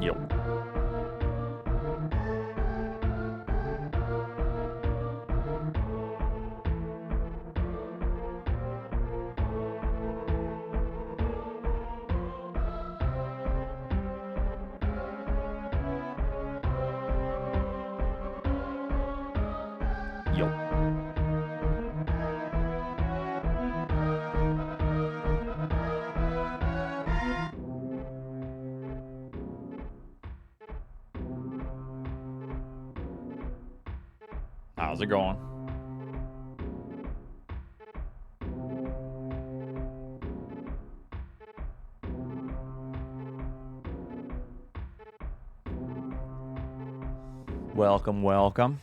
Yep. How's it going? Welcome, welcome.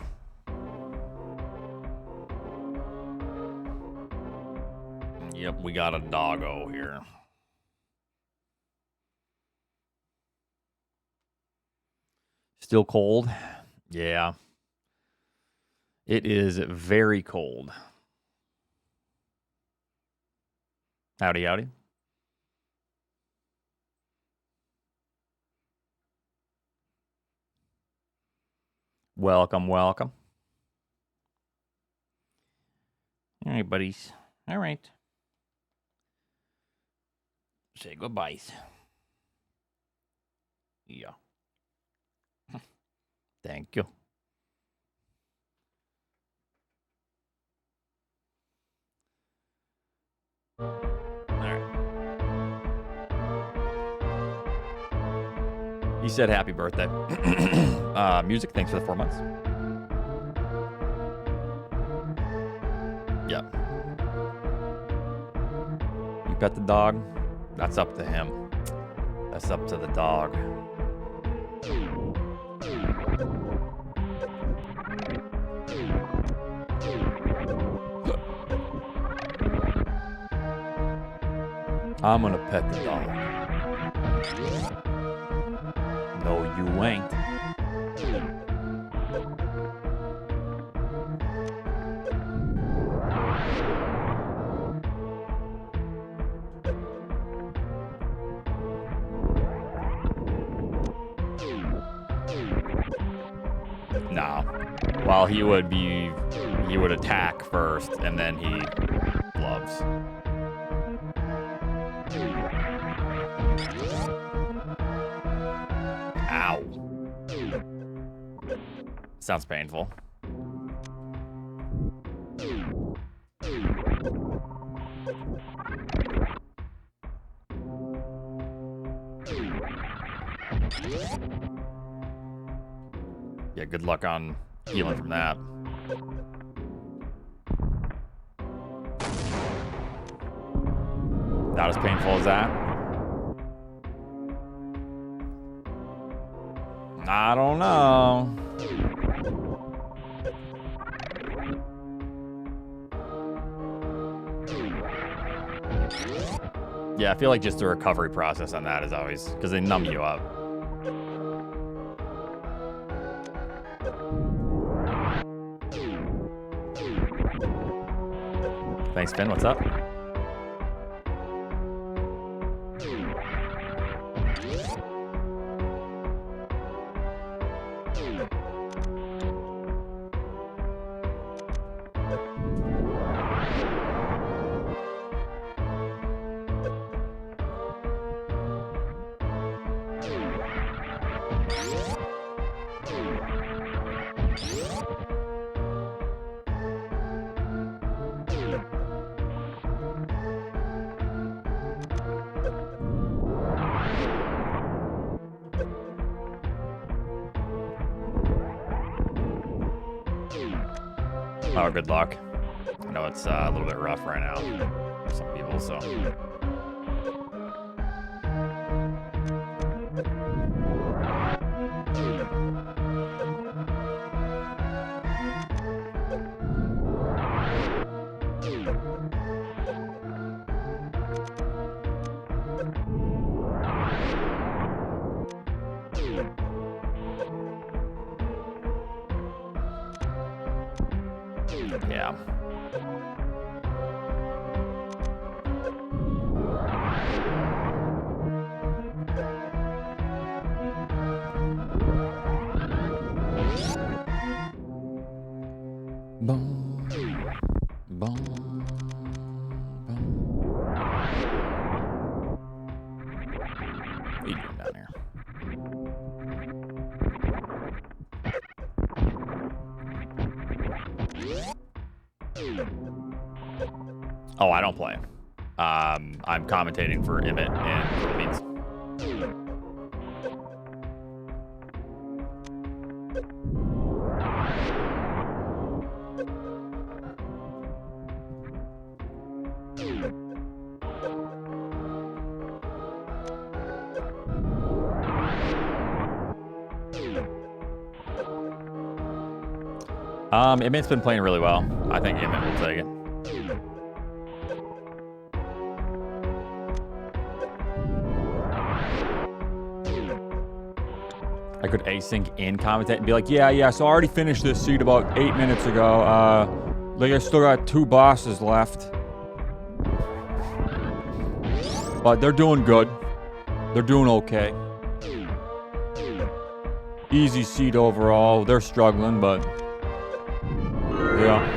Yep, we got a doggo here. Still cold? Yeah. It is very cold. Howdy, howdy. Welcome, welcome. All right, buddies. All right. Say goodbyes. Yeah. Thank you. All right. He said happy birthday. Music, thanks for the 4 months. Yep. You pet the dog? That's up to him. That's up to the dog. I'm gonna pet the dog. No, you ain't. Nah. Well, he would attack first, and then he loves. Ow. Sounds painful. Yeah, good luck on healing from that. Not as painful as that. I don't know. Yeah, I feel like just the recovery process on that is always, because they numb you up. Thanks, Finn. What's up? Oh, good luck. I know it's a little bit rough right now for some people, so. Yeah. doing down here? Oh, I don't play. I'm commentating for Emmett and Cool Beans. Emmett's been playing really well. I think Emmett will take it. I could async in commentate and be like, yeah, so I already finished this seed about 8 minutes ago. Like I still got 2 bosses left. But they're doing good. They're doing okay. Easy seed overall. They're struggling, but yeah.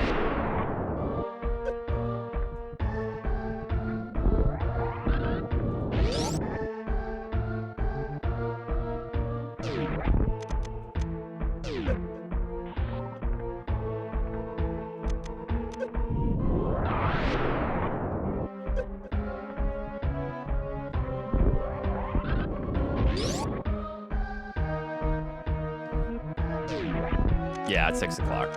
Yeah, it's 6 o'clock.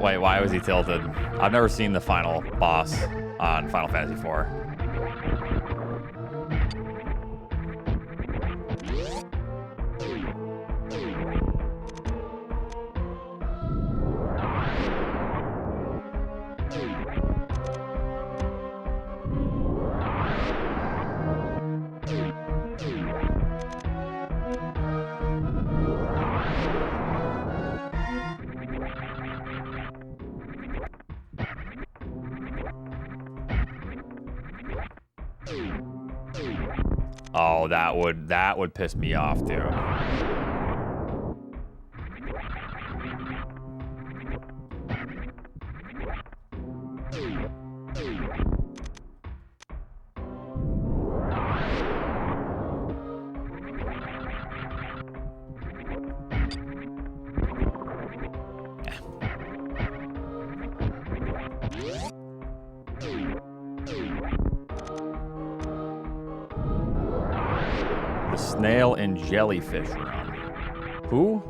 Wait, why was he tilted? I've never seen the final boss on Final Fantasy IV. Oh, that would piss me off too. The snail and jellyfish run. Who?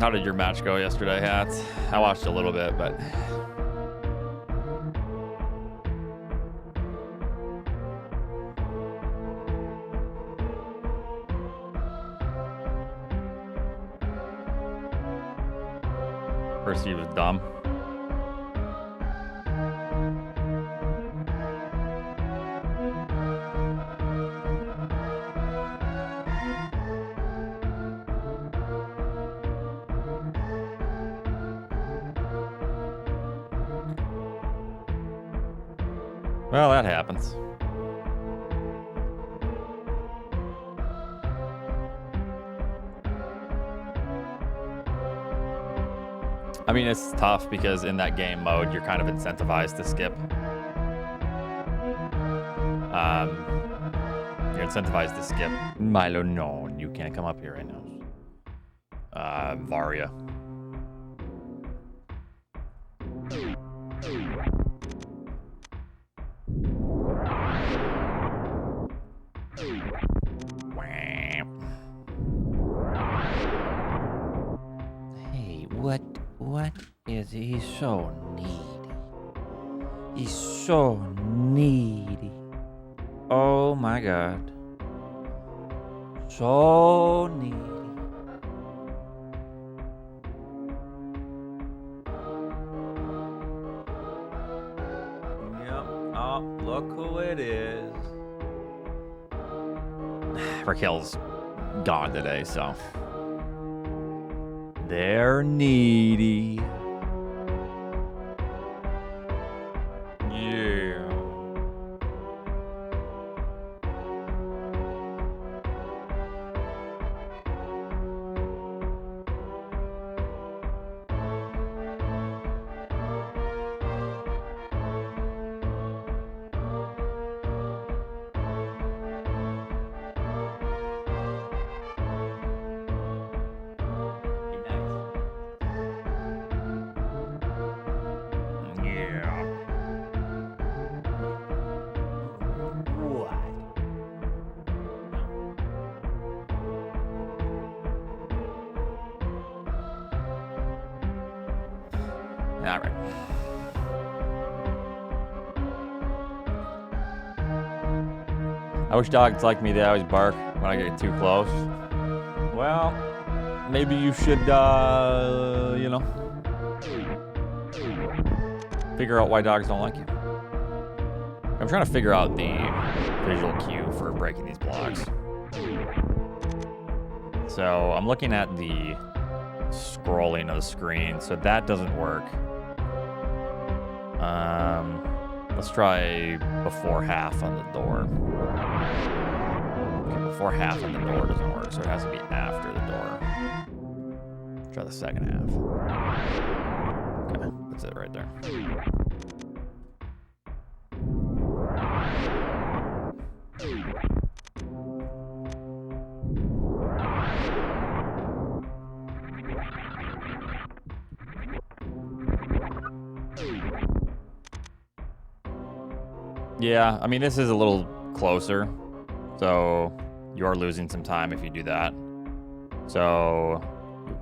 How did your match go yesterday, Hats? I watched a little bit, but... First he was dumb. Well, that happens. I mean, it's tough because in that game mode, you're kind of incentivized to skip. You're incentivized to skip. Milo, no, you can't come up here right now. Varia. Hey, what is he so needy? He's so needy. Oh my god. So needy. Oh, look who it is. Raquel's gone today, so. They're needy. Yeah. All right. I wish dogs like me. They always bark when I get too close. Well, maybe you should, you know, figure out why dogs don't like you. I'm trying to figure out the visual cue for breaking these blocks. So I'm looking at the scrolling of the screen, so that doesn't work. Let's try before half on the door. Okay, before half on the door doesn't work, so it has to be after the door. Try the second half. Okay, that's it right there. Yeah, I mean, this is a little closer, so you are losing some time if you do that. So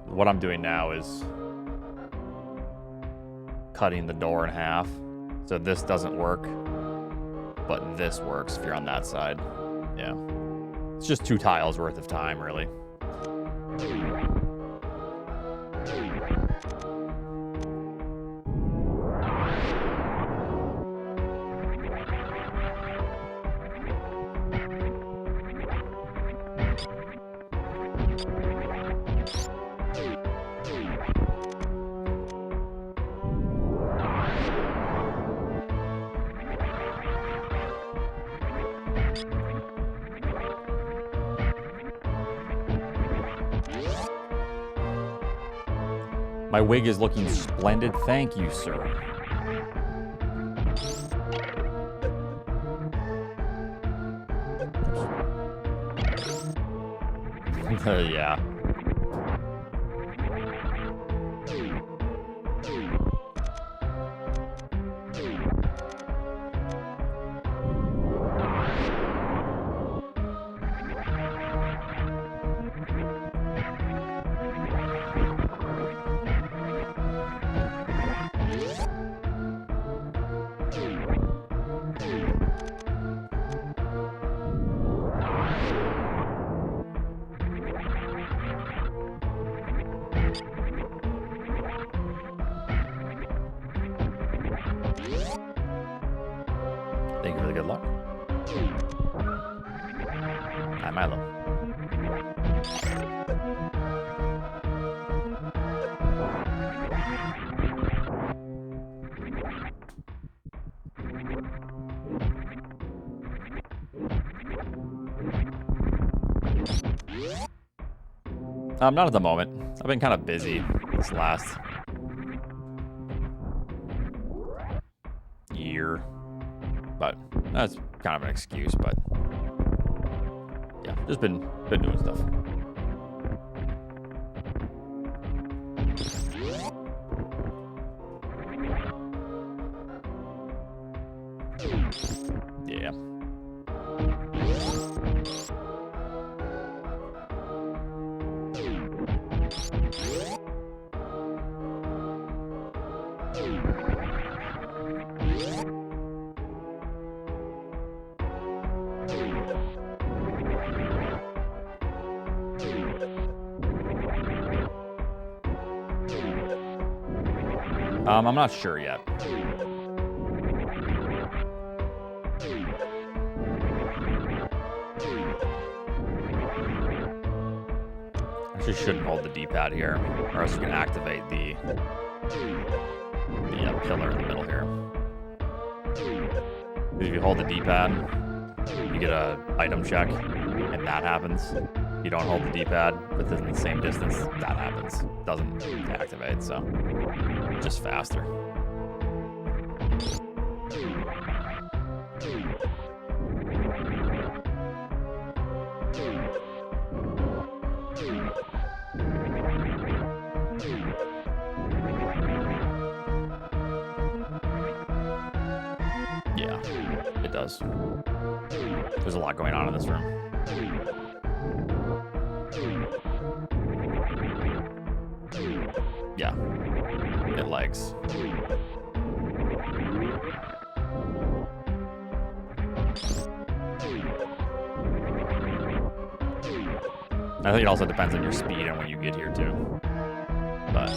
what I'm doing now is cutting the door in half. So this doesn't work, but this works if you're on that side. Yeah. It's just 2 tiles worth of time, really. My wig is looking splendid. Thank you, sir. Yeah. Thank you for the good luck. Hi, Milo. Not at the moment. I've been kind of busy this last year, but that's kind of an excuse. But yeah, just been doing stuff. Yeah. I'm not sure yet. shouldn't hold the D-pad here, or else you can activate the pillar in the middle here. If you hold the D-pad, you get a item check, and that happens. You don't hold the D-pad within the same distance, that happens. Doesn't activate, so just faster. Yeah, it does. There's a lot going on in this room. Yeah, it lags. I think it also depends on your speed and when you get here too. But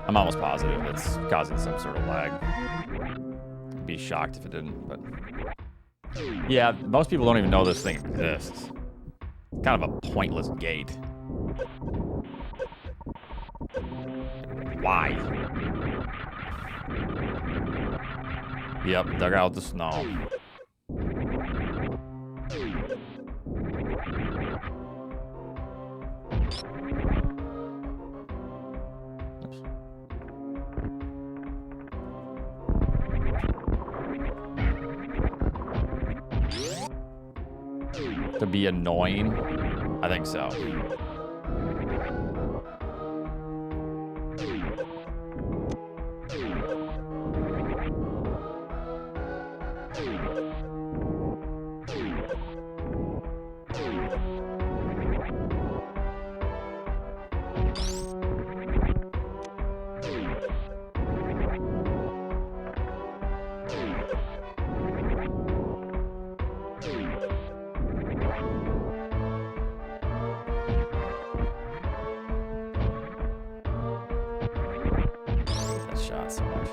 I'm almost positive it's causing some sort of lag. I'd be shocked if it didn't, but yeah, most people don't even know this thing exists. It's kind of a pointless gate. Why? Yep, dug out the snow. To be annoying? I think so. So much.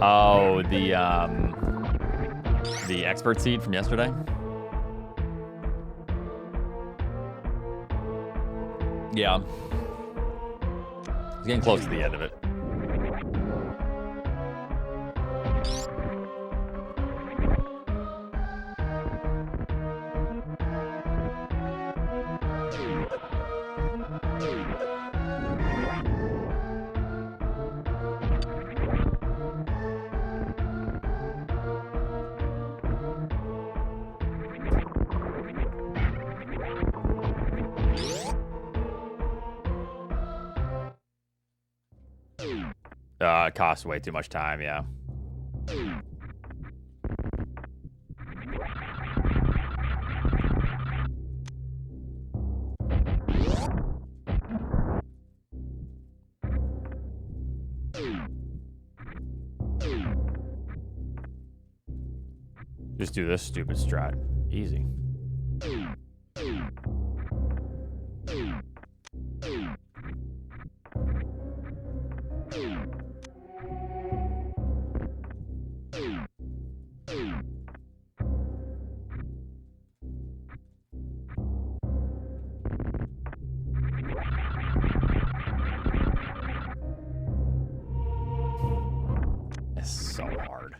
Oh, the expert seed from yesterday. Yeah, it's getting close to the end of it. It costs way too much time, yeah. Just do this stupid strat. Easy. It's so hard.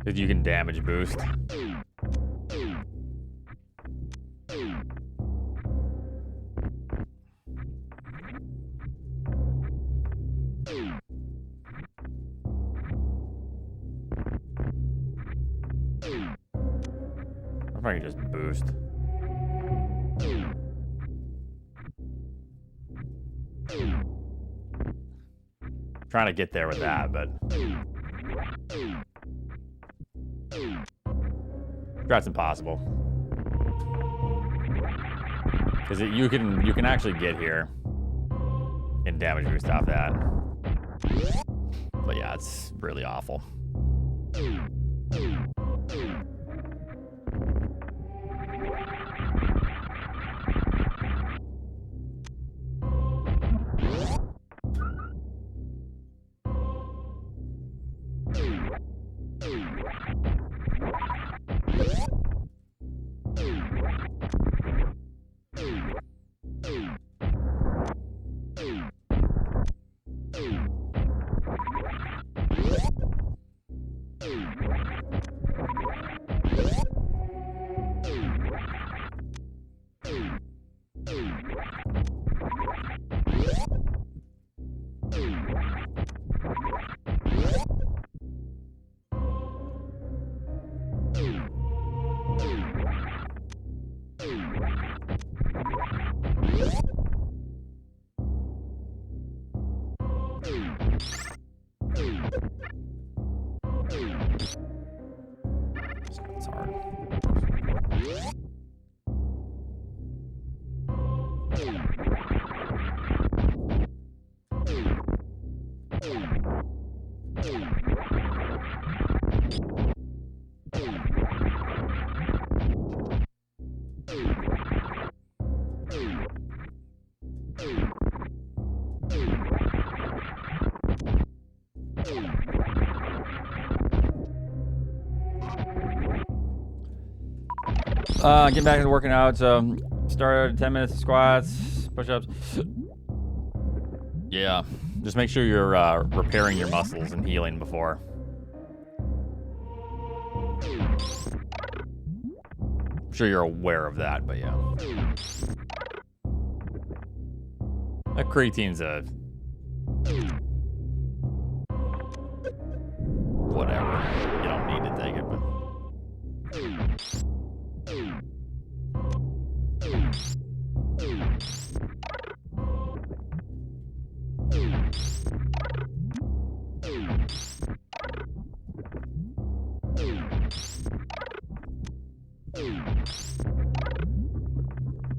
If you can damage boost. If I can just boost. Trying to get there with that, but that's impossible. Because you can actually get here good damage boost off that. But yeah, it's really awful. It's hard. Getting back into working out. So start 10 minutes of squats, push-ups. Yeah, just make sure you're repairing your muscles and healing before. I'm sure you're aware of that, but yeah. That creatine's a whatever. You don't need to take it, but.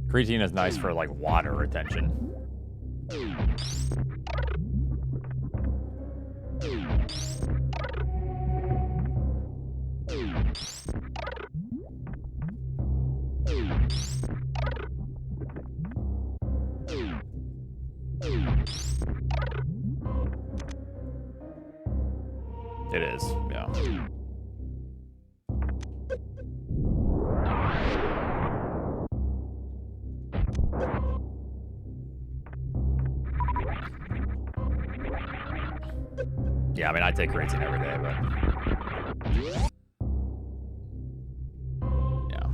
Creatine is nice for like water retention. It is, yeah. Yeah, I mean, I take creatine every day, but yeah.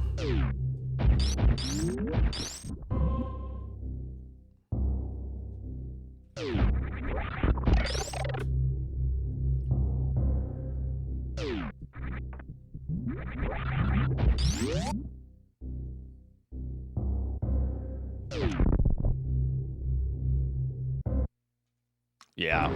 Yeah.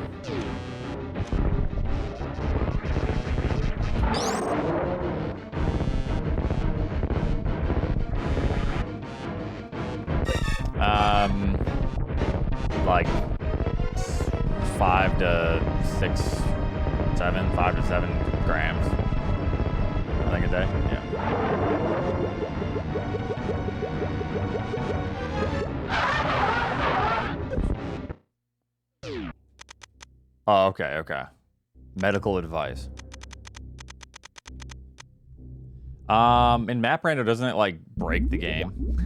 Like 5 to 7 grams. I think a day. Yeah. Oh, okay. Medical advice. In Map Rando, doesn't it like break the game?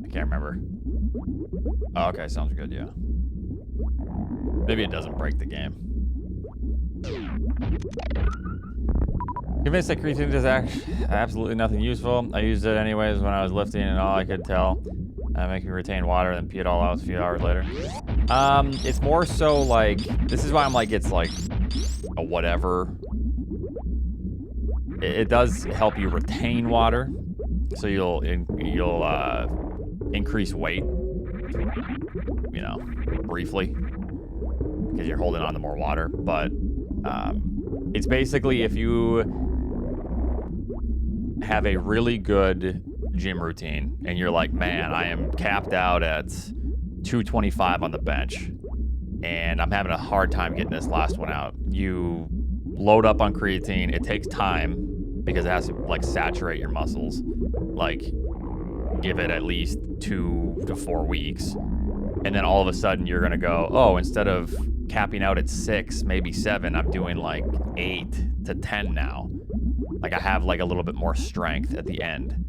I can't remember. Oh, okay, sounds good, yeah. Maybe it doesn't break the game. Convinced that creatine does absolutely nothing useful. I used it anyways when I was lifting, and all I could tell make me retain water, then pee it all out a few hours later. It's more so like, this is why I'm like, it's like a whatever. It does help you retain water, so you'll increase weight, you know, briefly, because you're holding on to more water. But it's basically if you have a really good gym routine and you're like, man, I am capped out at 225 on the bench, and I'm having a hard time getting this last one out. You load up on creatine. It takes time because it has to like saturate your muscles. Like, give it at least 2 to 4 weeks. And then all of a sudden you're going to go, oh, instead of capping out at 6, maybe 7, I'm doing like 8 to 10 now. Like I have like a little bit more strength at the end.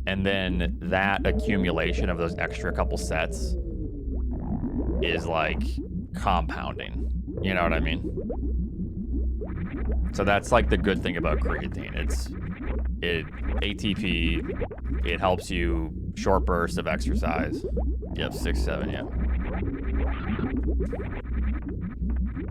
And then that accumulation of those extra couple sets is like compounding. You know what I mean? So that's like the good thing about creatine. ATP, it helps you short bursts of exercise. Yep, 6, 7, yeah.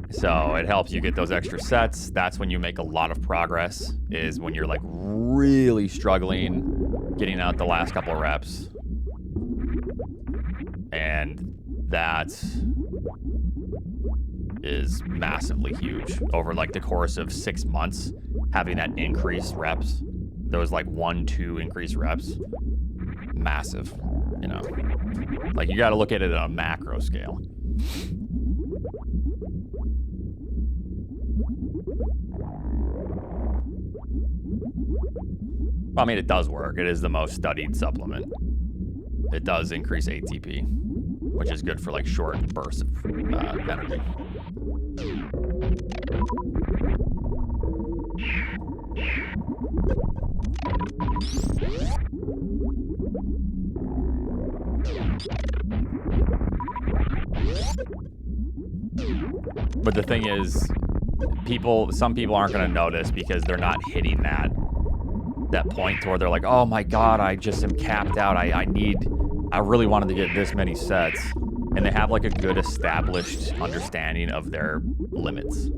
So it helps you get those extra sets. That's when you make a lot of progress, is when you're like really struggling getting out the last couple of reps. And that is massively huge over like the course of 6 months, having that increased reps, those like 1, 2 increased reps, massive, you know, like you got to look at it on a macro scale. Well, I mean, it does work. It is the most studied supplement. It does increase ATP, which is good for like short bursts of energy. But the thing is, some people aren't going to notice because they're not hitting that point to where they're like, oh my God, I just am capped out. I really wanted to get this many sets. And they have like a good established understanding of their limits.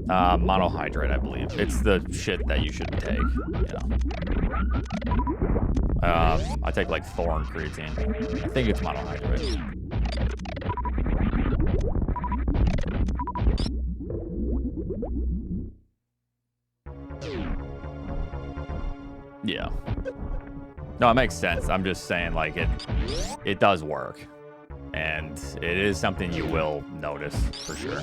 Monohydrate, I believe. It's the shit that you should take, you know. I take like Thorn creatine. I think it's monohydrate. Yeah. No, it makes sense. I'm just saying, like, it does work. And it is something you will notice, for sure.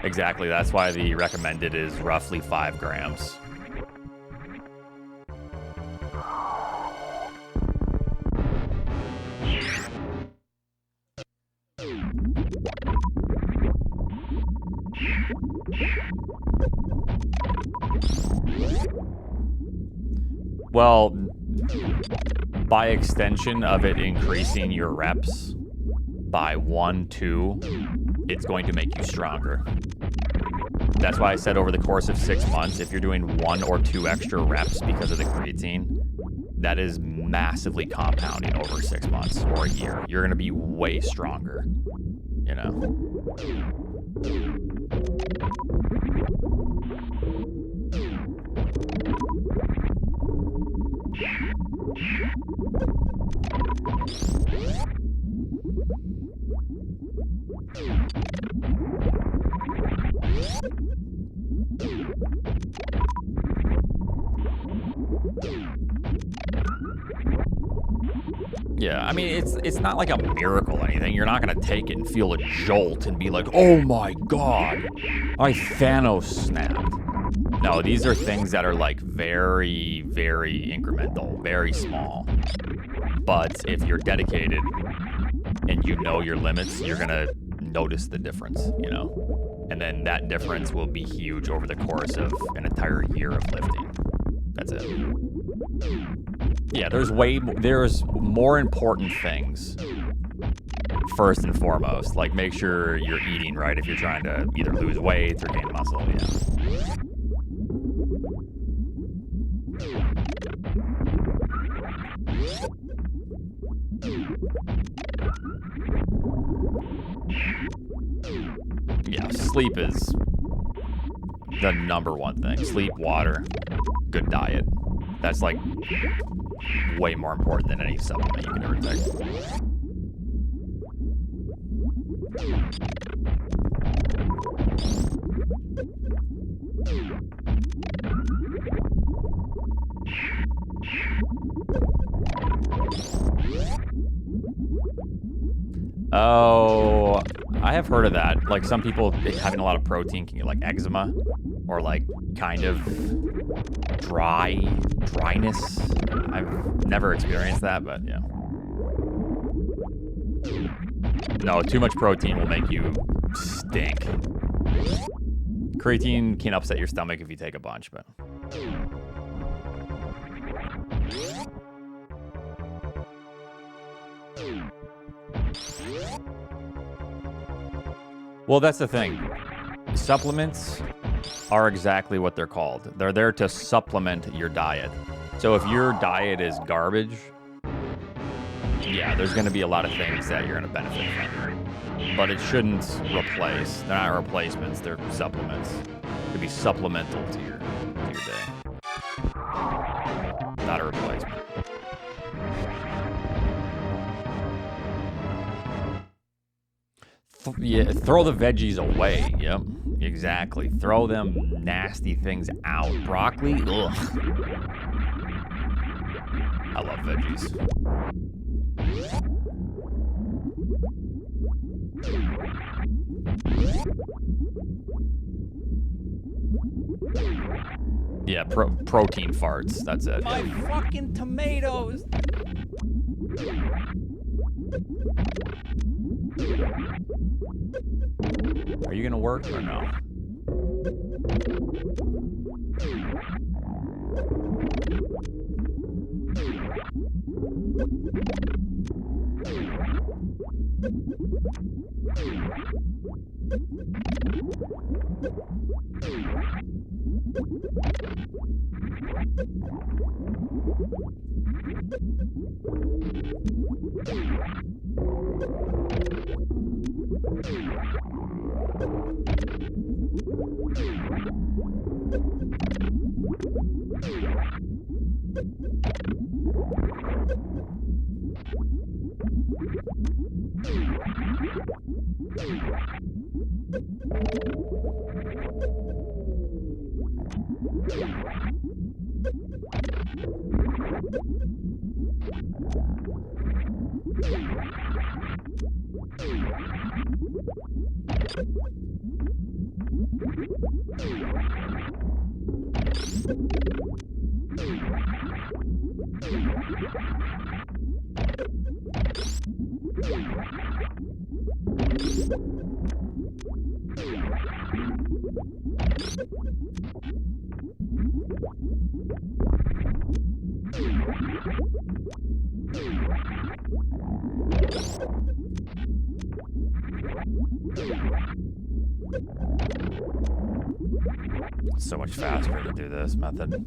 Exactly. That's why the recommended is roughly 5 grams. Well, by extension of it increasing your reps by 1, 2, it's going to make you stronger. That's why I said over the course of 6 months, if you're doing 1 or 2 extra reps because of the creatine, that is massively compounding over 6 months or a year. You're going to be way stronger, you know? Yeah, I mean, it's not like a miracle or anything. You're not going to take it and feel a jolt and be like, oh my God, I Thanos snapped. No, these are things that are like very, very incremental, very small. But if you're dedicated and you know your limits, you're going to notice the difference, you know? And then that difference will be huge over the course of an entire year of lifting. That's it. Yeah, there's more important things first and foremost. Like, make sure you're eating right if you're trying to either lose weight or gain muscle, yeah. Yeah, sleep is the #1 thing. Sleep, water, good diet. That's like way more important than any supplement you can ever take. Oh, I have heard of that. Like some people having a lot of protein can get like eczema or like kind of dryness. I've never experienced that, but yeah. No, too much protein will make you stink. Creatine can upset your stomach if you take a bunch, but... Well, that's the thing. Supplements are exactly what they're called. They're there to supplement your diet. So if your diet is garbage, yeah, there's going to be a lot of things that you're going to benefit from. But it shouldn't replace. They're not replacements, they're supplements. It could be supplemental to your day. Not a replacement. Yeah, throw the veggies away. Yep, exactly. Throw them nasty things out. Broccoli? Ugh. I love veggies. Yeah, protein farts. That's it. My fucking tomatoes! Are you gonna work or no? So much faster to do this method.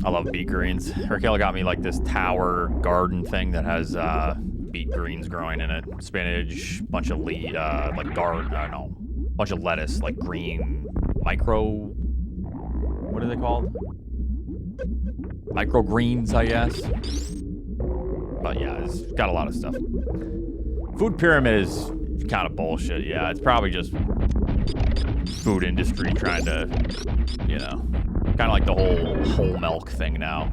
I love beet greens. Raquel got me like this tower garden thing that has beet greens growing in it, spinach, bunch of bunch of lettuce, like green what are they called? Microgreens, I guess. But yeah, it's got a lot of stuff. Food pyramid is kind of bullshit. Yeah, it's probably just food industry trying to, you know, kind of like the whole milk thing now.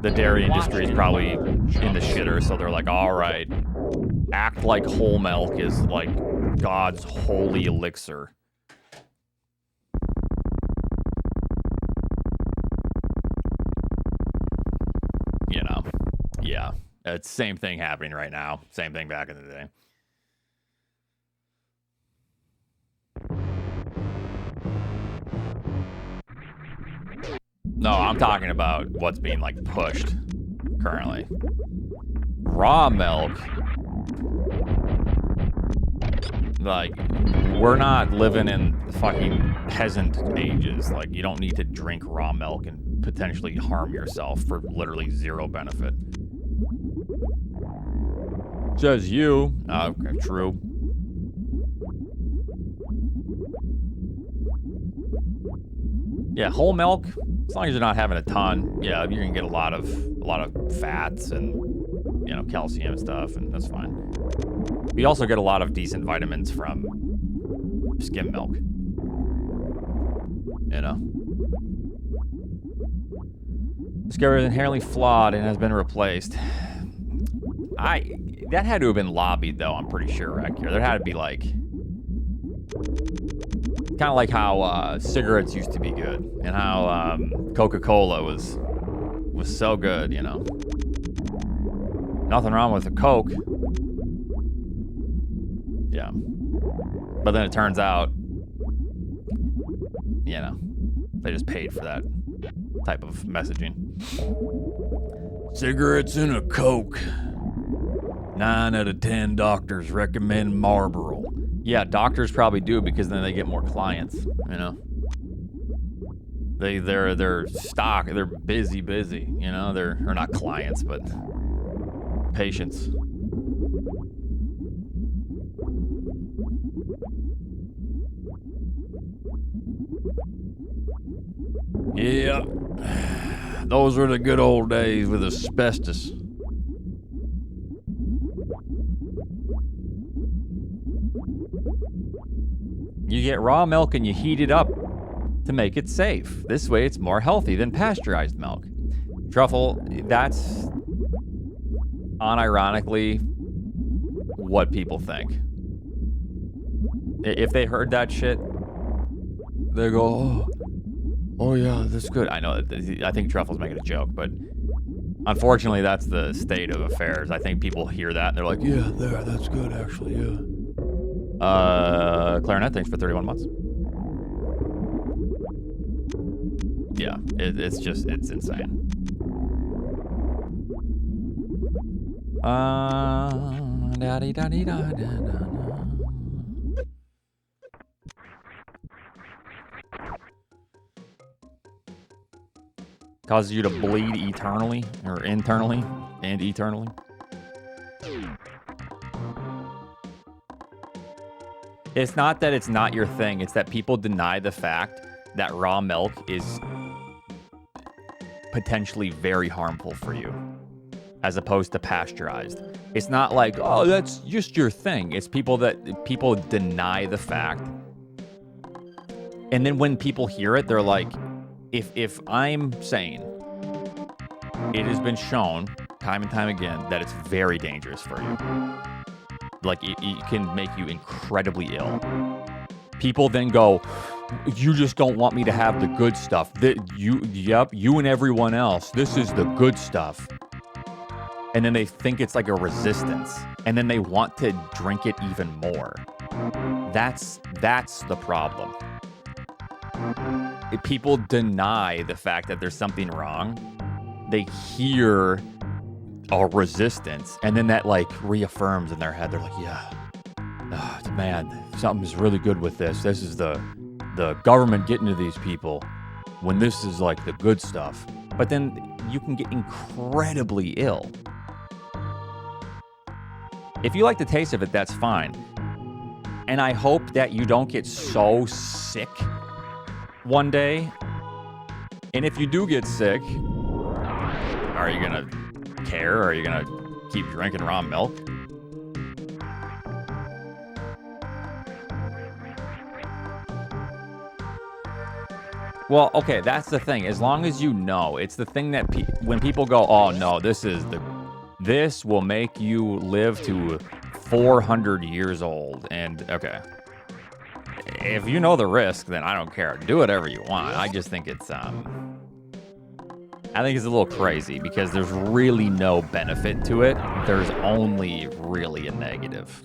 The dairy industry is probably in the shitter, so they're like, all right, act like whole milk is like God's holy elixir. You know, yeah, it's same thing happening right now. Same thing back in the day. No, I'm talking about what's being like pushed currently. Raw milk. Like, we're not living in fucking peasant ages. Like, you don't need to drink raw milk and potentially harm yourself for literally zero benefit. Says you. Okay, true. Yeah, whole milk, as long as you're not having a ton, yeah, you're gonna get a lot of fats and, you know, calcium and stuff, and that's fine. We also get a lot of decent vitamins from skim milk. You know? Discovery is inherently flawed and has been replaced. That had to have been lobbied, though, I'm pretty sure, right here. There had to be, like... kind of like how cigarettes used to be good, and how Coca-Cola was so good, you know. Nothing wrong with a Coke. Yeah. But then it turns out, you know, they just paid for that type of messaging. Cigarettes and a Coke. 9 out of 10 doctors recommend Marlboro. Yeah, doctors probably do, because then they get more clients, you know. They're stock, they're busy, you know. They're, or not clients, but patients. Yeah. Those were the good old days with asbestos. You get raw milk and you heat it up to make it safe. This way it's more healthy than pasteurized milk. Truffle, that's unironically what people think. If they heard that shit, they go, oh yeah, that's good. I know, I think Truffle's making a joke, but unfortunately that's the state of affairs. I think people hear that and they're like, yeah, that's good actually, yeah. Clarinet, thanks for 31 months. Yeah, it's insane. Causes you to bleed eternally, or internally, and eternally. It's not that it's not your thing, it's that people deny the fact that raw milk is potentially very harmful for you, as opposed to pasteurized. It's not like, oh, that's just your thing. It's people deny the fact. And then when people hear it, they're like, if I'm saying it has been shown time and time again that it's very dangerous for you. Like, it can make you incredibly ill. People then go, you just don't want me to have the good stuff. You and everyone else, this is the good stuff. And then they think it's like a resistance. And then they want to drink it even more. That's the problem. If people deny the fact that there's something wrong, they hear a resistance, and then that like reaffirms in their head. They're like, yeah, man, something's really good with this. This is the government getting to these people when this is like the good stuff. But then you can get incredibly ill. If you like the taste of it, that's fine. And I hope that you don't get so sick one day. And if you do get sick, are you gonna care? Or are you gonna keep drinking raw milk? Well, okay, that's the thing. As long as you know, it's the thing that when people go, oh no, this will make you live to 400 years old. And okay, if you know the risk, then I don't care. Do whatever you want. I just think it's I think it's a little crazy because there's really no benefit to it. There's only really a negative.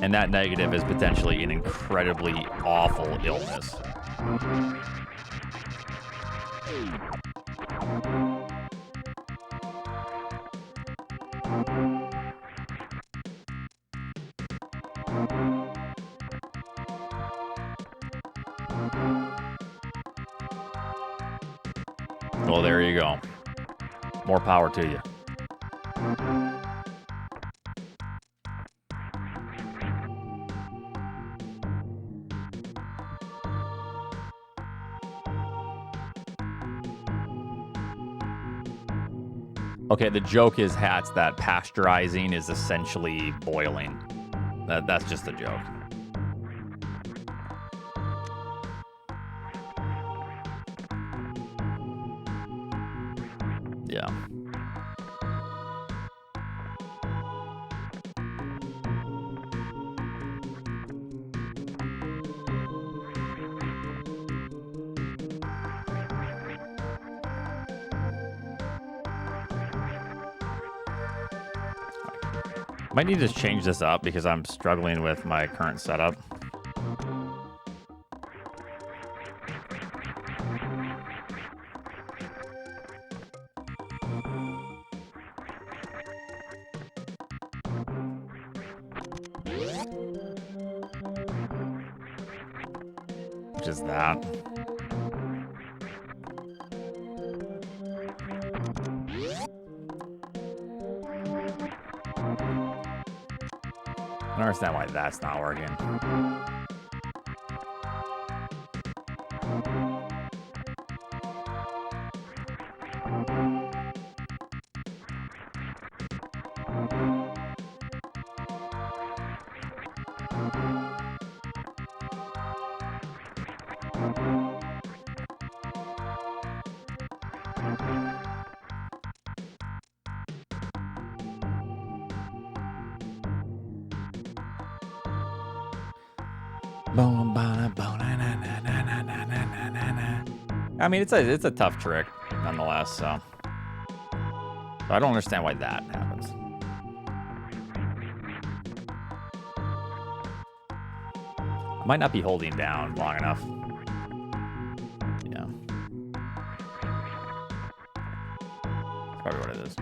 And that negative is potentially an incredibly awful illness. Well, there you go. More power to you. Okay, the joke is hats that pasteurizing is essentially boiling. That's just a joke. Yeah. Might need to change this up because I'm struggling with my current setup. Which is that. I don't understand why that's not working. I mean, it's a tough trick, nonetheless. So I don't understand why that happens. I might not be holding down long enough. Yeah, that's probably what it is.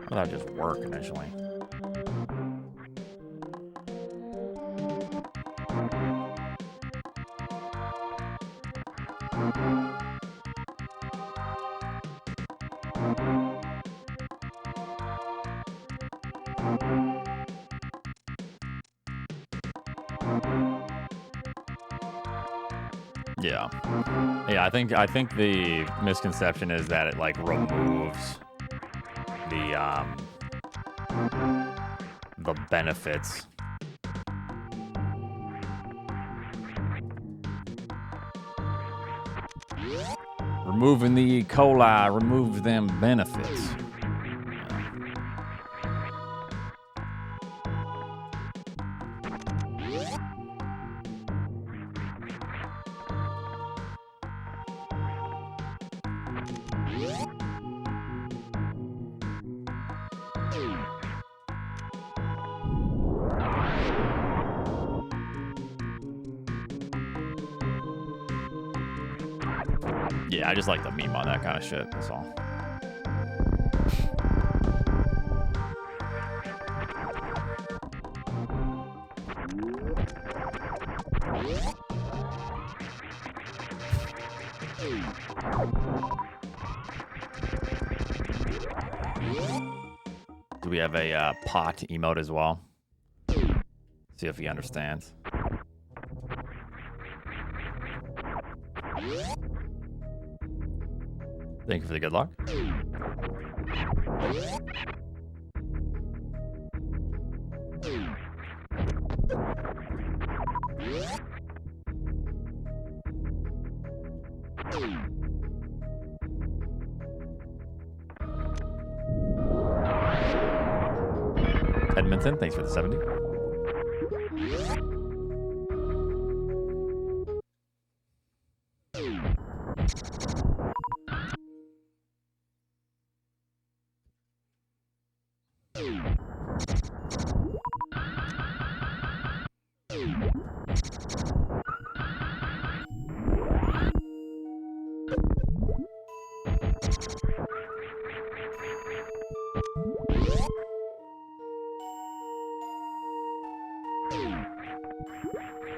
That just work initially. Yeah. Yeah, I think the misconception is that it like removes the benefits. Removing the E. coli removes them benefits. Yeah, I just like the meme on that kind of shit, that's all. Do we have a pot emote as well? See if he understands. Thank you for the good luck. Edmonton, thanks for the 70.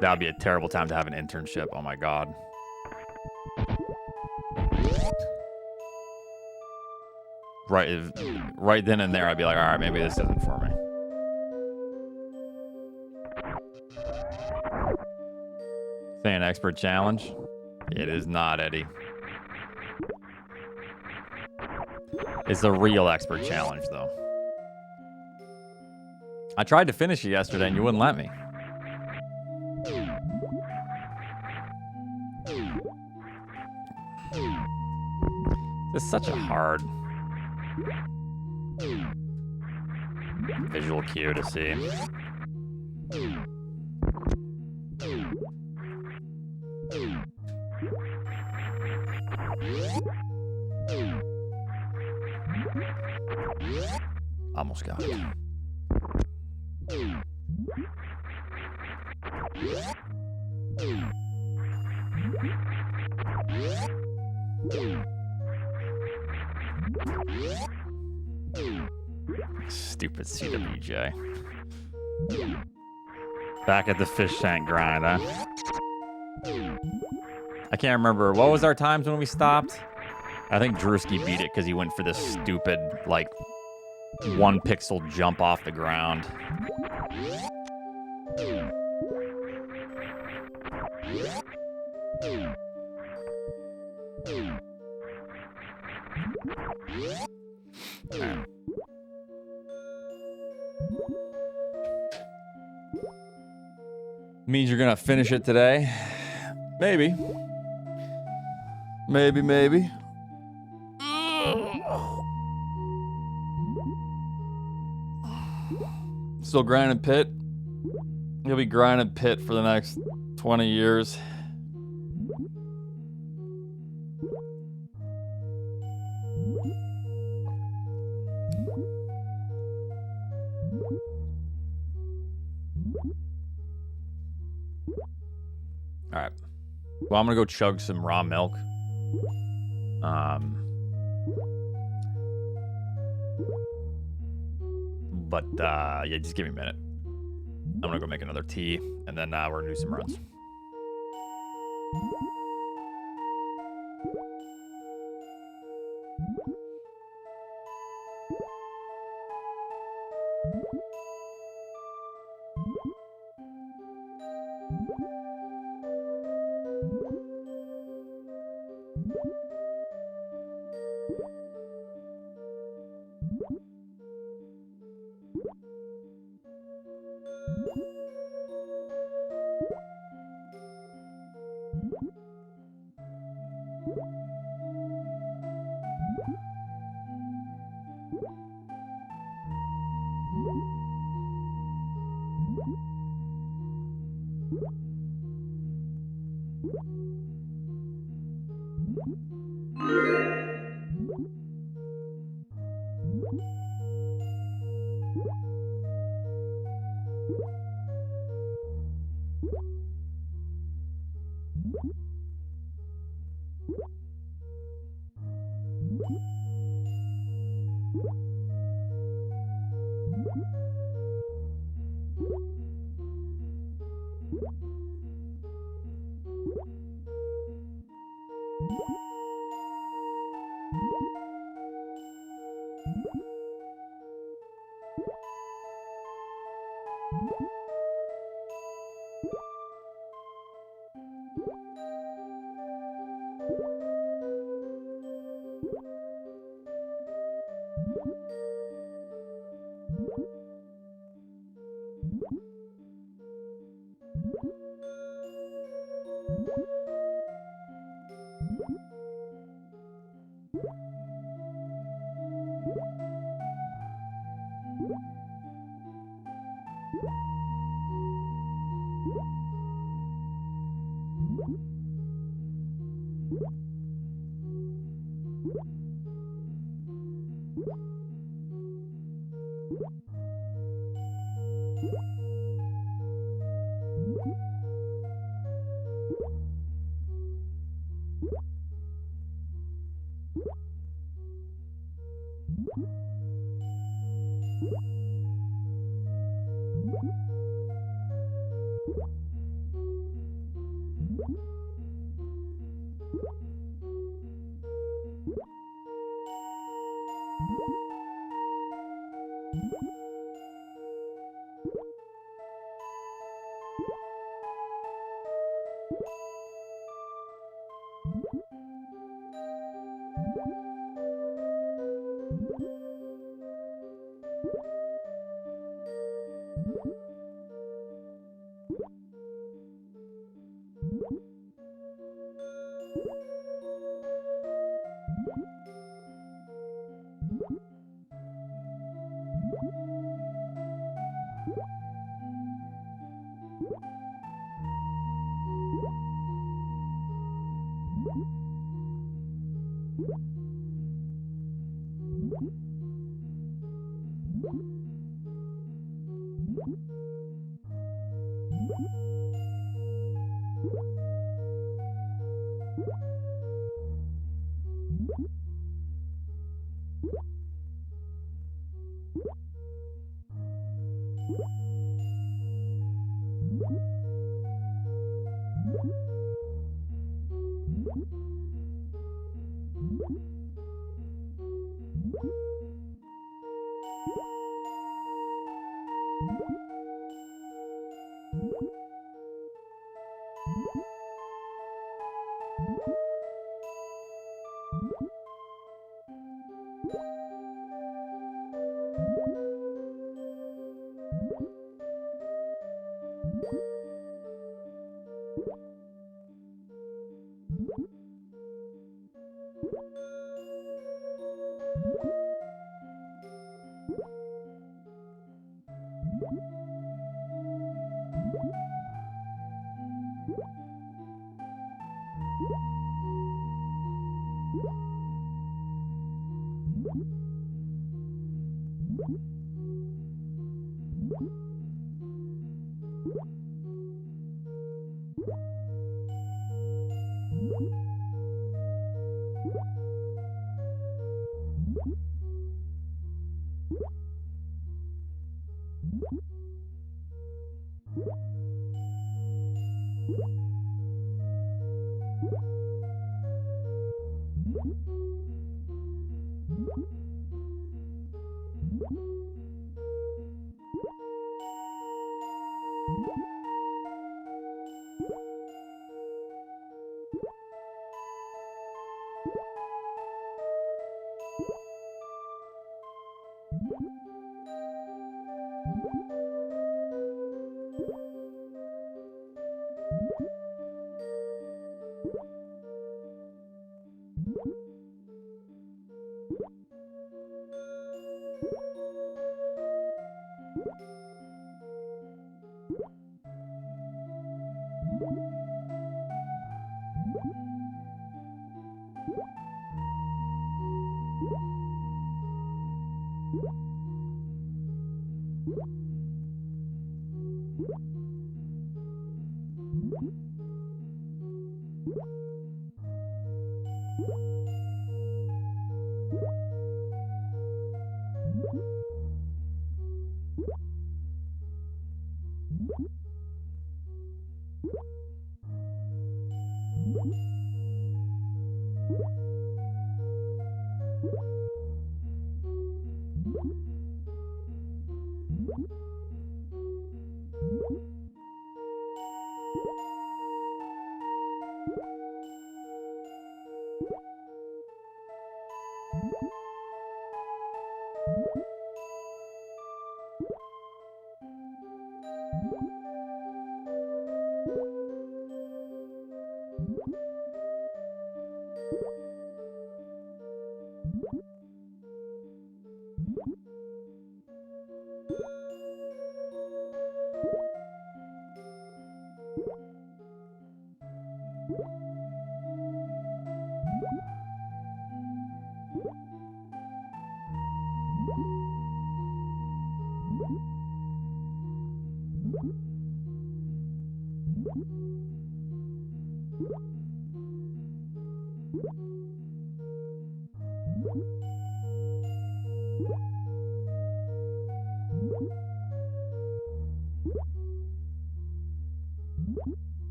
That would be a terrible time to have an internship. Oh my god. Right then and there, I'd be like, all right, maybe this isn't for me. Say an expert challenge? It is not, Eddie. It's a real expert challenge, though. I tried to finish it yesterday, and you wouldn't let me. This is such a hard visual cue to see. Almost got it. Stupid CWJ. Back at the fish tank grind, huh? I can't remember. What was our times when we stopped? I think Drewski beat it because he went for this stupid, like, 1 pixel jump off the ground. Right. Means you're gonna finish it today? Maybe. Maybe. Still grinding pit? He'll be grinding pit for the next 20 years. Alright. Well, I'm gonna go chug some raw milk. Yeah, just give me a minute. I'm gonna go make another tea, and then we're gonna do some runs.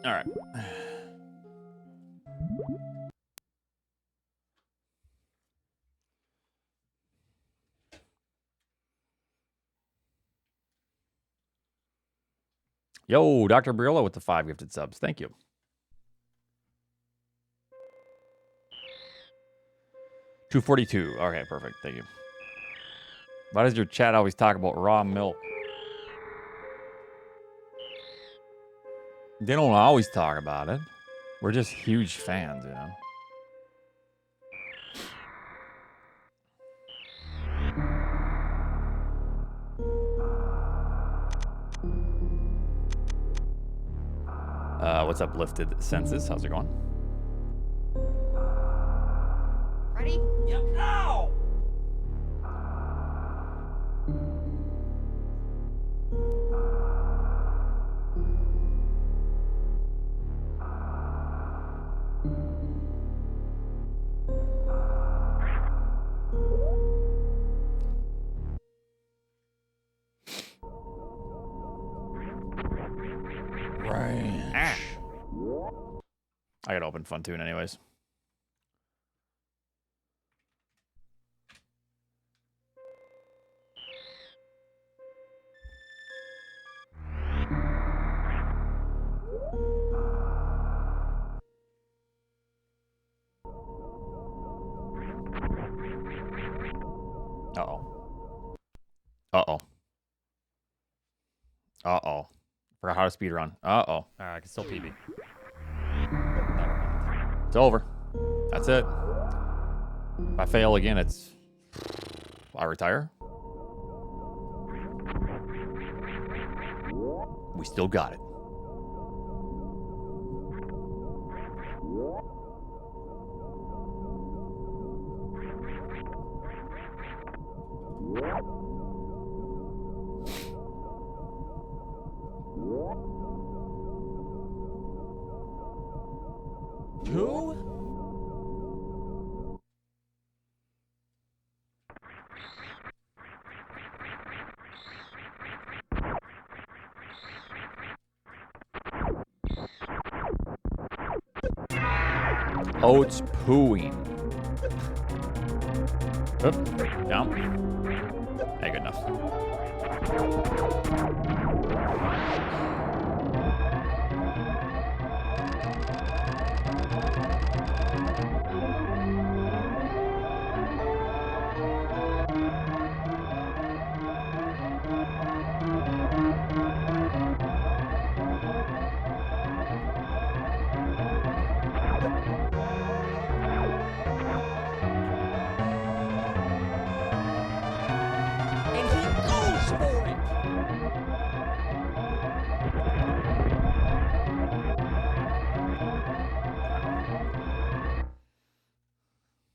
All right. Yo, Dr. Brillo with the 5 gifted subs. Thank you. $2.42. Okay, perfect. Thank you. Why does your chat always talk about raw milk? They don't always talk about it. We're just huge fans, you know? What's up, Lifted Senses? How's it going? Ready? Yep. Ow! Ranch. I gotta open Funtune anyways. Uh-oh. Uh-oh. Uh-oh. Forgot how to speedrun. Uh-oh. I can still PB. It's over. That's it. If I fail again, it's... I retire. We still got it. Two? Oats pooing. Oop. Down. Hey, good enough. And he goes for it.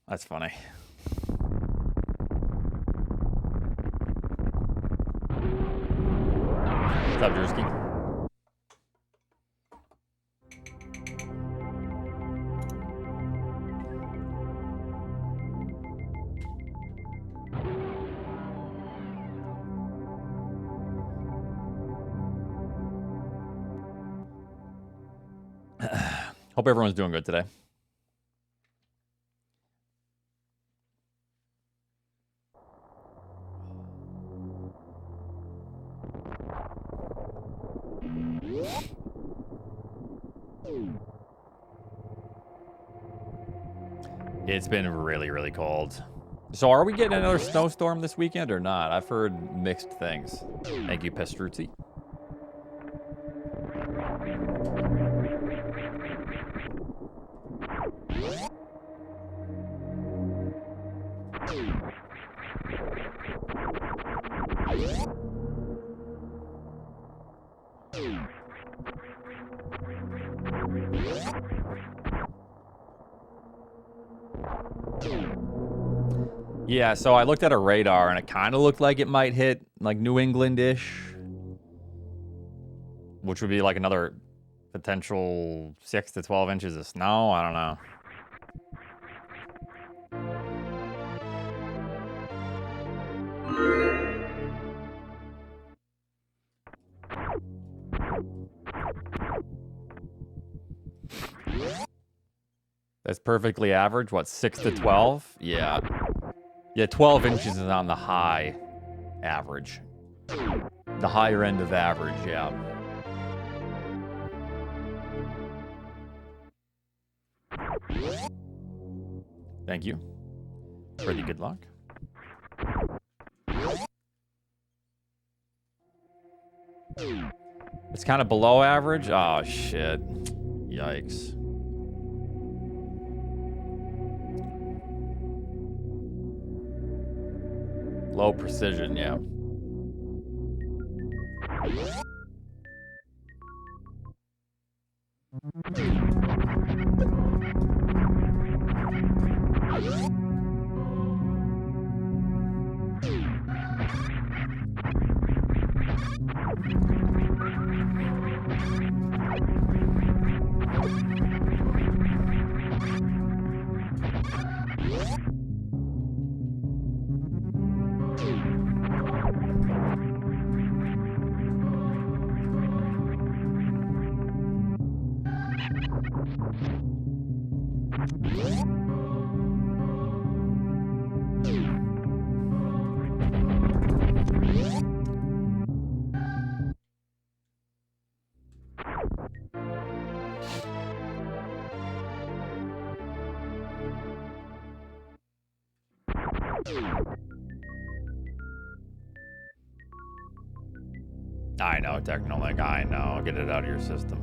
That's funny. What's up, Drewski? Hope everyone's doing good today. It's been really, really cold. So are we getting another snowstorm this weekend or not? I've heard mixed things. Thank you, Pestruzzi. Yeah, so I looked at a radar and it kind of looked like it might hit like New England-ish, which would be like another potential 6 to 12 inches of snow. I don't know. That's perfectly average. What, 6 to 12? Yeah. Yeah, 12 inches is on the high average. The higher end of average, yeah. Thank you. Pretty good luck. It's kind of below average? Oh, shit. Yikes. Low precision, yeah. I know, Technolink, I know. Get it out of your system.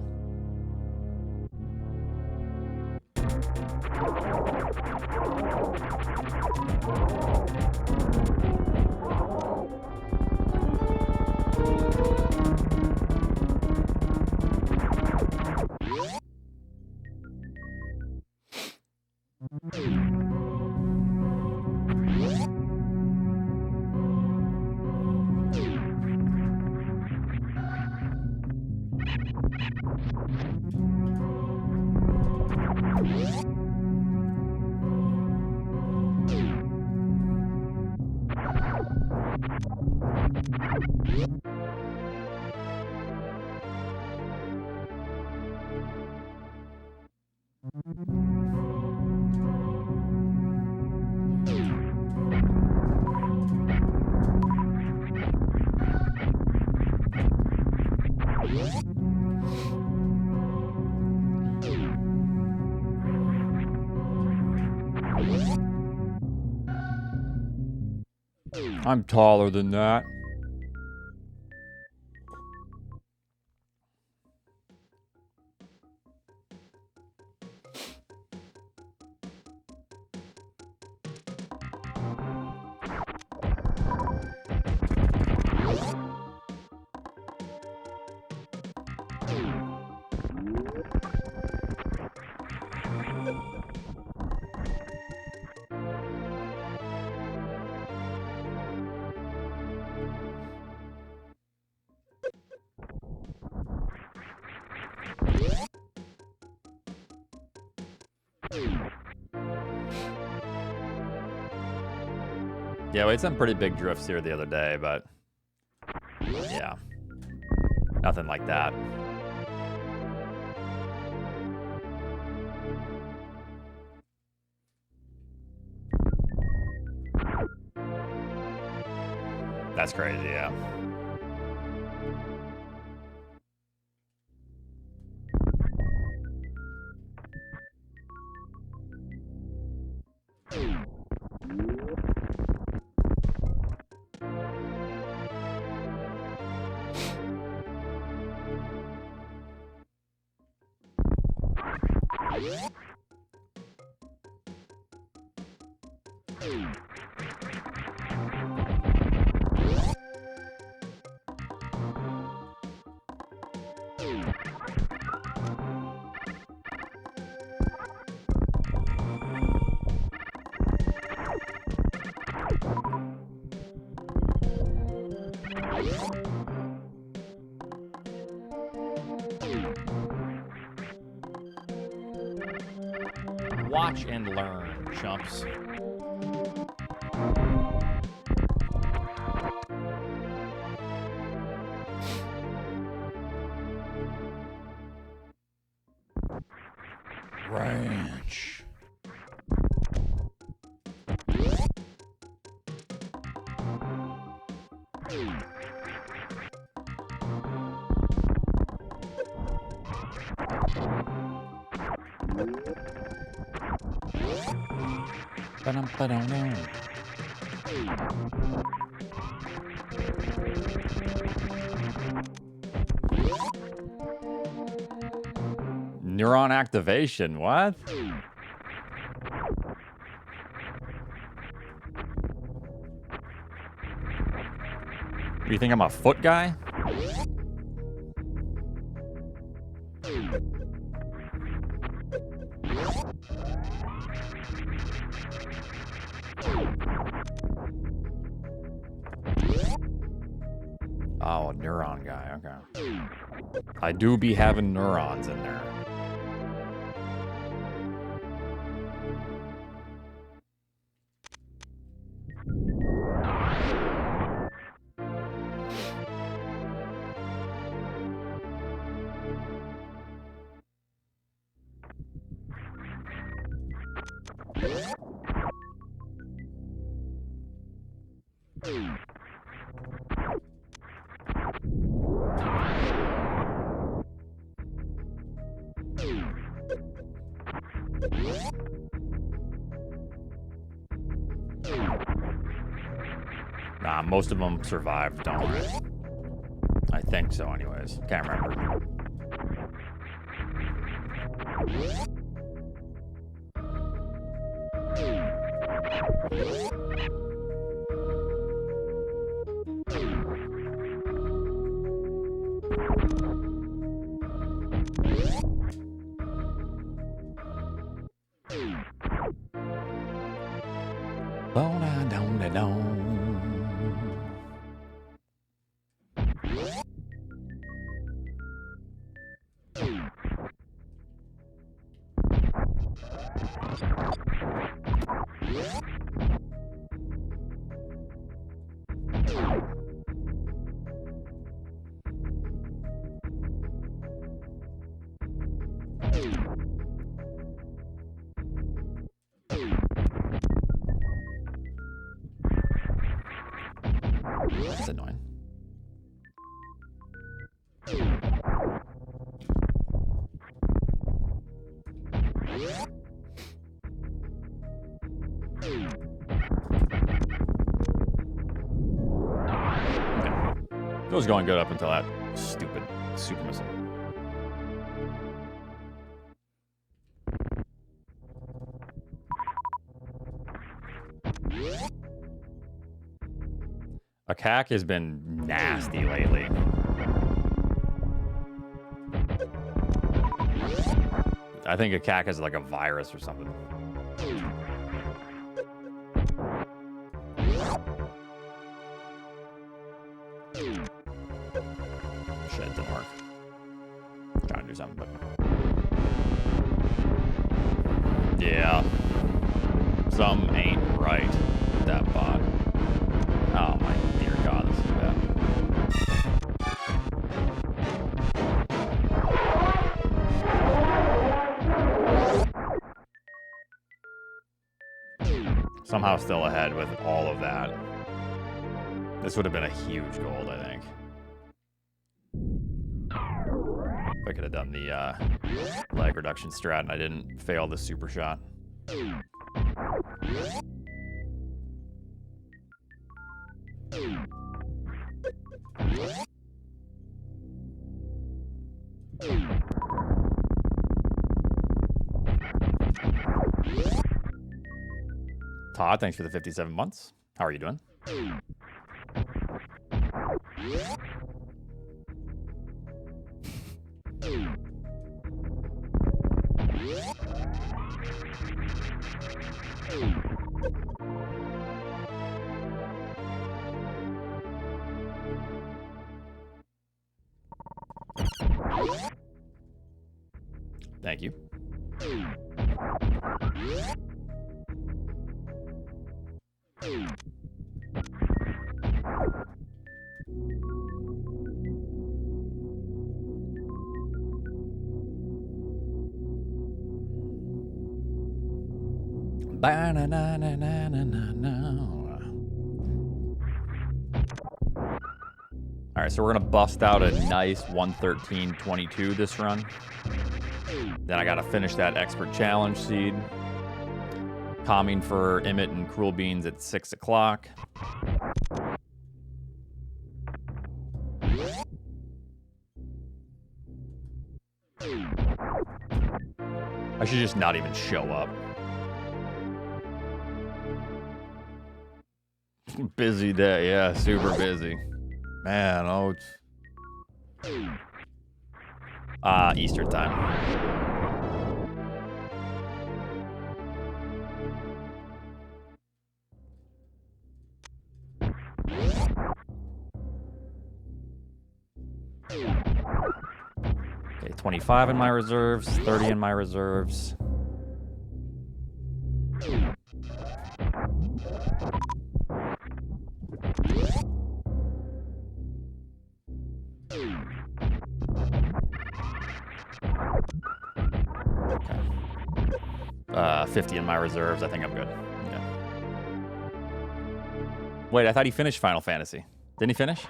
I'm taller than that. Yeah, we had some pretty big drifts here the other day, but yeah, nothing like that. That's crazy, yeah. Watch and learn, chumps. Ranch. Ba-dum-ba-dum-dum. Neuron activation, what? You think I'm a foot guy? Oh, a neuron guy, okay. I do be having neurons in there. Nah, most of them survived, don't worry. I think so anyways. Can't remember. That's annoying. It was going good up until that stupid super missile. A cack has been nasty lately. I think a cack is like a virus or something. Shit, didn't work. Trying to do something, but yeah, some ain't right with that bot. Oh my dear God, this is bad. Somehow still ahead with all of that. This would have been a huge gold, I think. If I could have done the lag reduction strat and I didn't fail the super shot. Todd, thanks for the 57 months. How are you doing? Thank you. All right, so we're gonna bust out a nice 113.22 this run. Then I gotta finish that expert challenge seed. Calming for Emmett and Cruel Beans at 6 o'clock. I should just not even show up. Busy day, yeah, super busy. Man, oh. Eastern time. Okay, 25 in my reserves, 30 in my reserves. Okay. 50 in my reserves. I think I'm good. Okay. Wait, I thought he finished Final Fantasy. Didn't he finish?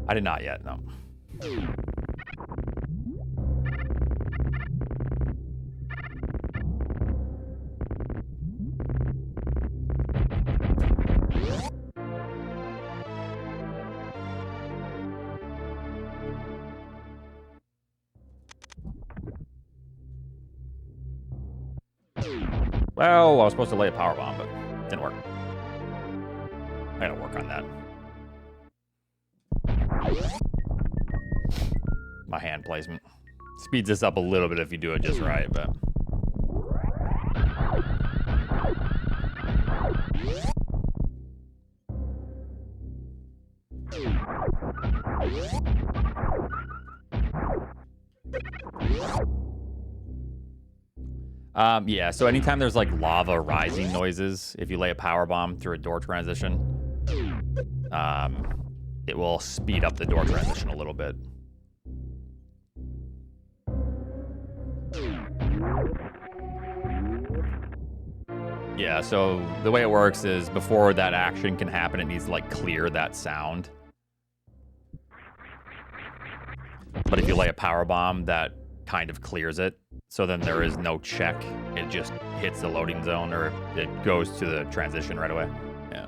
I did not yet, no. Well, I was supposed to lay a power bomb, but didn't work. I gotta work on that. My hand placement speeds this up a little bit if you do it just right, but yeah, so anytime there's like lava rising noises, if you lay a power bomb through a door transition, it will speed up the door transition a little bit. Yeah, so the way it works is before that action can happen, it needs to like clear that sound. But if you lay a power bomb, that kind of clears it. So then there is no check. It just hits the loading zone, or it goes to the transition right away. Yeah.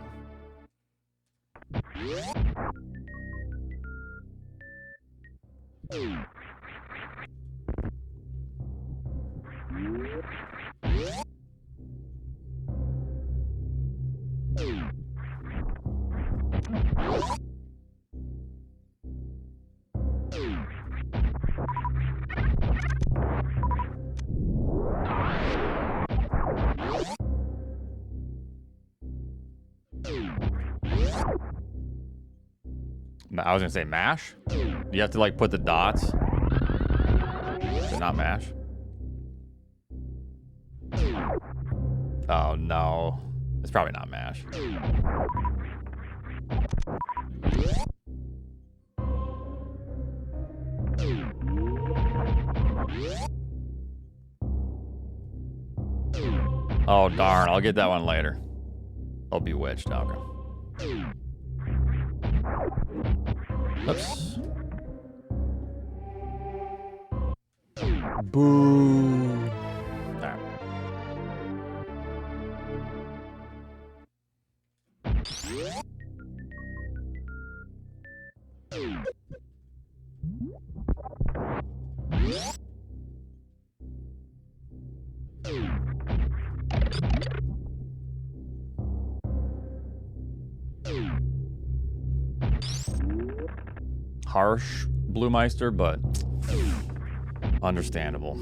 I was gonna say mash. You have to like put the dots. To not mash. Oh no, it's probably not mash. Oh darn, I'll get that one later. I'll be witched. Okay. Oops. Boo. Alright. Harsh Blue Meister, but understandable.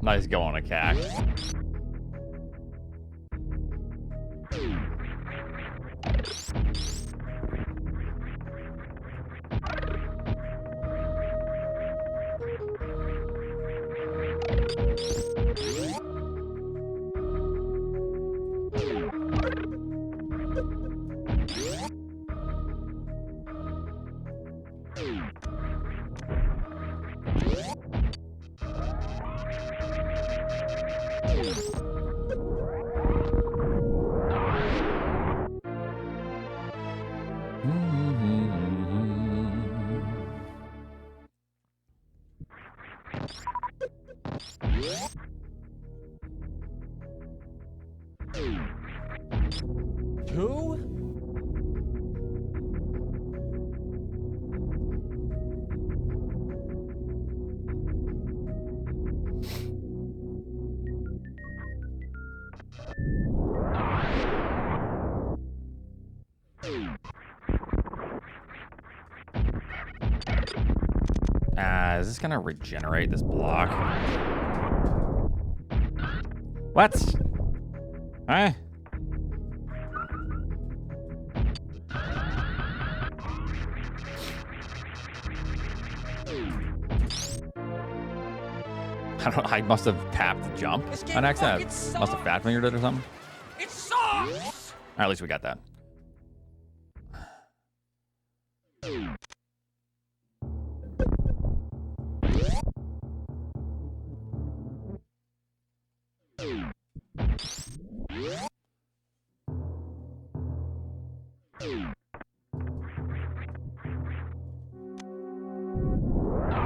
Nice go on a cack. Is this gonna regenerate this block? What? Huh? I don't know, I must have tapped jump on accident. Must have fat fingered it or something. It sucks! At least we got that.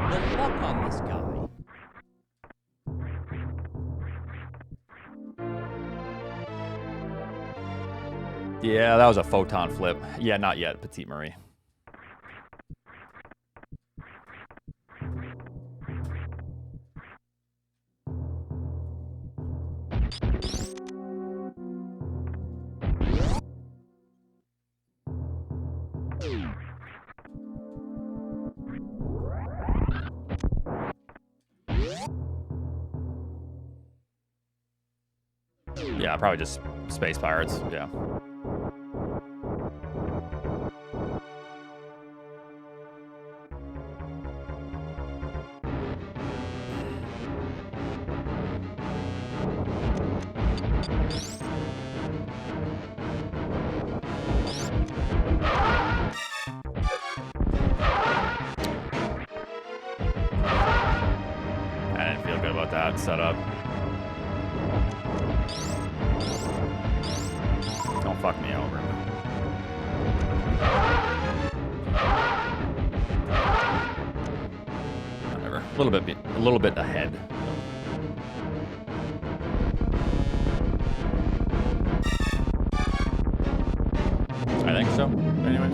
The luck on this guy. Yeah, that was a photon flip. Yeah, not yet, Petite Marie. Yeah, probably just space pirates. Yeah. I didn't feel good about that setup. Don't fuck me over. Whatever. A little bit ahead. I think so. Anyways.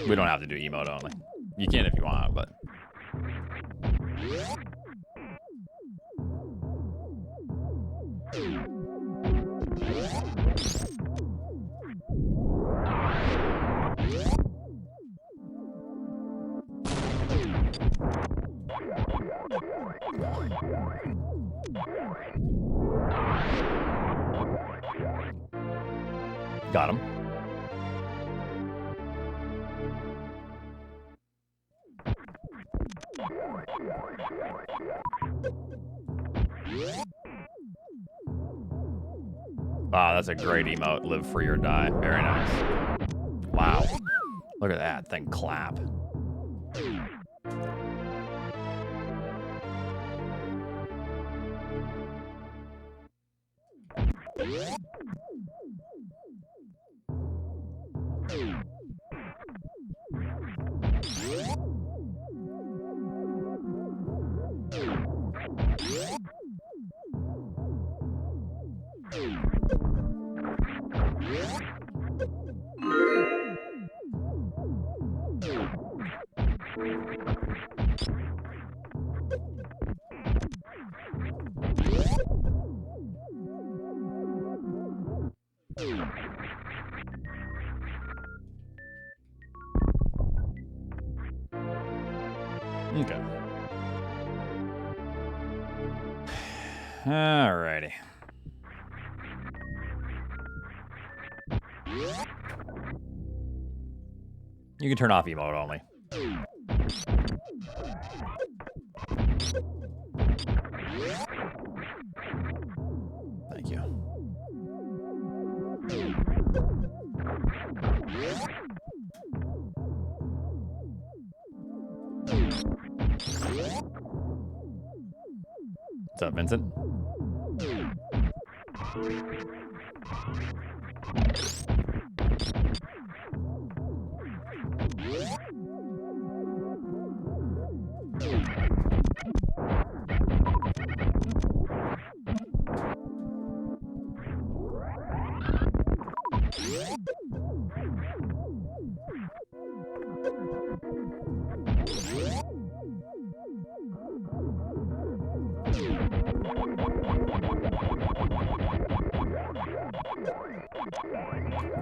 We don't have to do emote only. You can if you want, but. Got him. Wow, that's a great emote. Live free or die. Very nice. Wow. Look at that thing clap. Okay. Alrighty. You can turn off emote only. Thank you. What's up, Vincent?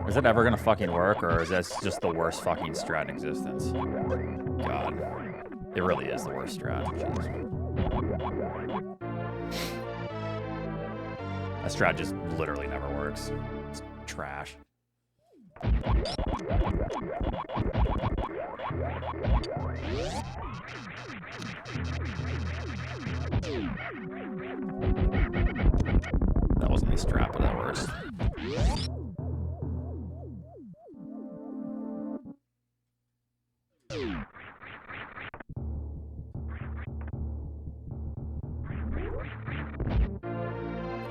Is it ever gonna fucking work, or is this just the worst fucking strat in existence? God. It really is the worst strat. Jeez. That strat just literally never works. It's trash. That wasn't the strat, but that works.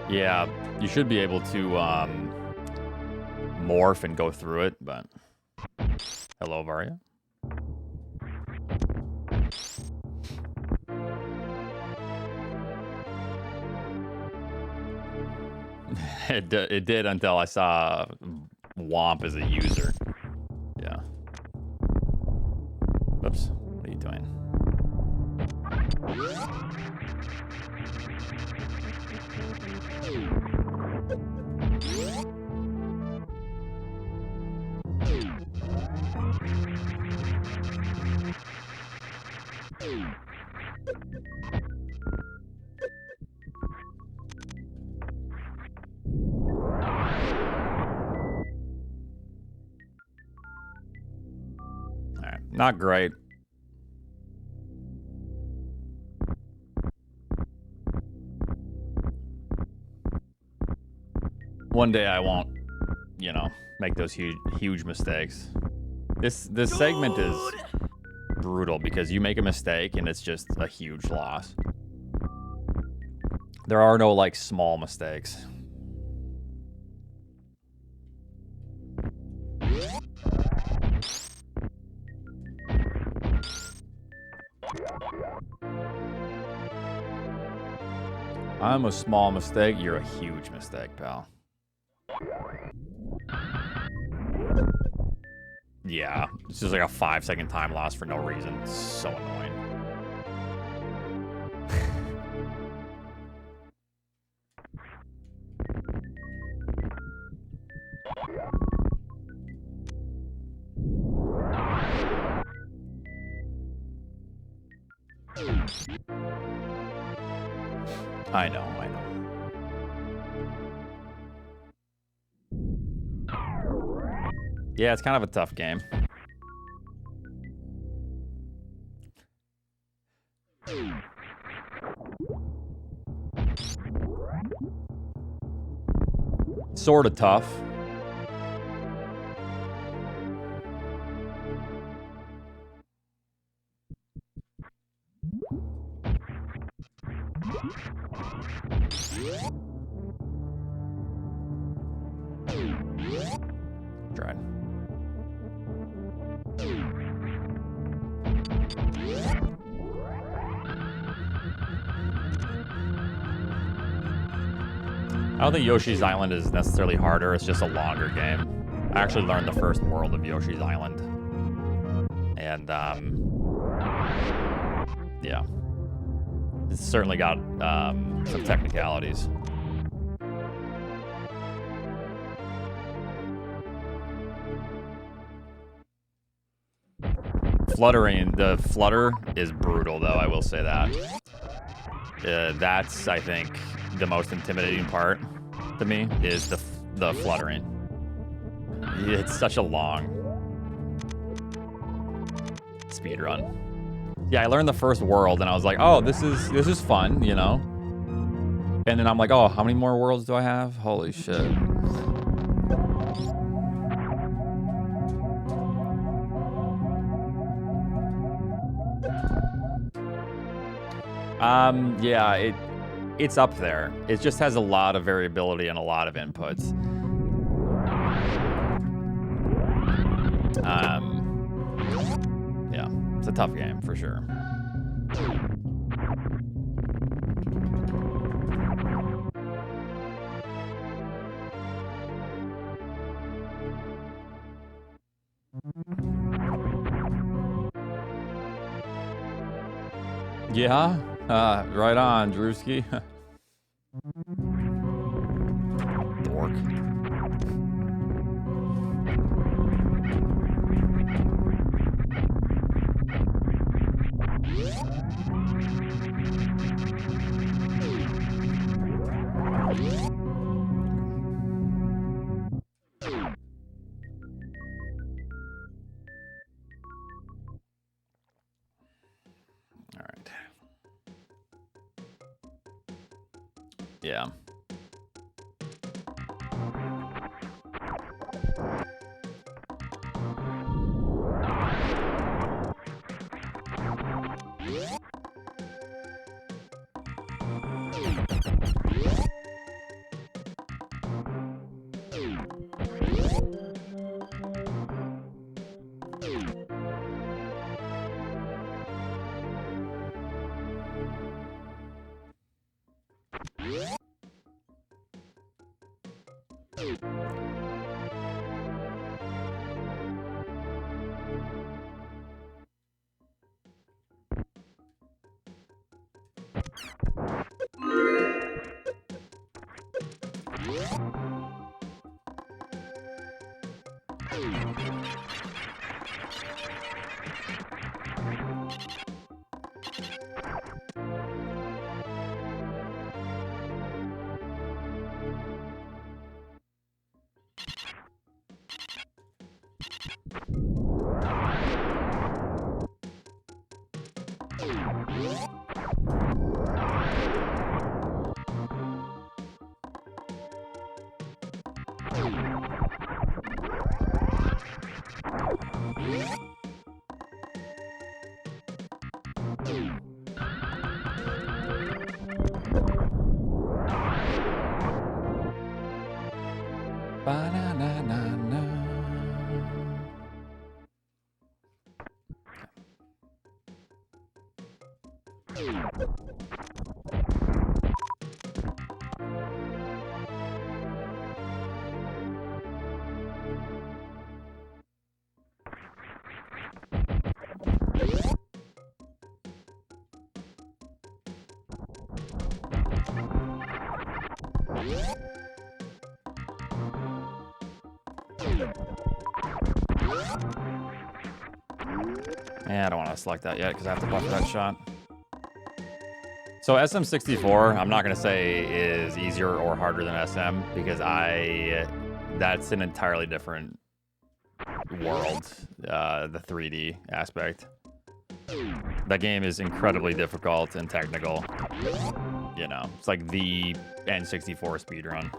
Yeah, you should be able to morph and go through it, but... Hello, Varia. It did until I saw Womp as a user. Yeah. Oops. What are you doing? Not great. One day I won't, you know, make those huge mistakes. This segment is brutal because you make a mistake and it's just a huge loss. There are no like small mistakes. I'm a small mistake, you're a huge mistake, pal. Yeah, it's just like a 5-second time loss for no reason. It's so annoying. I know. Yeah, it's kind of a tough game. Sort of tough. Tried. I don't think Yoshi's Island is necessarily harder, it's just a longer game. I actually learned the first world of Yoshi's Island. And, yeah. It's certainly got some technicalities. Fluttering, the flutter is brutal though, I will say that. That's, I think, the most intimidating part to me is the fluttering. It's such a long speed run. Yeah, I learned the first world and I was like, oh, this is fun, you know? And then I'm like, oh, how many more worlds do I have? Holy shit. Yeah, it's up there. It just has a lot of variability and a lot of inputs. Yeah, it's a tough game for sure. Yeah, right on, Drewski. Dork. All right. Yeah. Ba-na-na-na-na. Yeah, I don't want to select that yet because I have to buffer that shot. So SM64, I'm not going to say is easier or harder than SM because that's an entirely different world, the 3D aspect. That game is incredibly difficult and technical. You know, it's like the N64 speedrun.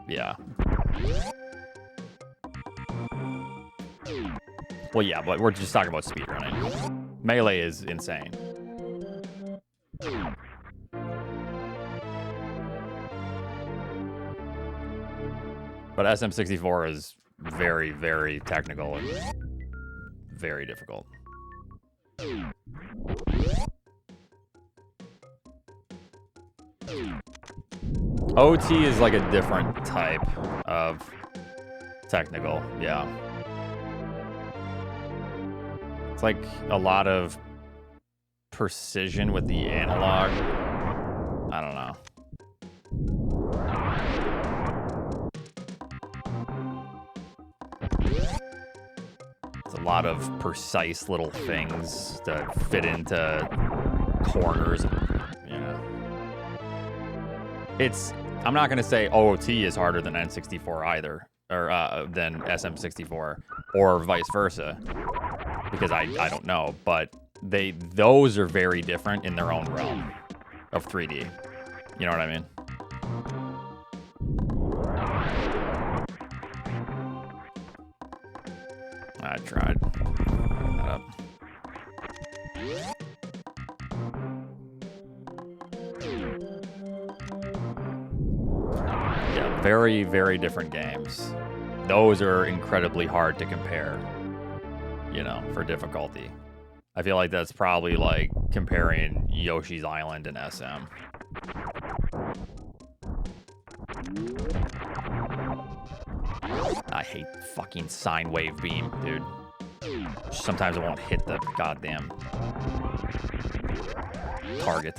Yeah. Well, yeah, but we're just talking about speedrunning. Melee is insane. But SM64 is very, very technical and very difficult. OT is like a different type of technical, yeah. It's like a lot of precision with the analog. I don't know. It's a lot of precise little things to fit into corners. Yeah. I'm not going to say OOT is harder than N64 either, or than SM64, or vice versa, because I don't know, but those are very different in their own realm of 3D. You know what I mean? I tried. Putting that up. Yeah, very, very different games. Those are incredibly hard to compare, you know, for difficulty. I feel like that's probably like comparing Yoshi's Island and SM. I hate fucking sine wave beam, dude. Sometimes it won't hit the goddamn target.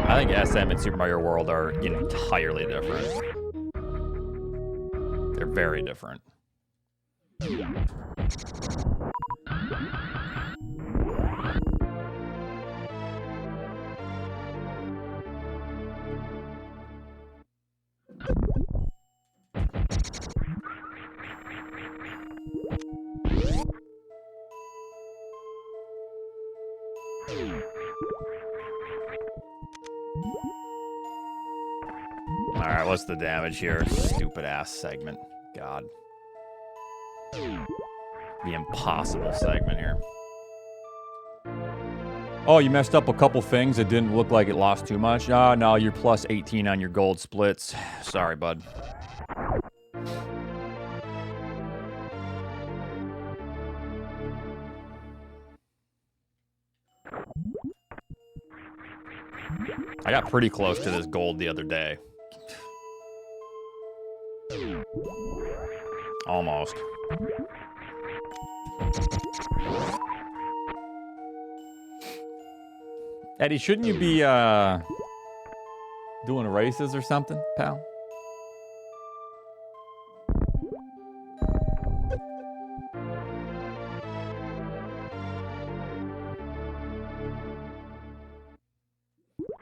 I think SM and Super Mario World are entirely different. They're very different. Alright, what's the damage here? Stupid ass segment. God. The impossible segment here. Oh, you messed up a couple things. It didn't look like it lost too much. Oh, no, you're plus 18 on your gold splits. Sorry, bud. I got pretty close to this gold the other day. Almost. Eddie, shouldn't you be, Doing races or something, pal?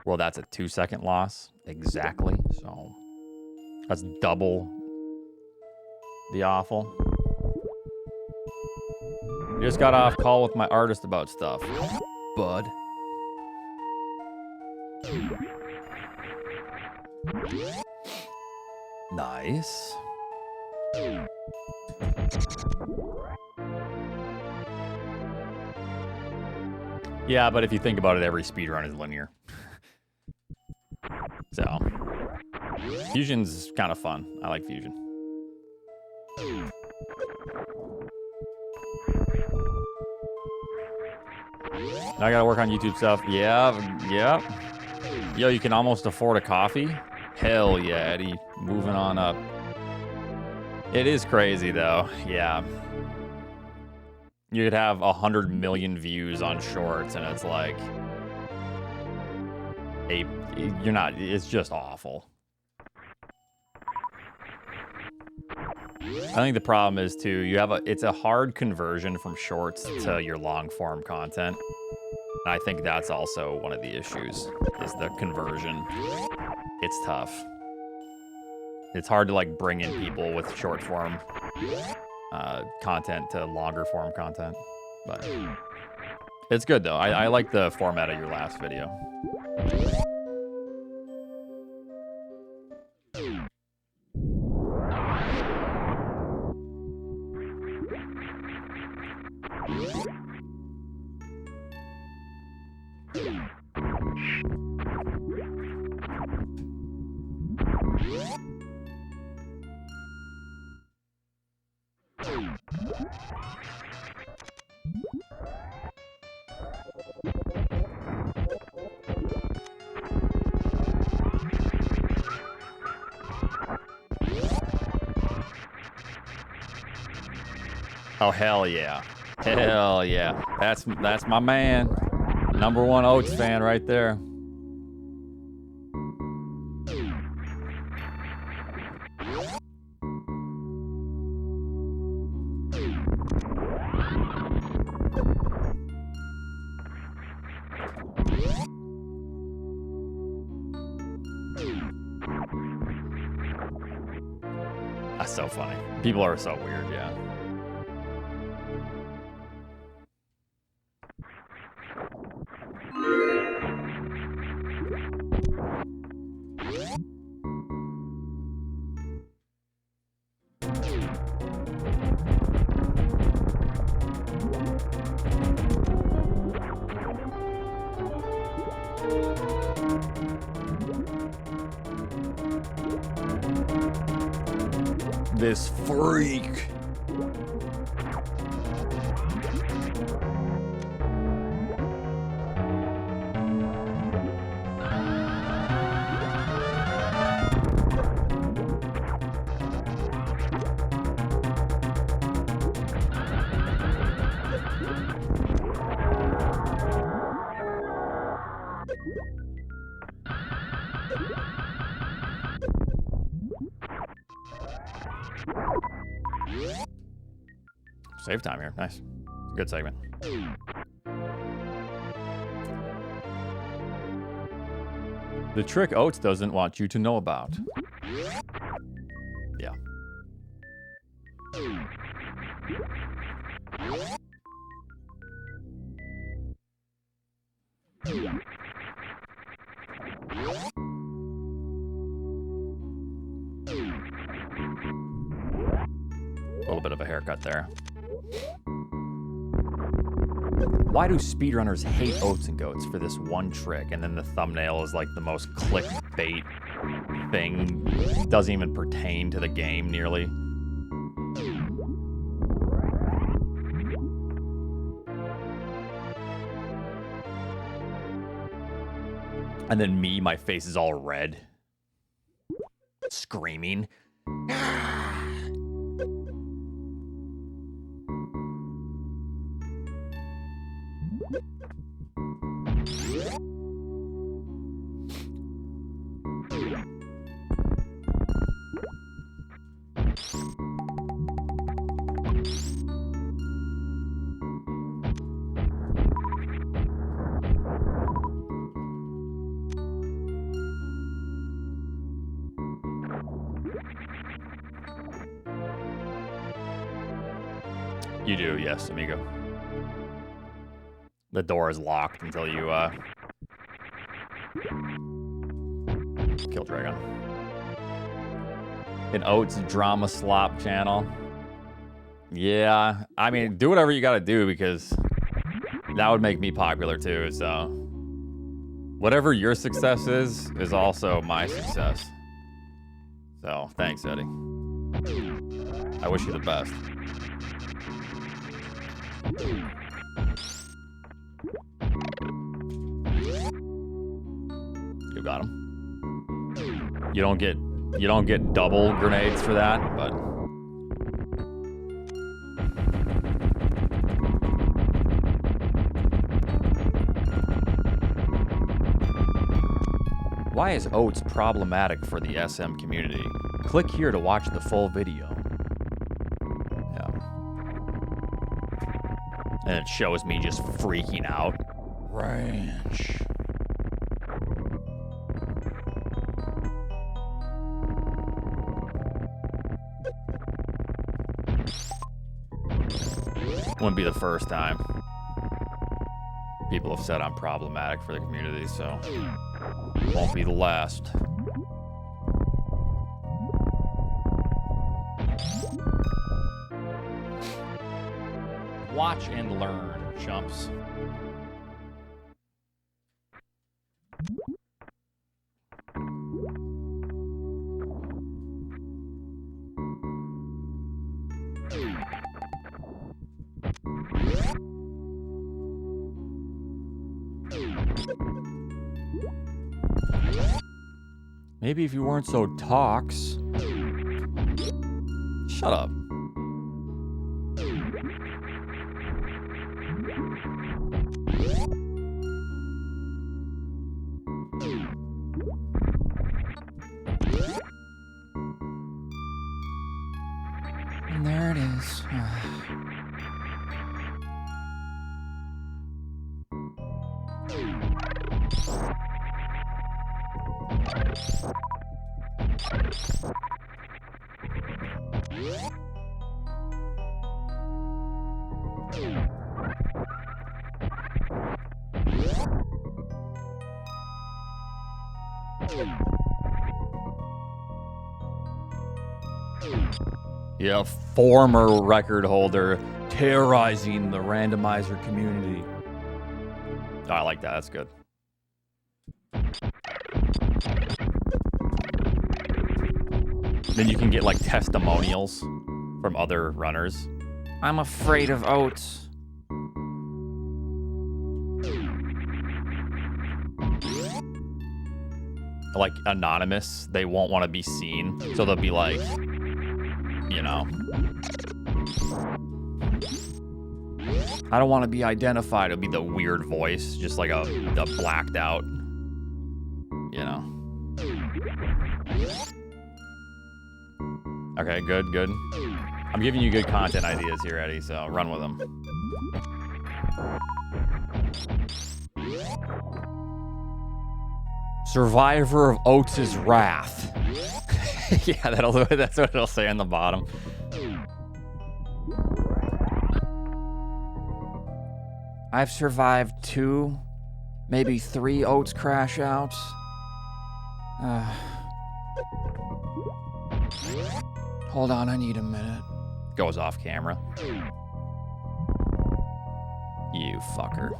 Well, that's a 2-second loss. Exactly. So that's double the awful. Just got off call with my artist about stuff. Bud. Nice. Yeah, but if you think about it, every speedrun is linear. So, Fusion's kind of fun. I like Fusion. Now I gotta work on YouTube stuff. Yeah. Yo, you can almost afford a coffee? Hell yeah, Eddie. Moving on up. It is crazy, though. Yeah. You could have 100 million views on shorts, and it's like... You're not... It's just awful. I think the problem is, too, you have it's a hard conversion from shorts to your long-form content. And I think that's also one of the issues, is the conversion. It's tough. It's hard to, like, bring in people with short-form content to longer-form content. But it's good, though. I like the format of your last video. Oh, hell yeah. Hell yeah. That's my man. #1 Oats fan right there. That's so funny. People are so weird, yeah. This freak. Save time here. Nice. Good segment. The trick Oats doesn't want you to know about. Yeah. A little bit of a haircut there. Why do speedrunners hate Oatsngoats for this one trick? And then the thumbnail is like the most clickbait thing. Doesn't even pertain to the game nearly. And then me, my face is all red. Screaming. You do, yes, amigo. The door is locked until you kill Dragon. An Oats drama slop channel. Yeah, I mean, do whatever you gotta do because that would make me popular too, so. Whatever your success is also my success. So, thanks, Eddie. I wish you the best. You got him. You don't get double grenades for that, but why is Oats problematic for the SM community? Click here to watch the full video. Yeah. And it shows me just freaking out. Ranch. Wouldn't be the first time. People have said I'm problematic for the community, so won't be the last. Watch and learn, chumps. Maybe if you weren't so tox. Shut up. And there it is. Yeah, former record holder terrorizing the randomizer community. Oh, I like that. That's good. Then you can get like testimonials from other runners. I'm afraid of Oats. Like anonymous, they won't want to be seen, so they'll be like, you know, I don't want to be identified. It'll be the weird voice, just like a blacked out, you know. Okay, good. I'm giving you good content ideas here, Eddie, so run with them. Survivor of Oats' Wrath. Yeah, that's what it'll say on the bottom. I've survived 2, maybe 3 Oats crash outs. Hold on, I need a minute. Goes off camera. You fucker.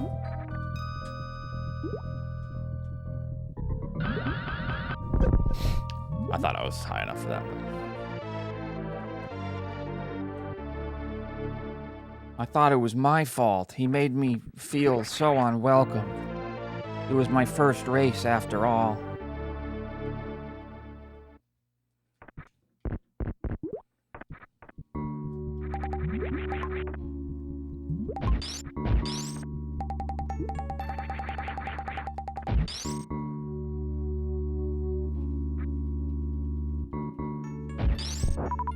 I thought I was high enough for that. I thought it was my fault. He made me feel so unwelcome. It was my first race after all.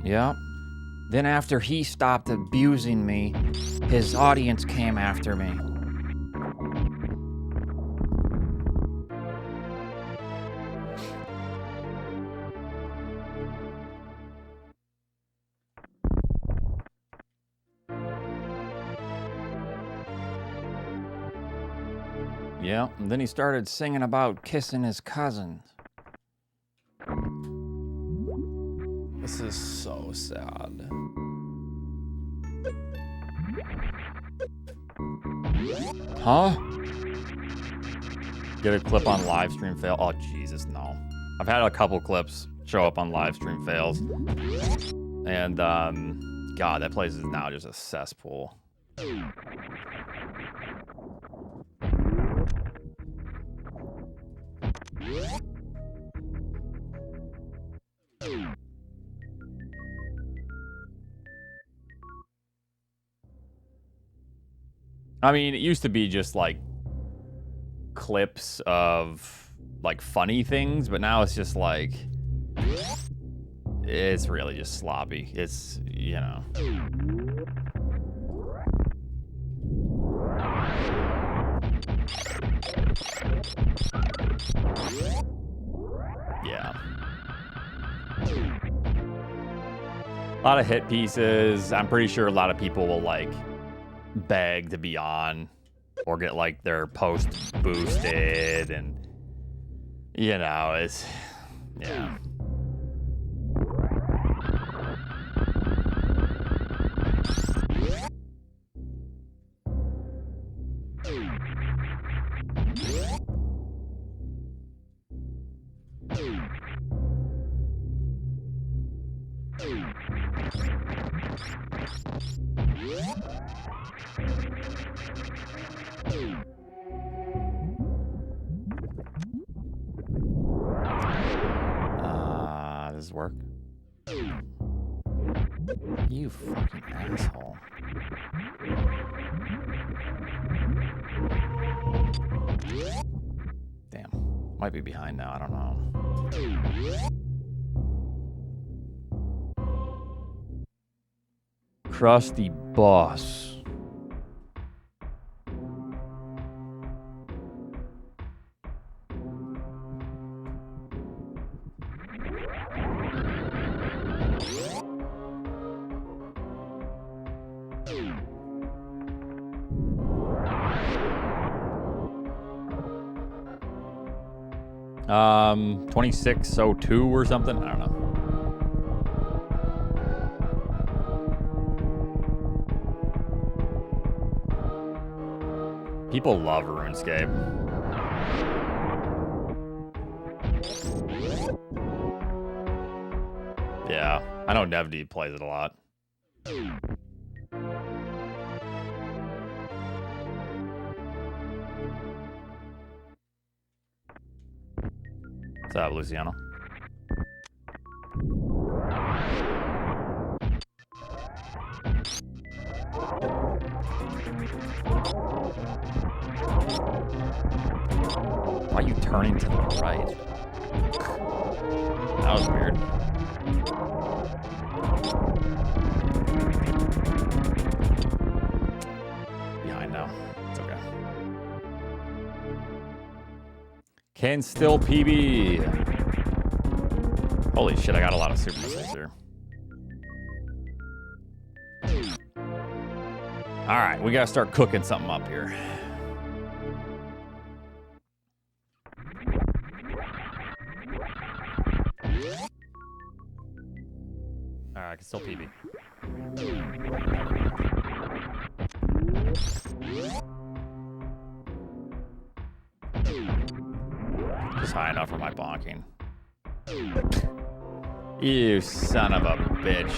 Yep. Then after he stopped abusing me, his audience came after me. Yeah, and then he started singing about kissing his cousins. This is so sad. Huh? Get a clip on live stream fail. Oh, Jesus, no. I've had a couple clips show up on live stream fails. And, God, that place is now just a cesspool. I mean, it used to be just like clips of like funny things, but now it's just like it's really just sloppy. It's, you know. Yeah. A lot of hit pieces. I'm pretty sure a lot of people will like beg to be on or get like their post boosted, and you know, it's, yeah. Does this work? You fucking asshole. Damn. Might be behind now, I don't know. Crusty boss. Um, 2602 or something? I don't know. People love RuneScape. Yeah, I know NevD plays it a lot. What's up, Luciano? Why are you turning to the right? That was weird. Behind now. It's okay. Can still PB. Holy shit, I got a lot of super missiles here. Alright, we gotta start cooking something up here. Alright, I can still PB. Just high enough for my bonking. You son of a bitch.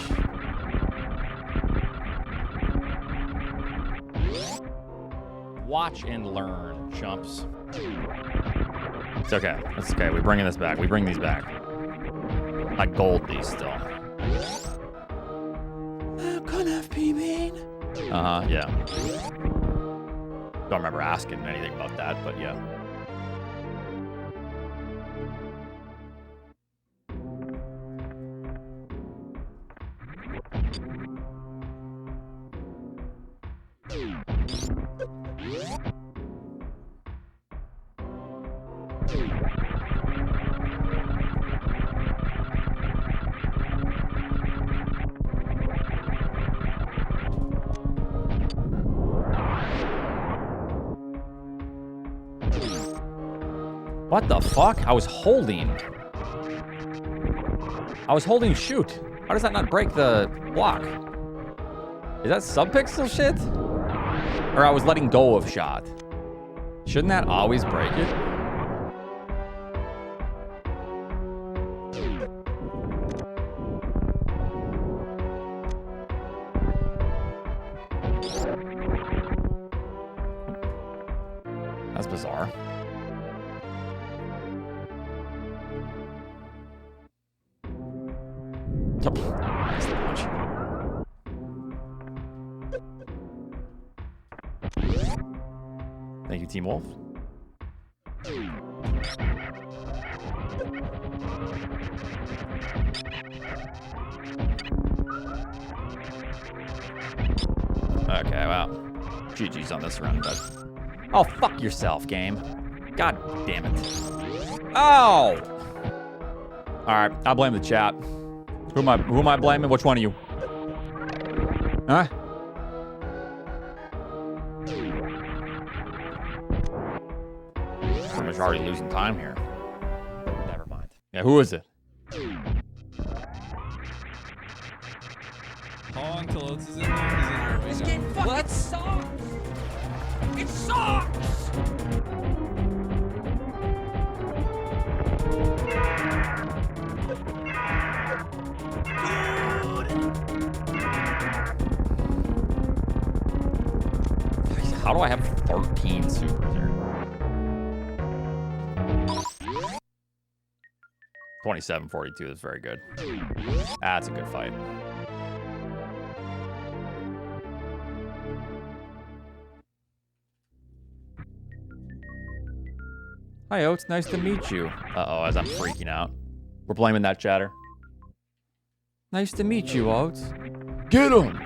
Watch and learn, chumps. It's okay. It's okay. We're bringing this back. We bring these back. I gold these still. I'm gonna PB. Uh-huh, yeah. Don't remember asking anything about that, but yeah. What the fuck? I was holding shoot. How does that not break the block? Is that subpixel shit? Or I was letting go of shot. Shouldn't that always break it? That's bizarre. Nice launch. Thank you, Team Wolf. Okay, well, GG's on this run, but... Oh, fuck yourself, game. God damn it. Oh! Alright, I'll blame the chat. Who am I blaming? Which one of you? Huh? Pretty much already losing time here. Never mind. Yeah, who is it? Oh, until Oats is in there. He's in there. This game fucking sucks! It sucks! How do I have 13 supers here? 27-42 is very good. That's a good fight. Hi, Oats. Nice to meet you. Uh-oh, as I'm freaking out. We're blaming that chatter. Nice to meet you, Oats. Get him!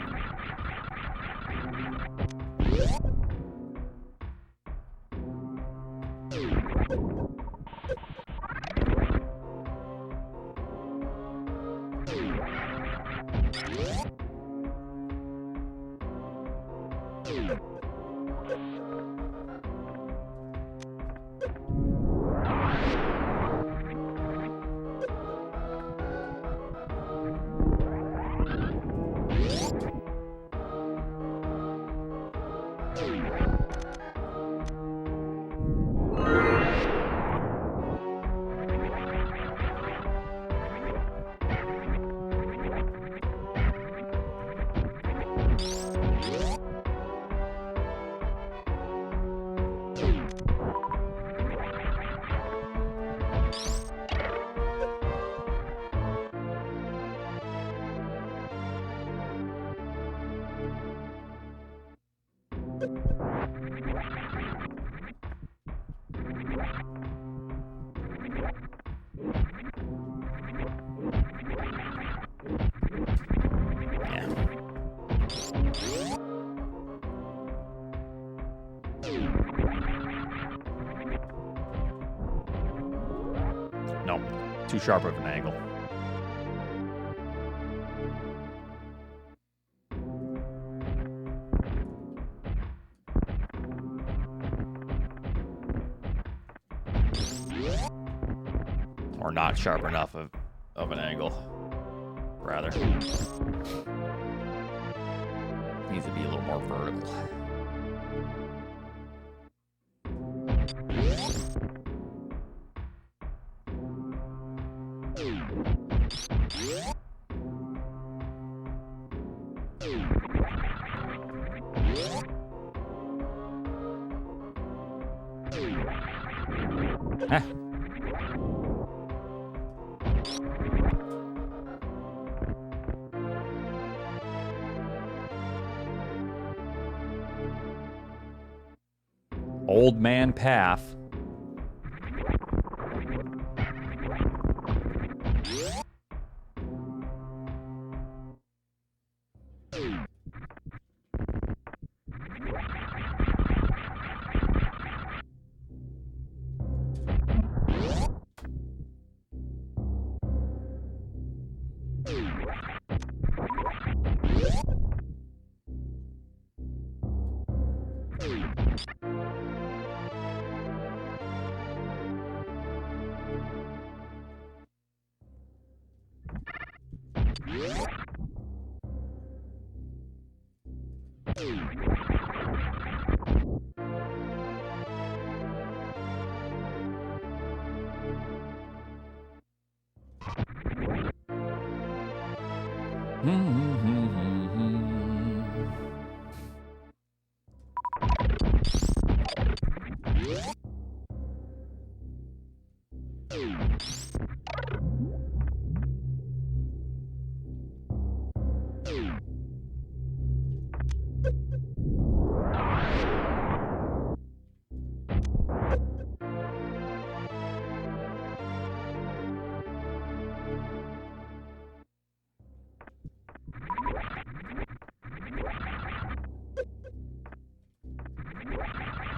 No, too sharp of an angle. Or not sharp enough of an angle, rather. Needs to be a little more vertical. Eh. Old man path.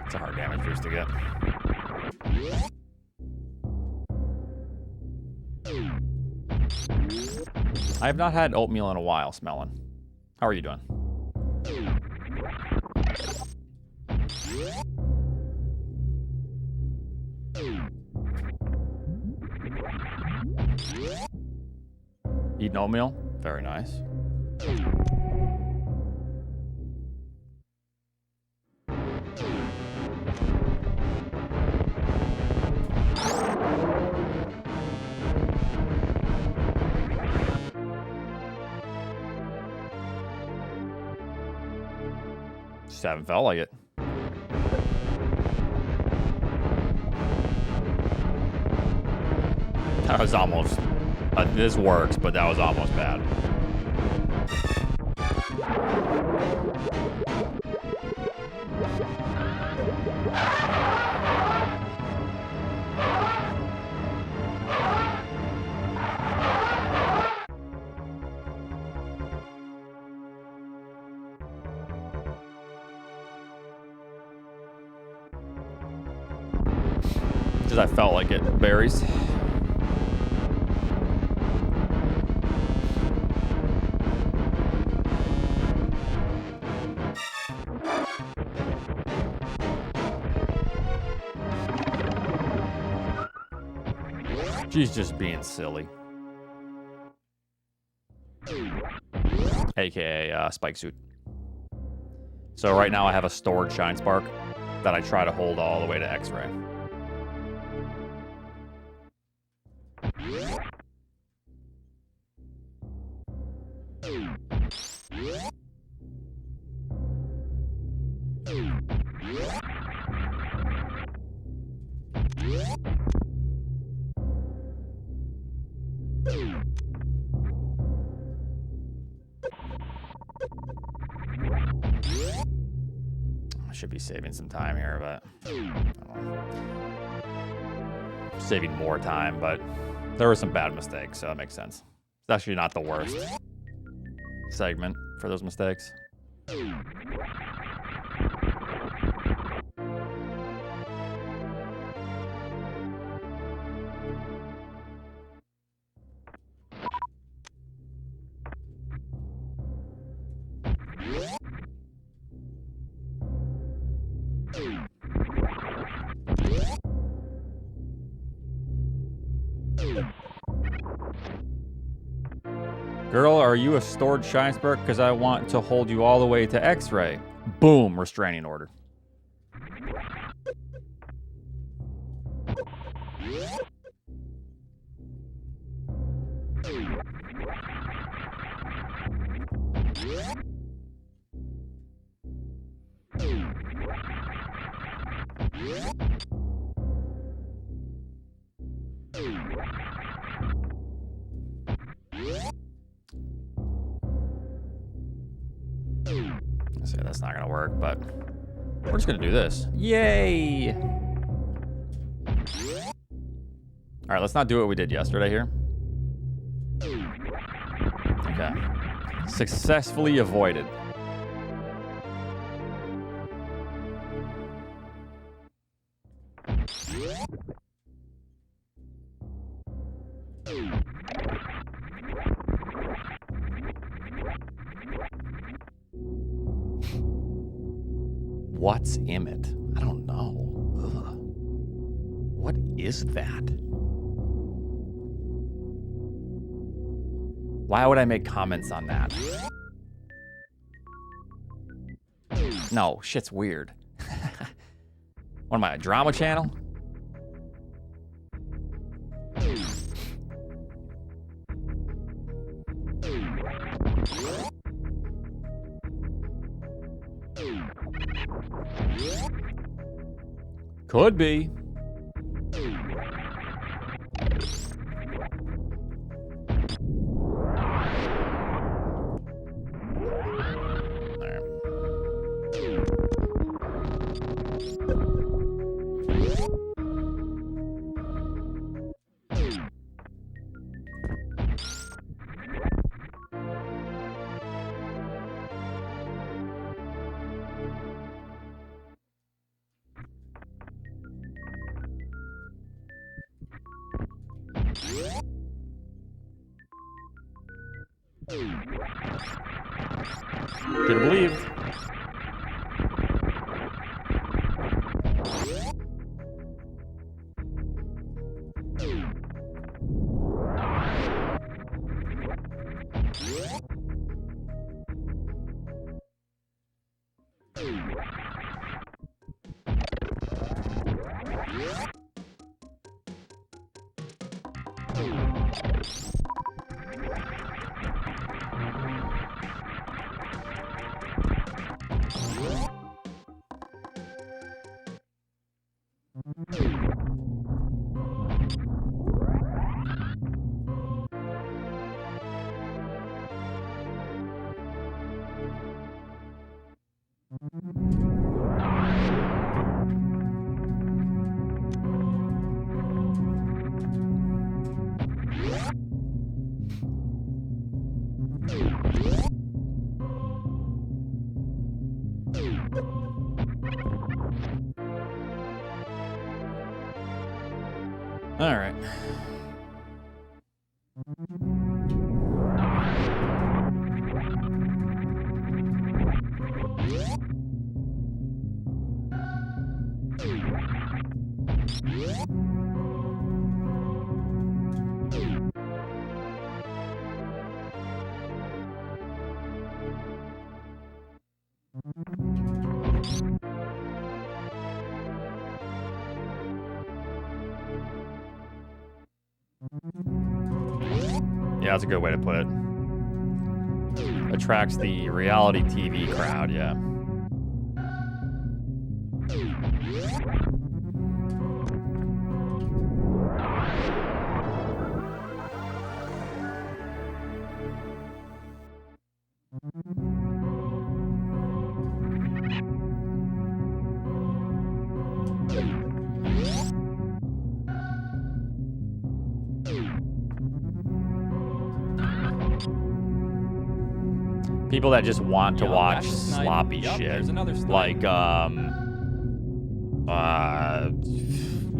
It's a hard damage boost to get. I have not had oatmeal in a while, Smelling. How are you doing? Eating oatmeal? Very nice. Just haven't felt like it. That was almost... this works, but that was almost bad. Just I felt like it, berries. She's just being silly. AKA Spike Suit. So right now I have a stored Shine Spark that I try to hold all the way to X-Ray. I should be saving some time here, but I don't know. Saving more time, but there were some bad mistakes, so that makes sense. It's actually not the worst segment for those mistakes. Girl, are you a stored Shine Spark? Because I want to hold you all the way to X-Ray. Boom, restraining order. So that's not gonna work, but we're just gonna do this. Yay! All right, let's not do what we did yesterday here. Okay. Successfully avoided. What's in it? I don't know. Ugh. What is that? Why would I make comments on that? No, shit's weird. What am I, a drama channel? Could be. Good to believe. All right. Yeah, that's a good way to put it. Attracts the reality TV crowd, yeah. People that just want to watch sloppy shit. There's another snipe. Like, you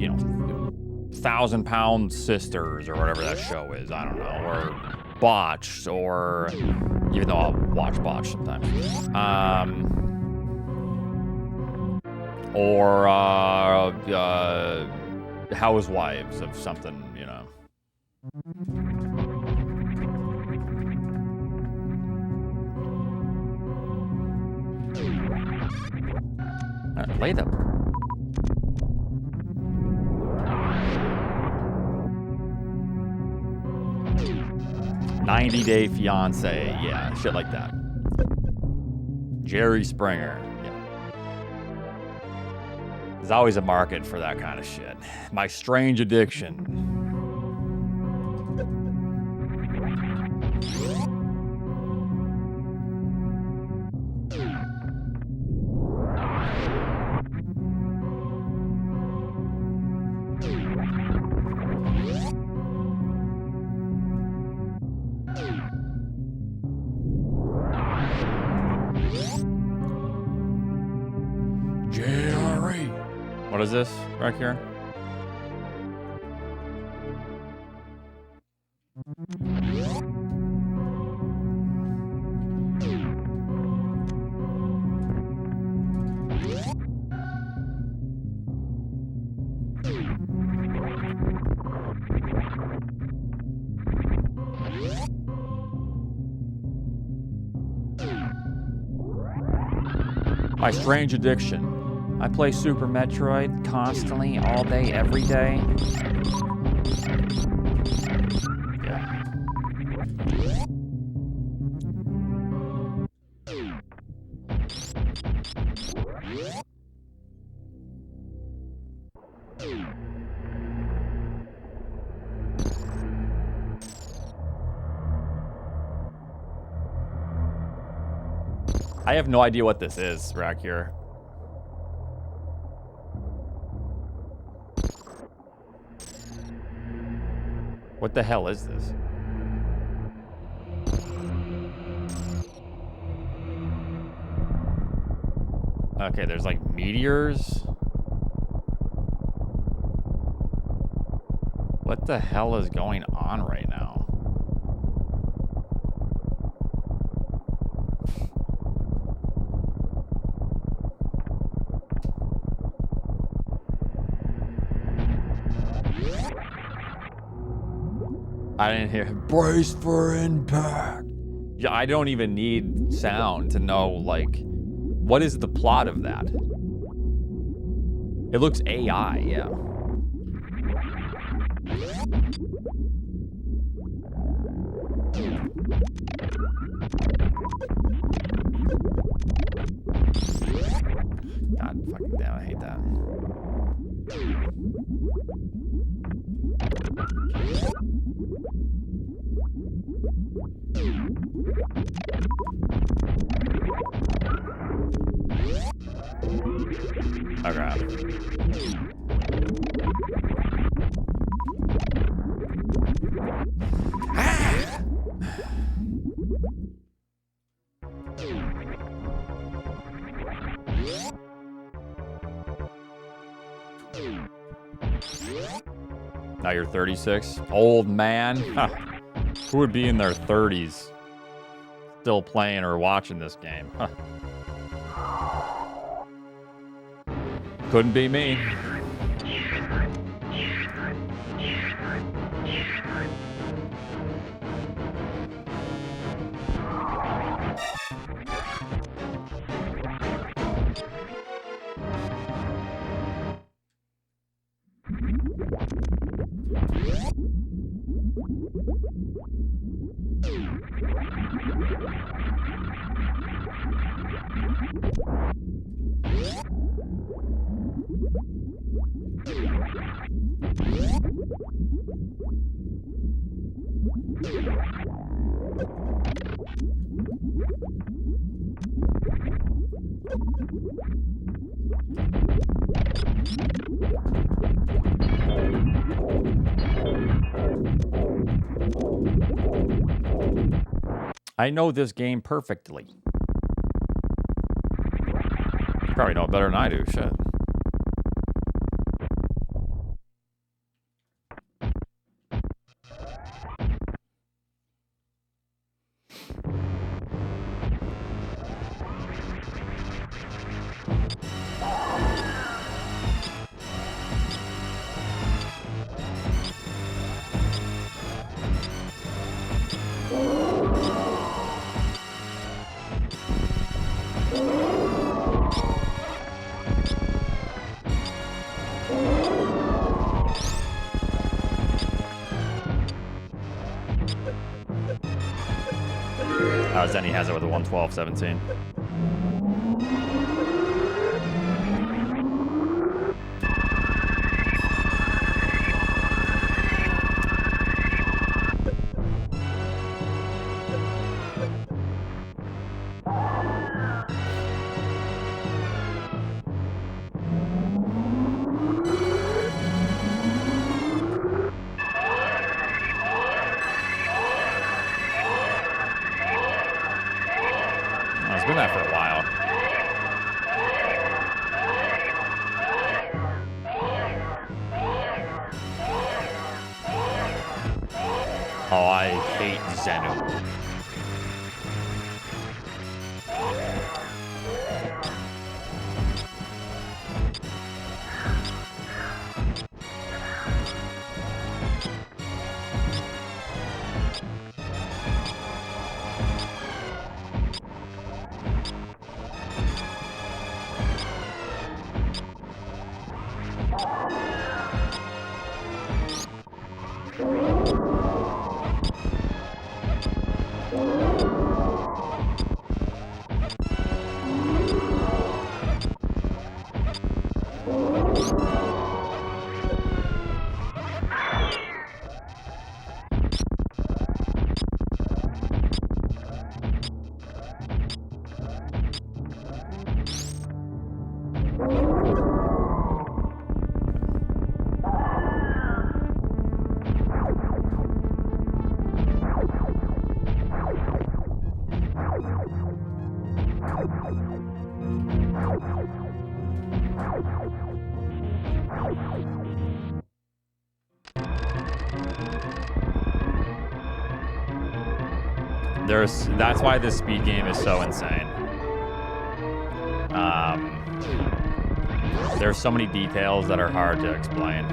know, 1,000-Pound Sisters or whatever that show is. I don't know. Or Botched, or even though I'll watch Botched sometimes. Or Housewives of something, you know. Lay them. 90 Day Fiance, yeah, shit like that. Jerry Springer, yeah. There's always a market for that kind of shit. My Strange Addiction. What is this right here? My Strange Addiction. I play Super Metroid constantly, all day, every day. Yeah. I have no idea what this is, Rakir. What the hell is this? Okay, there's like meteors. What the hell is going on right now? I didn't hear brace for impact. Yeah, I don't even need sound to know, like, what is the plot of that? It looks AI, yeah. God fucking damn, I hate that. Okay. Now you're 36? Old man? Huh. Who would be in their 30s still playing or watching this game? Huh. Couldn't be me. I know this game perfectly. You probably know it better than I do, shit. Zenny has it with a 112-17. It's been that for a while. Oh, I hate Zenu. That's why this speed game is so insane. There's so many details that are hard to explain.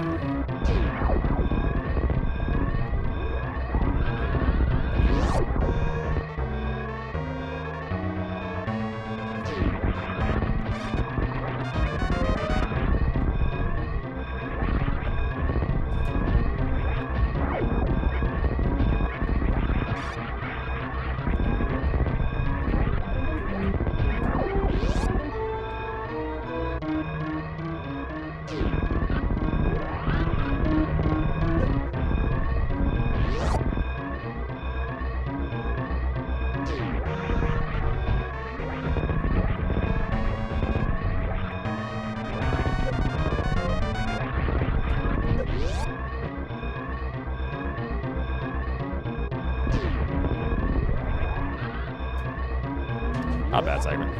Not a bad segment.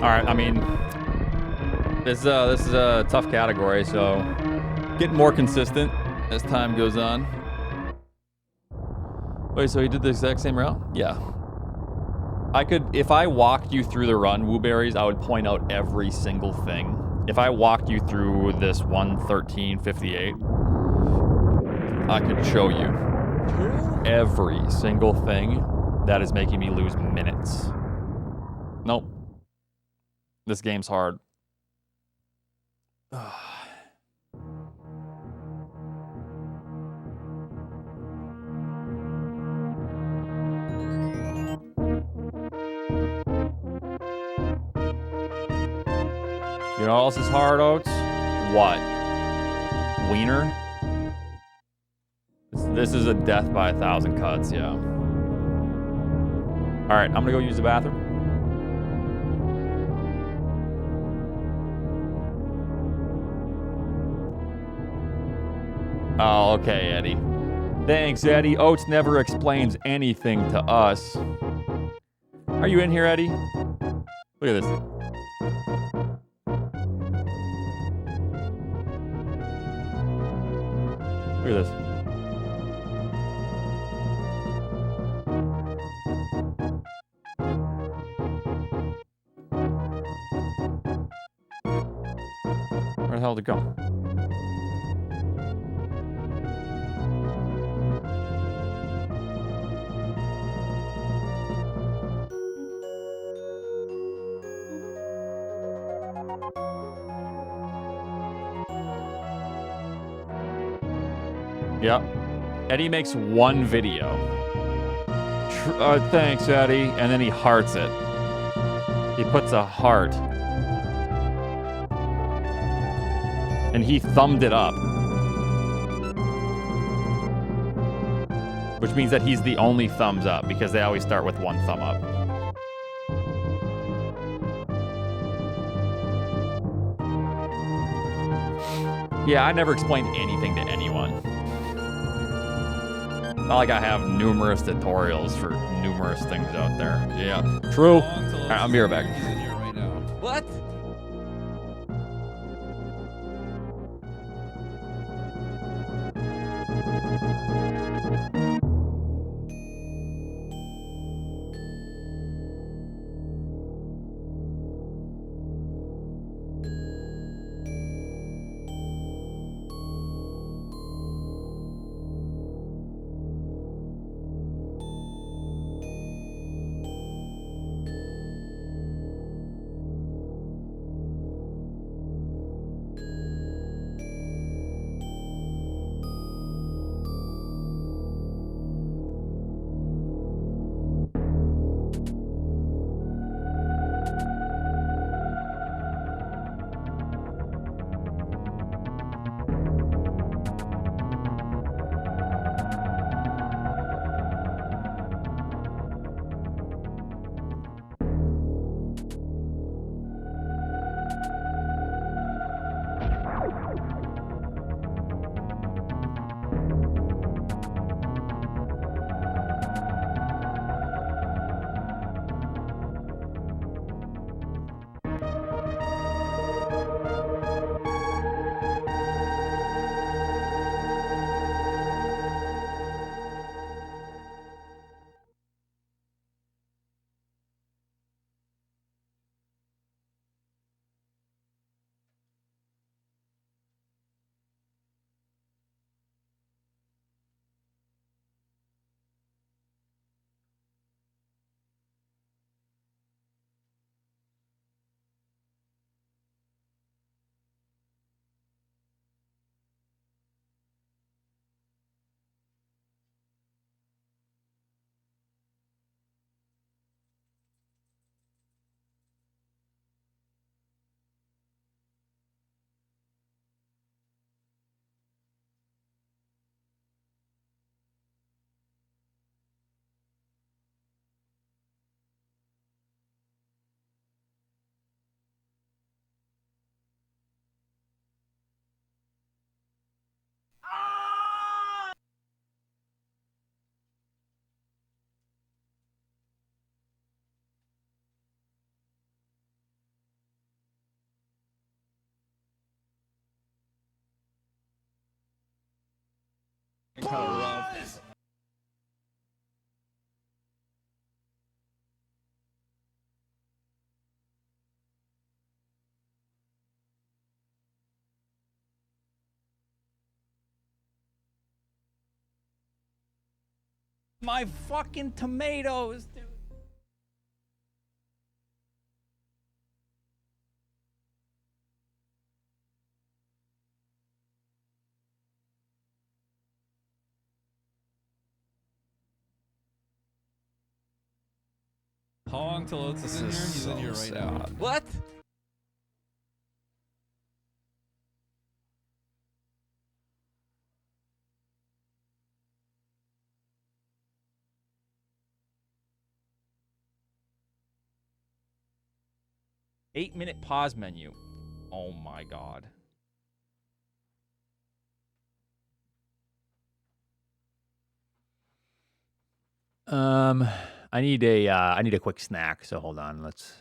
All right, I mean, this is a tough category, so getting more consistent as time goes on. Wait, so he did the exact same route? Yeah. I could, if I walked you through the run, Wooberries, I would point out every single thing. If I walked you through this 1:13:58, I could show you every single thing that is making me lose minutes. Nope. This game's hard. You know what else is hard, Oats? What? Wiener? This is a death by 1,000 cuts, yeah. All right, I'm gonna go use the bathroom. Oh, okay, Eddie. Thanks, Eddie. Oats never explains anything to us. Are you in here, Eddie? Look at this. Look at this. Where the hell did it go? Yep. Eddie makes one video. Thanks, Eddie. And then he hearts it. He puts a heart. And he thumbed it up. Which means that he's the only thumbs up, because they always start with one thumb up. Yeah, I never explained anything to anyone. Not like I have numerous tutorials for numerous things out there. Yeah, true. All right, I'll be right back. He's in here right now. What? My fucking tomatoes, dude. How long till Oats is in here? He's in here right now. What? Eight-minute pause menu. Oh my god. I need a quick snack, so hold on, let's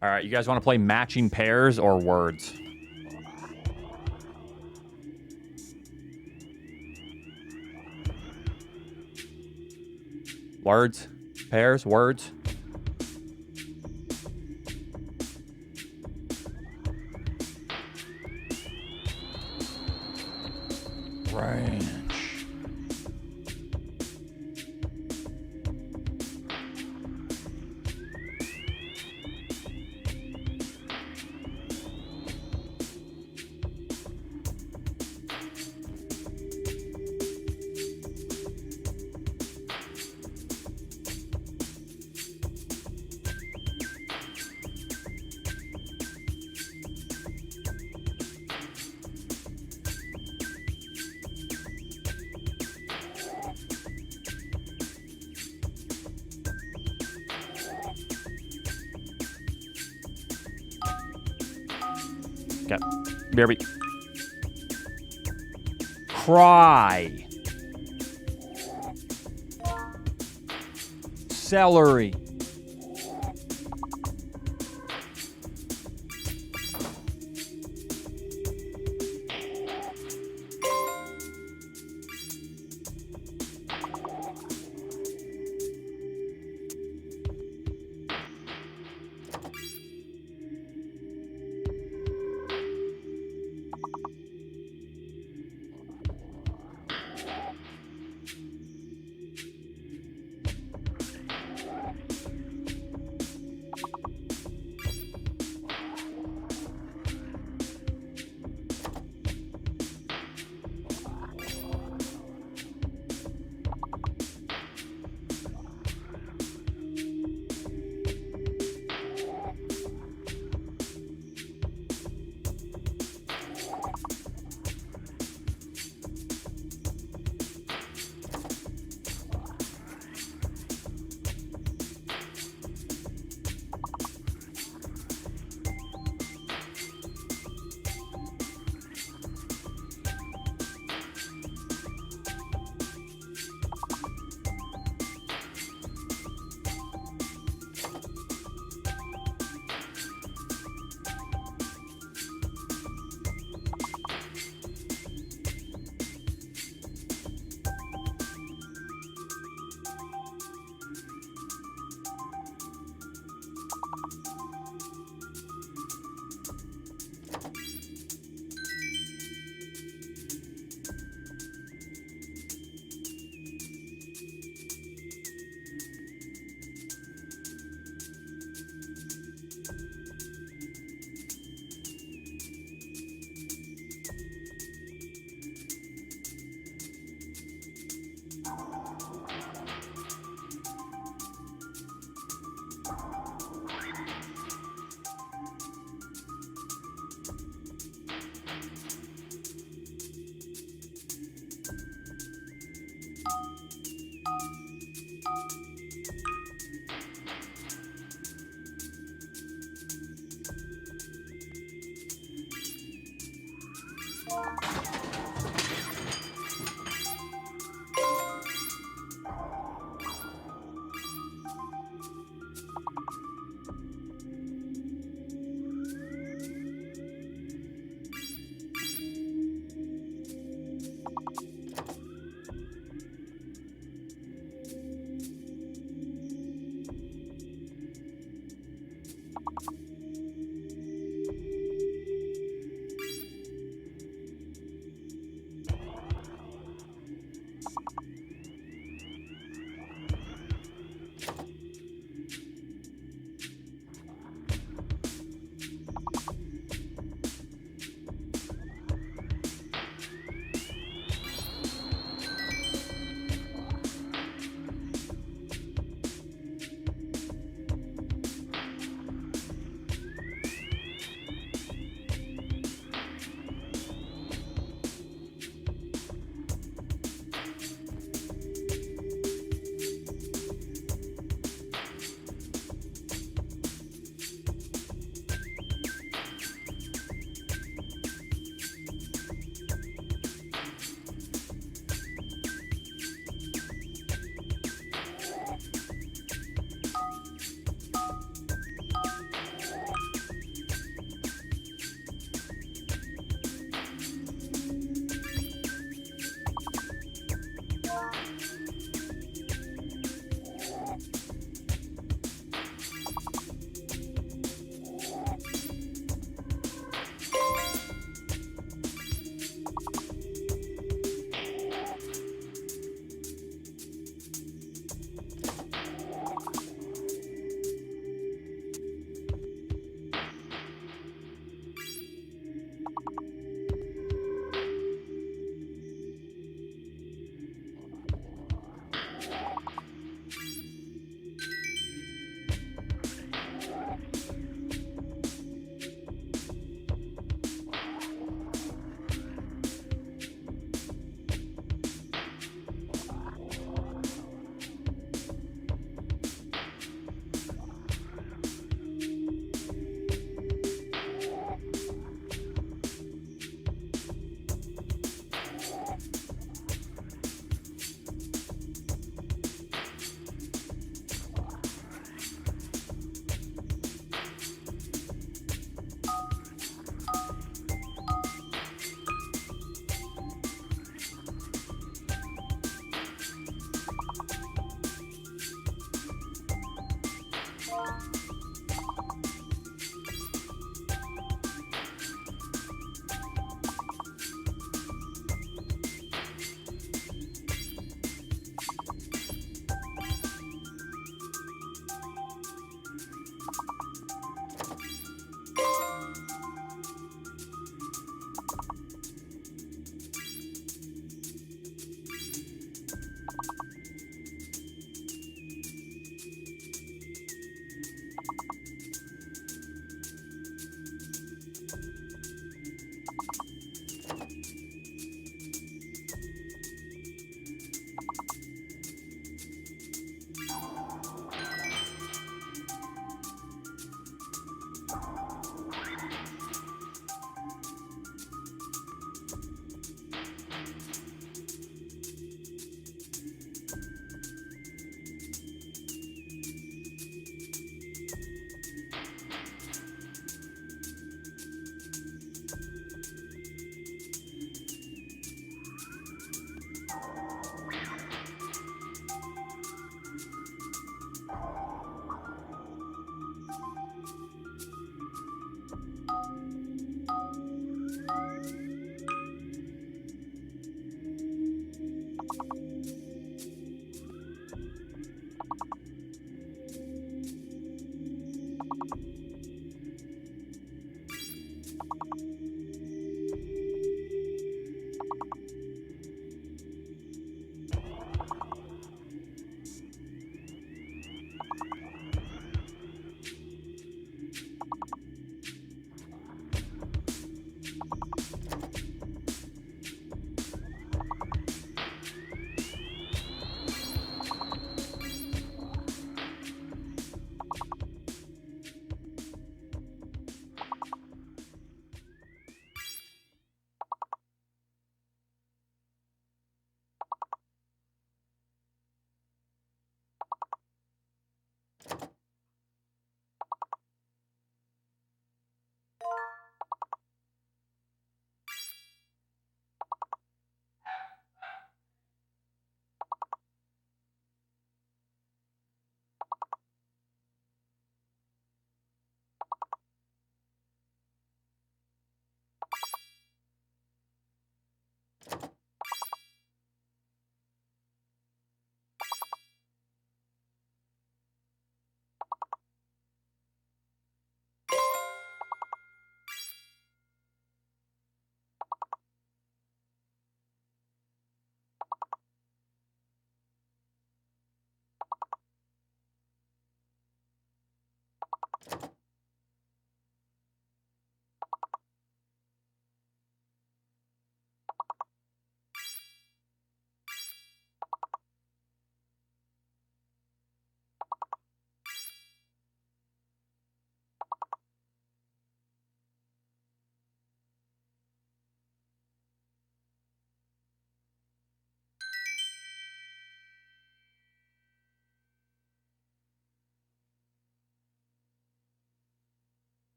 All right, you guys want to play matching pairs or words? Words? Pairs? Words? Ranch. Okay. BRB. Cry. Celery.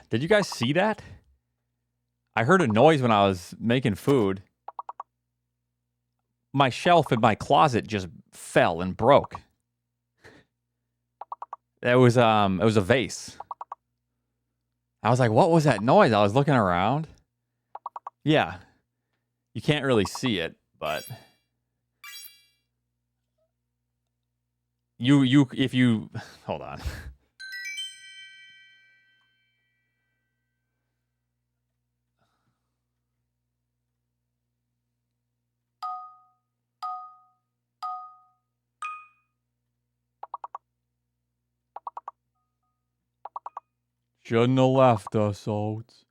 Did you guys see that? I heard a noise when I was making food. My shelf in my closet just fell and broke. It was a vase. I was like, what was that noise? I was looking around. Yeah. You can't really see it, but if you hold on. Shouldn't have left us, Oats.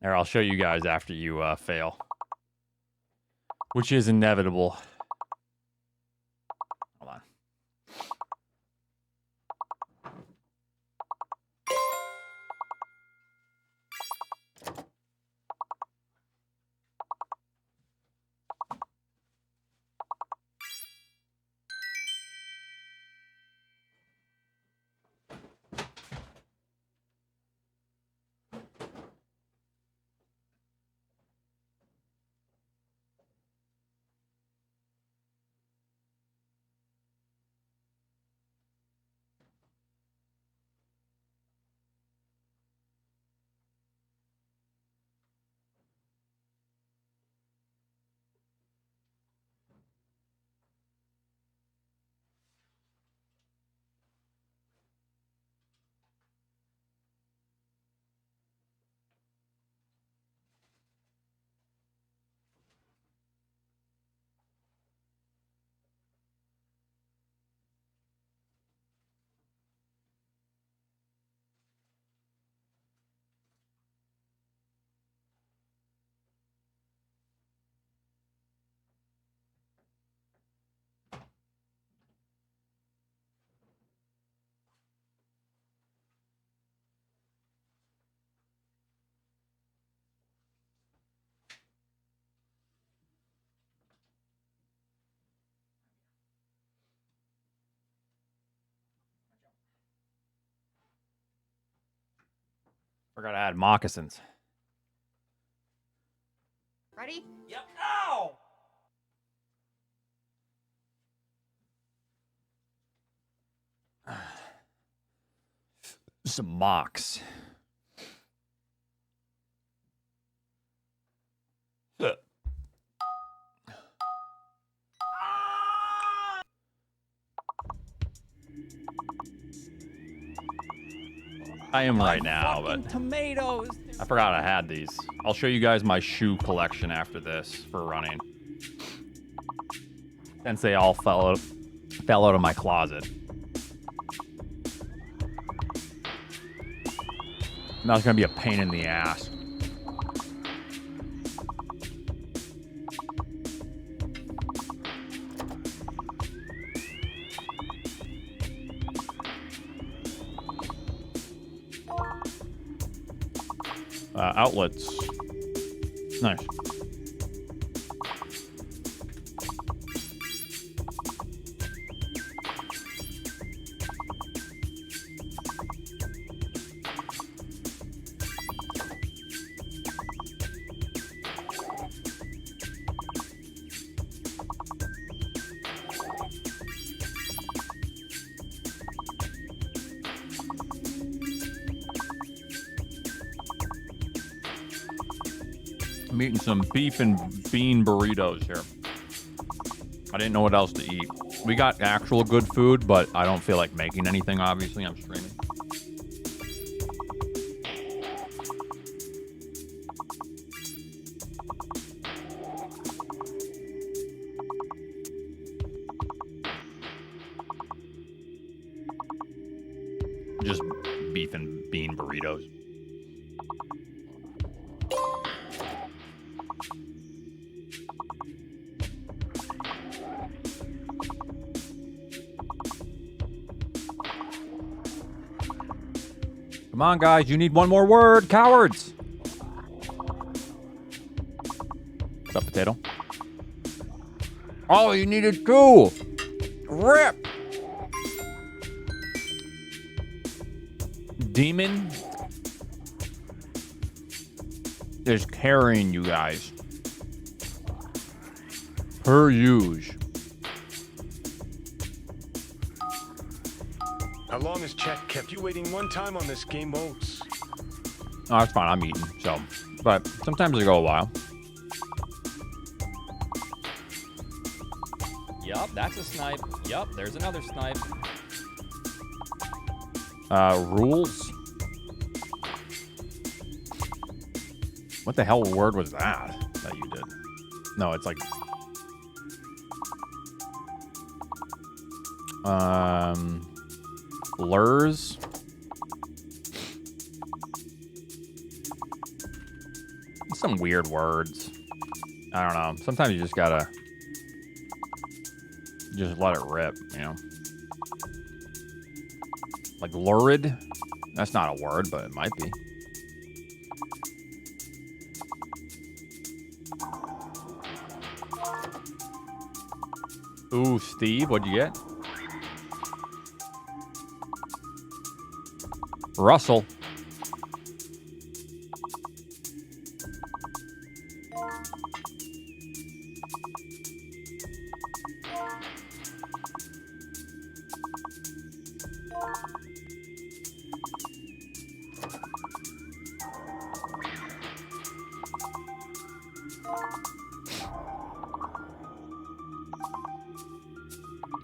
Or I'll show you guys after you fail. Which is inevitable. Hold on. Forgot to add moccasins. Ready? Yep. Ow! Some mocks. I am right now, but Tomatoes. I forgot I had these. I'll show you guys my shoe collection after this for running. Since they all fell out of my closet. Now it's gonna be a pain in the ass. Outlets. Nice. I'm eating some beef and bean burritos here. I didn't know what else to eat. We got actual good food, but I don't feel like making anything, obviously. I'm streaming. Just beef and bean burritos. Come on, guys. You need one more word. Cowards. What's up, potato? Oh, you needed two. Rip. Demon is carrying you guys. Per usual. How long has chat kept you waiting one time on this game, Oats? Oh, that's fine. I'm eating, so. But sometimes they go a while. Yup, that's a snipe. Yup, there's another snipe. Rules. What the hell word was that you did? No, it's like... Lures. Some weird words. I don't know. Sometimes you just gotta... just let it rip, you know? Like lurid? That's not a word, but it might be. Ooh, Steve, what'd you get? Russell.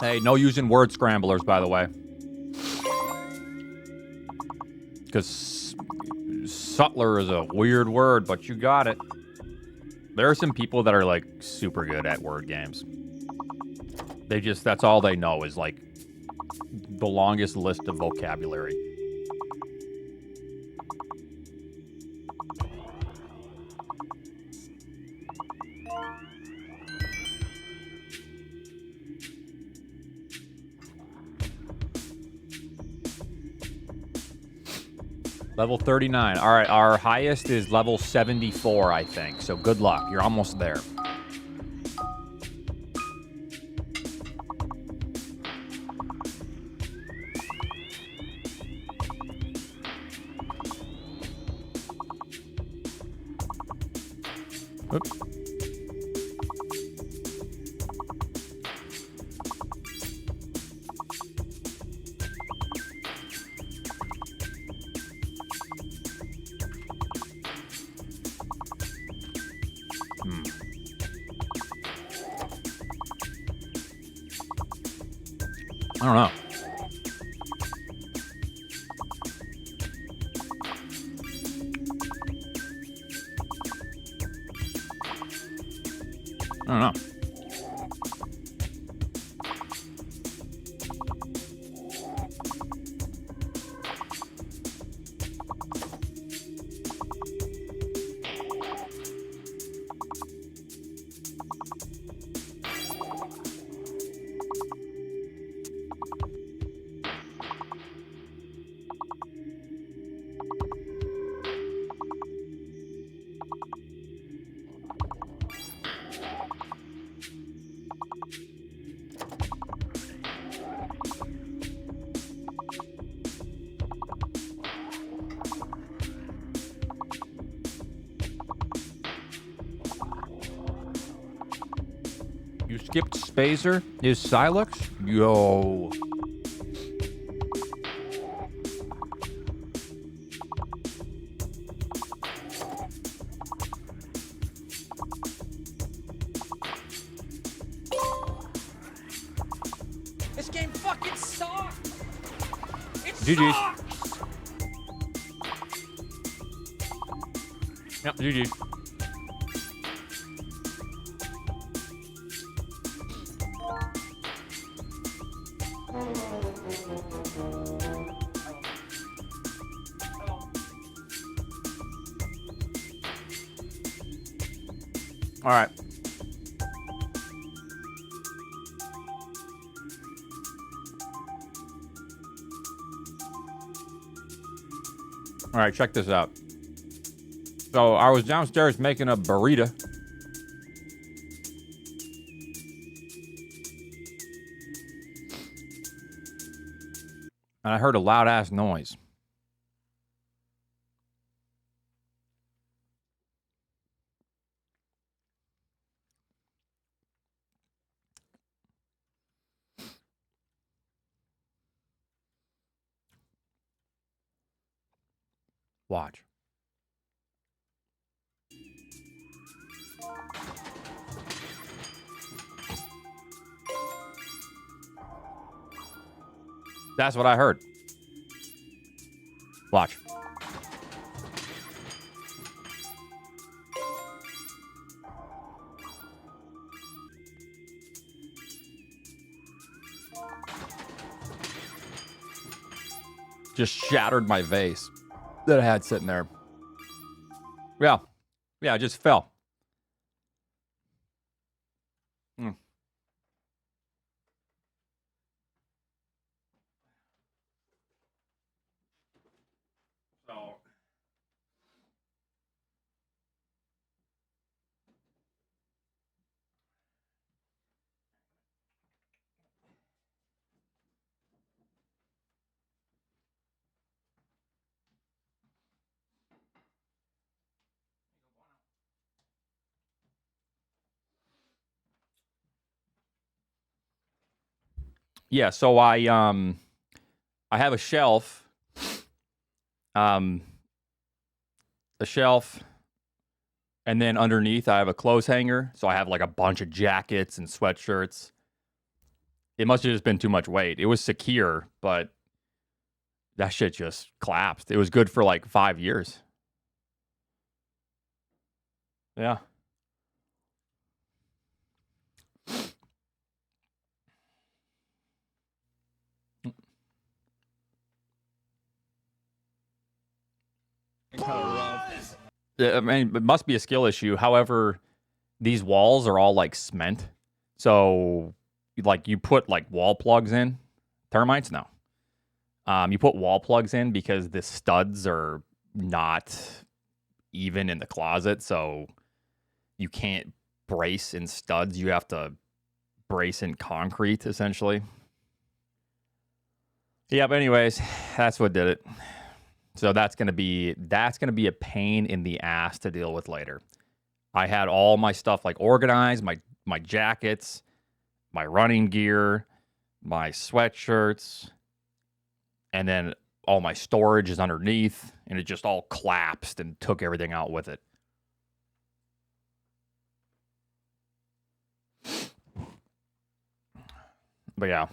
Hey, no using word scramblers, by the way. Because sutler is a weird word, but you got it. There are some people that are, like, super good at word games. They just, that's all they know is, like, the longest list of vocabulary. Level 39. All right, our highest is level 74, I think. So good luck. You're almost there. Oops. I don't know. I don't know. You skipped Spazer? Is Silux? Yo. GG's. Yep, GG's. All right. All right, check this out. So I was downstairs making a burrito. And I heard a loud ass noise. Watch. That's what I heard. Watch. Just shattered my vase that I had sitting there. Yeah. Yeah, it just fell. So. Yeah, so I have a shelf. A shelf, and then underneath I have a clothes hanger. So I have like a bunch of jackets and sweatshirts. It must have just been too much weight. It was secure, but that shit just collapsed. It was good for like 5 years. Yeah. I mean, it must be a skill issue. However, these walls are all like cement. So like you put like wall plugs in. Termites? No. You put wall plugs in because the studs are not even in the closet. So you can't brace in studs. You have to brace in concrete, essentially. Yeah, but anyways, that's what did it. So that's gonna be a pain in the ass to deal with later. I had all my stuff like organized, my jackets, my running gear, my sweatshirts, and then all my storage is underneath, and it just all collapsed and took everything out with it. But yeah.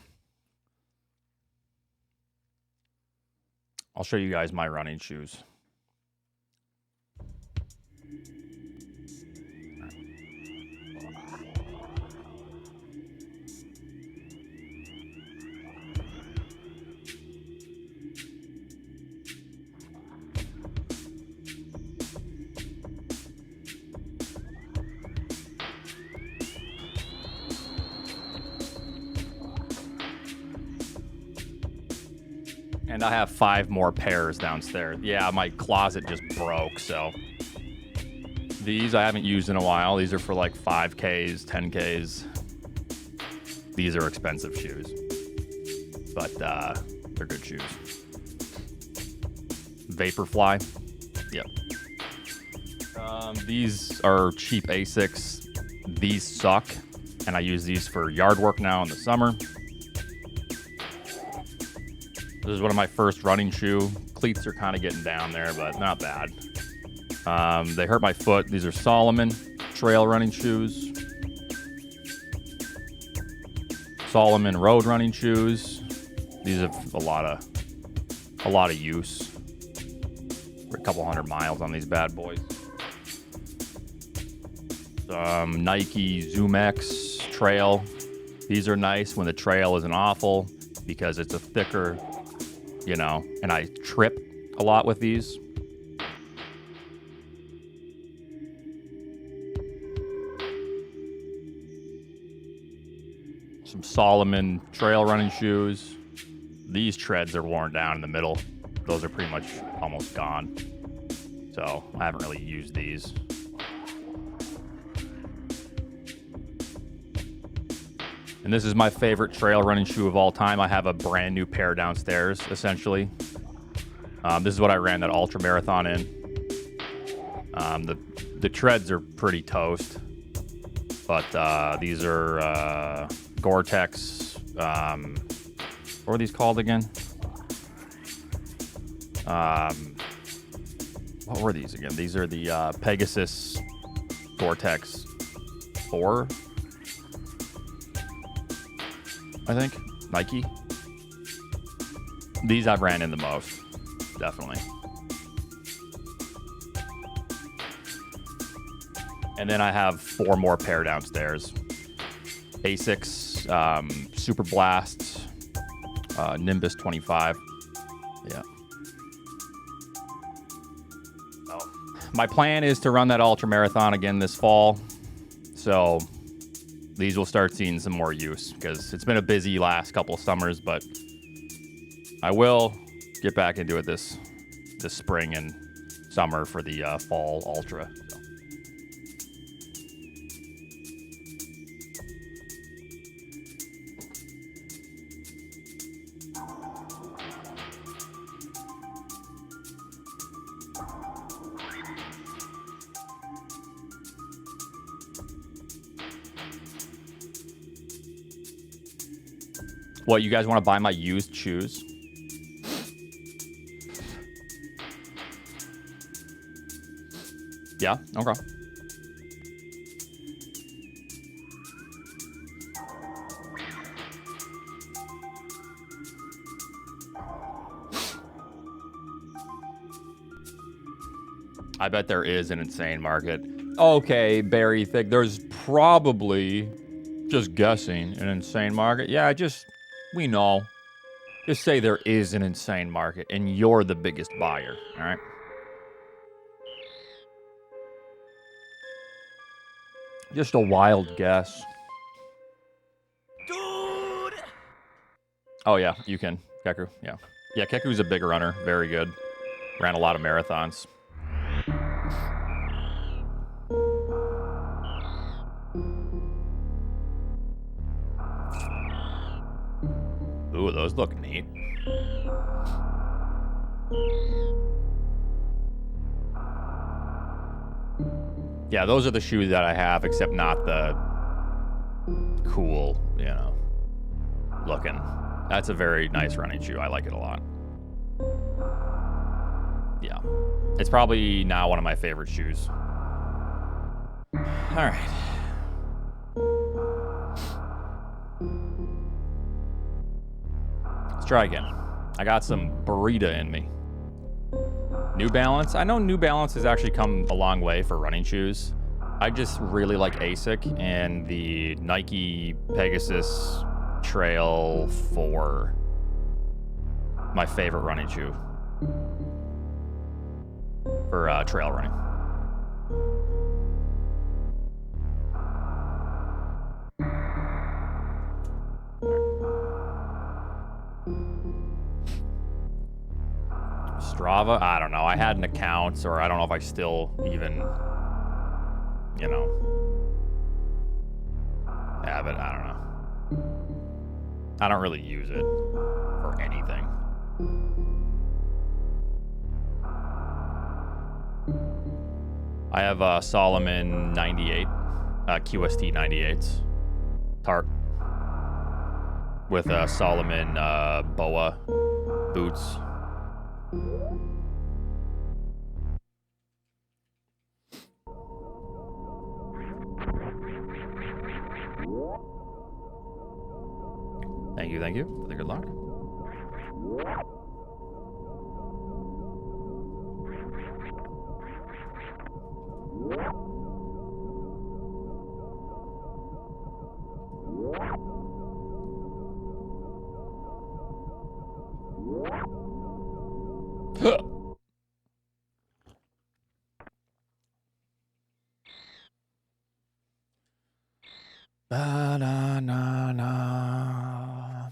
I'll show you guys my running shoes. And I have 5 more pairs downstairs. Yeah, my closet just broke, so. These I haven't used in a while. These are for like 5Ks, 10Ks. These are expensive shoes. But they're good shoes. Vaporfly. Yep. These are cheap Asics. These suck. And I use these for yard work now in the summer. This is one of my first running shoe. Cleats are kind of getting down there, but not bad. They hurt my foot. These are Solomon trail running shoes. Solomon road running shoes. These have a lot of a lot of use. For a couple 100 miles on these bad boys. Nike Zoom X trail. These are nice when the trail isn't awful because it's a thicker, you know, and I trip a lot with these. Some Solomon trail running shoes. These treads are worn down in the middle. Those are pretty much almost gone. So I haven't really used these. And this is my favorite trail running shoe of all time. I have a brand new pair downstairs, essentially. This is what I ran that ultra marathon in. The treads are pretty toast. But these are Gore-Tex. What were these called again? What were these again? These are the Pegasus Gore-Tex 4, I think. Nike. These I've ran in the most, definitely. And then I have 4 more pair downstairs. Asics, Super Blast, Nimbus 25. Yeah. So, my plan is to run that ultra marathon again this fall. So these will start seeing some more use because it's been a busy last couple of summers, but I will get back into it this spring and summer for the fall ultra. So. What, you guys want to buy my used shoes? Yeah, okay. I bet there is an insane market. Okay, Barry Thick, there's probably, just guessing, an insane market. Yeah, we know. Just say there is an insane market and you're the biggest buyer, all right? Just a wild guess. Dude! Oh, yeah, you can. Keku, yeah. Yeah, Keku's a big runner. Very good. Ran a lot of marathons. Ooh, those look neat. Yeah, those are the shoes that I have, except not the cool, you know, looking. That's a very nice running shoe. I like it a lot. Yeah. It's probably now one of my favorite shoes. All right. Let's try again. I got some burrito in me. New Balance. I know New Balance has actually come a long way for running shoes. I just really like ASIC and the Nike Pegasus Trail 4. My favorite running shoe for trail running. Strava? I don't know. I had an account, or I don't know if I still even, you know, have it. I don't know. I don't really use it for anything. I have Solomon 98, QST 98s, Tart, with Solomon BOA boots. Thank you for the good luck. Na na na na.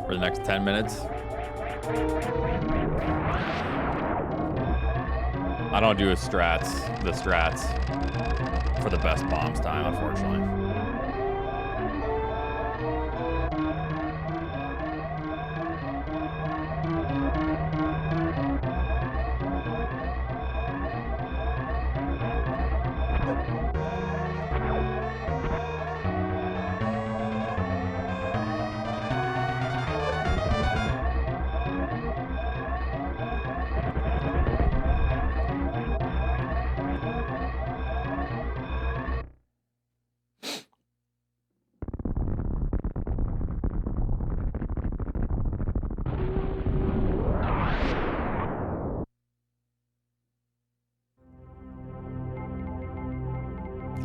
For the next 10 minutes. I don't do the strats for the best bombs time, unfortunately.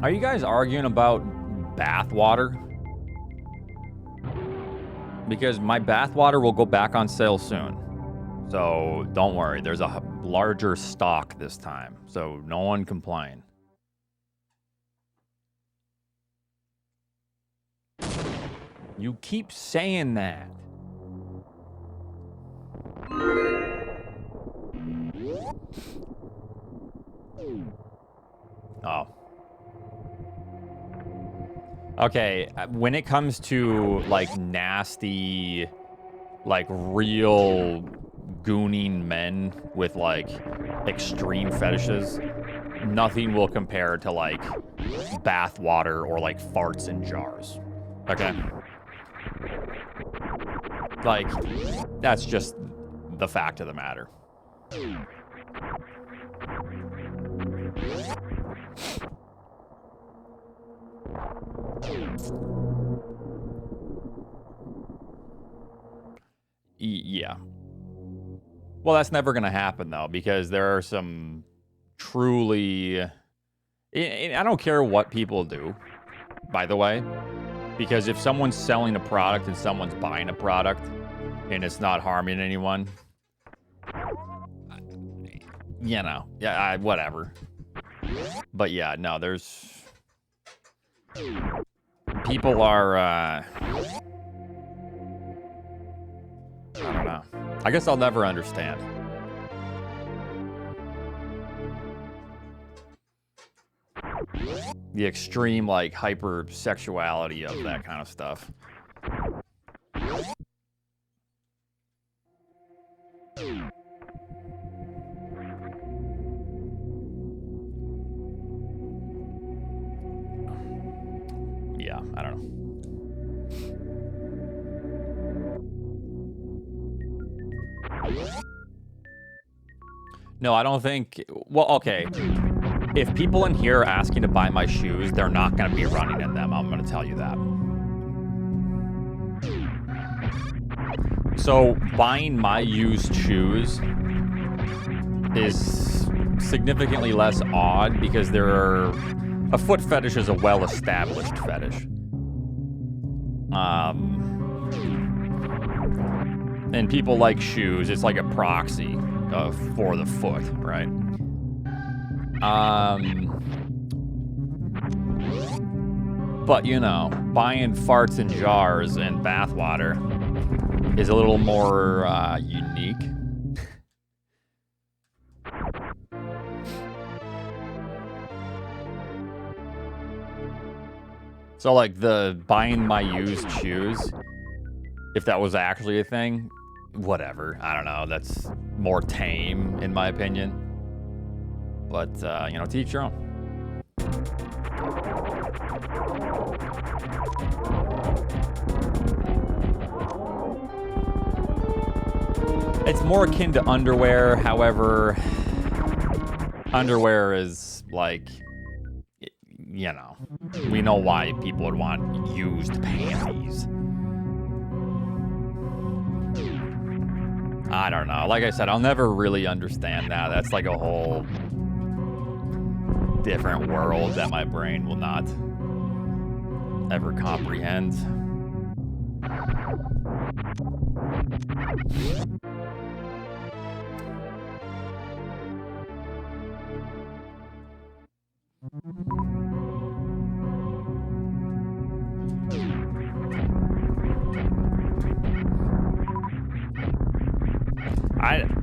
Are you guys arguing about bath water? Because my bath water will go back on sale soon. So don't worry, there's a larger stock this time. So no one complain. You keep saying that. Oh. Okay, when it comes to, like, nasty, like, real gooning men with, like, extreme fetishes, nothing will compare to, like, bath water or, like, farts in jars. Okay? Like, that's just the fact of the matter. Yeah. Well, that's never going to happen, though, because there are some truly... I don't care what people do, by the way, because if someone's selling a product and someone's buying a product and it's not harming anyone, you know, yeah, whatever. But yeah, no, there's... People are, I don't know. I guess I'll never understand. The extreme, like, hypersexuality of that kind of stuff. Yeah, I don't know. No, I don't think... Well, okay. If people in here are asking to buy my shoes, they're not going to be running in them. I'm going to tell you that. So, buying my used shoes is significantly less odd because a foot fetish is a well-established fetish. And people like shoes. It's like a proxy for the foot, right? But, you know, buying farts in jars and bathwater is a little more unique. So, like, the buying my used shoes, if that was actually a thing, whatever. I don't know. That's more tame, in my opinion. But, you know, to each your own. It's more akin to underwear. However, underwear is, like, you know, we know why people would want used panties. I don't know. Like I said, I'll never really understand that. That's like a whole different world that my brain will not ever comprehend.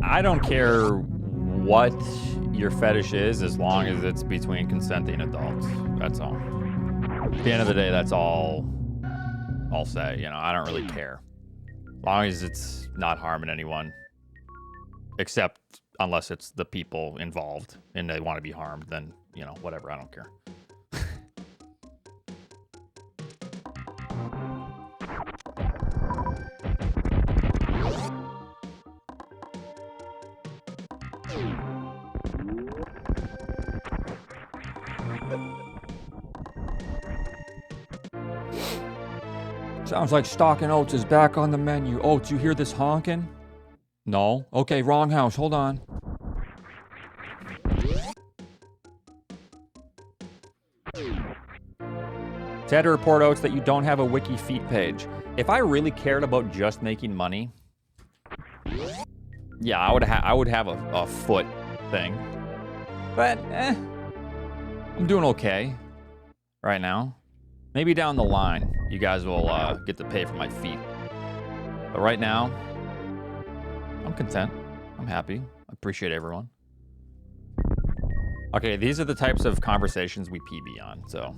I don't care what your fetish is as long as it's between consenting adults. That's all. At the end of the day, that's all I'll say. You know, I don't really care. As long as it's not harming anyone. Except unless it's the people involved and they want to be harmed, then, you know, whatever, I don't care. Sounds like Oatsngoats is back on the menu. Oats, you hear this honking? No? Okay, wrong house. Hold on. Sad to report, Oats, that you don't have a wiki feet page. If I really cared about just making money, yeah, I would have a foot thing. But, I'm doing okay right now. Maybe down the line, you guys will get to pay for my feet. But right now, I'm content. I'm happy. I appreciate everyone. Okay, these are the types of conversations we PB on, so.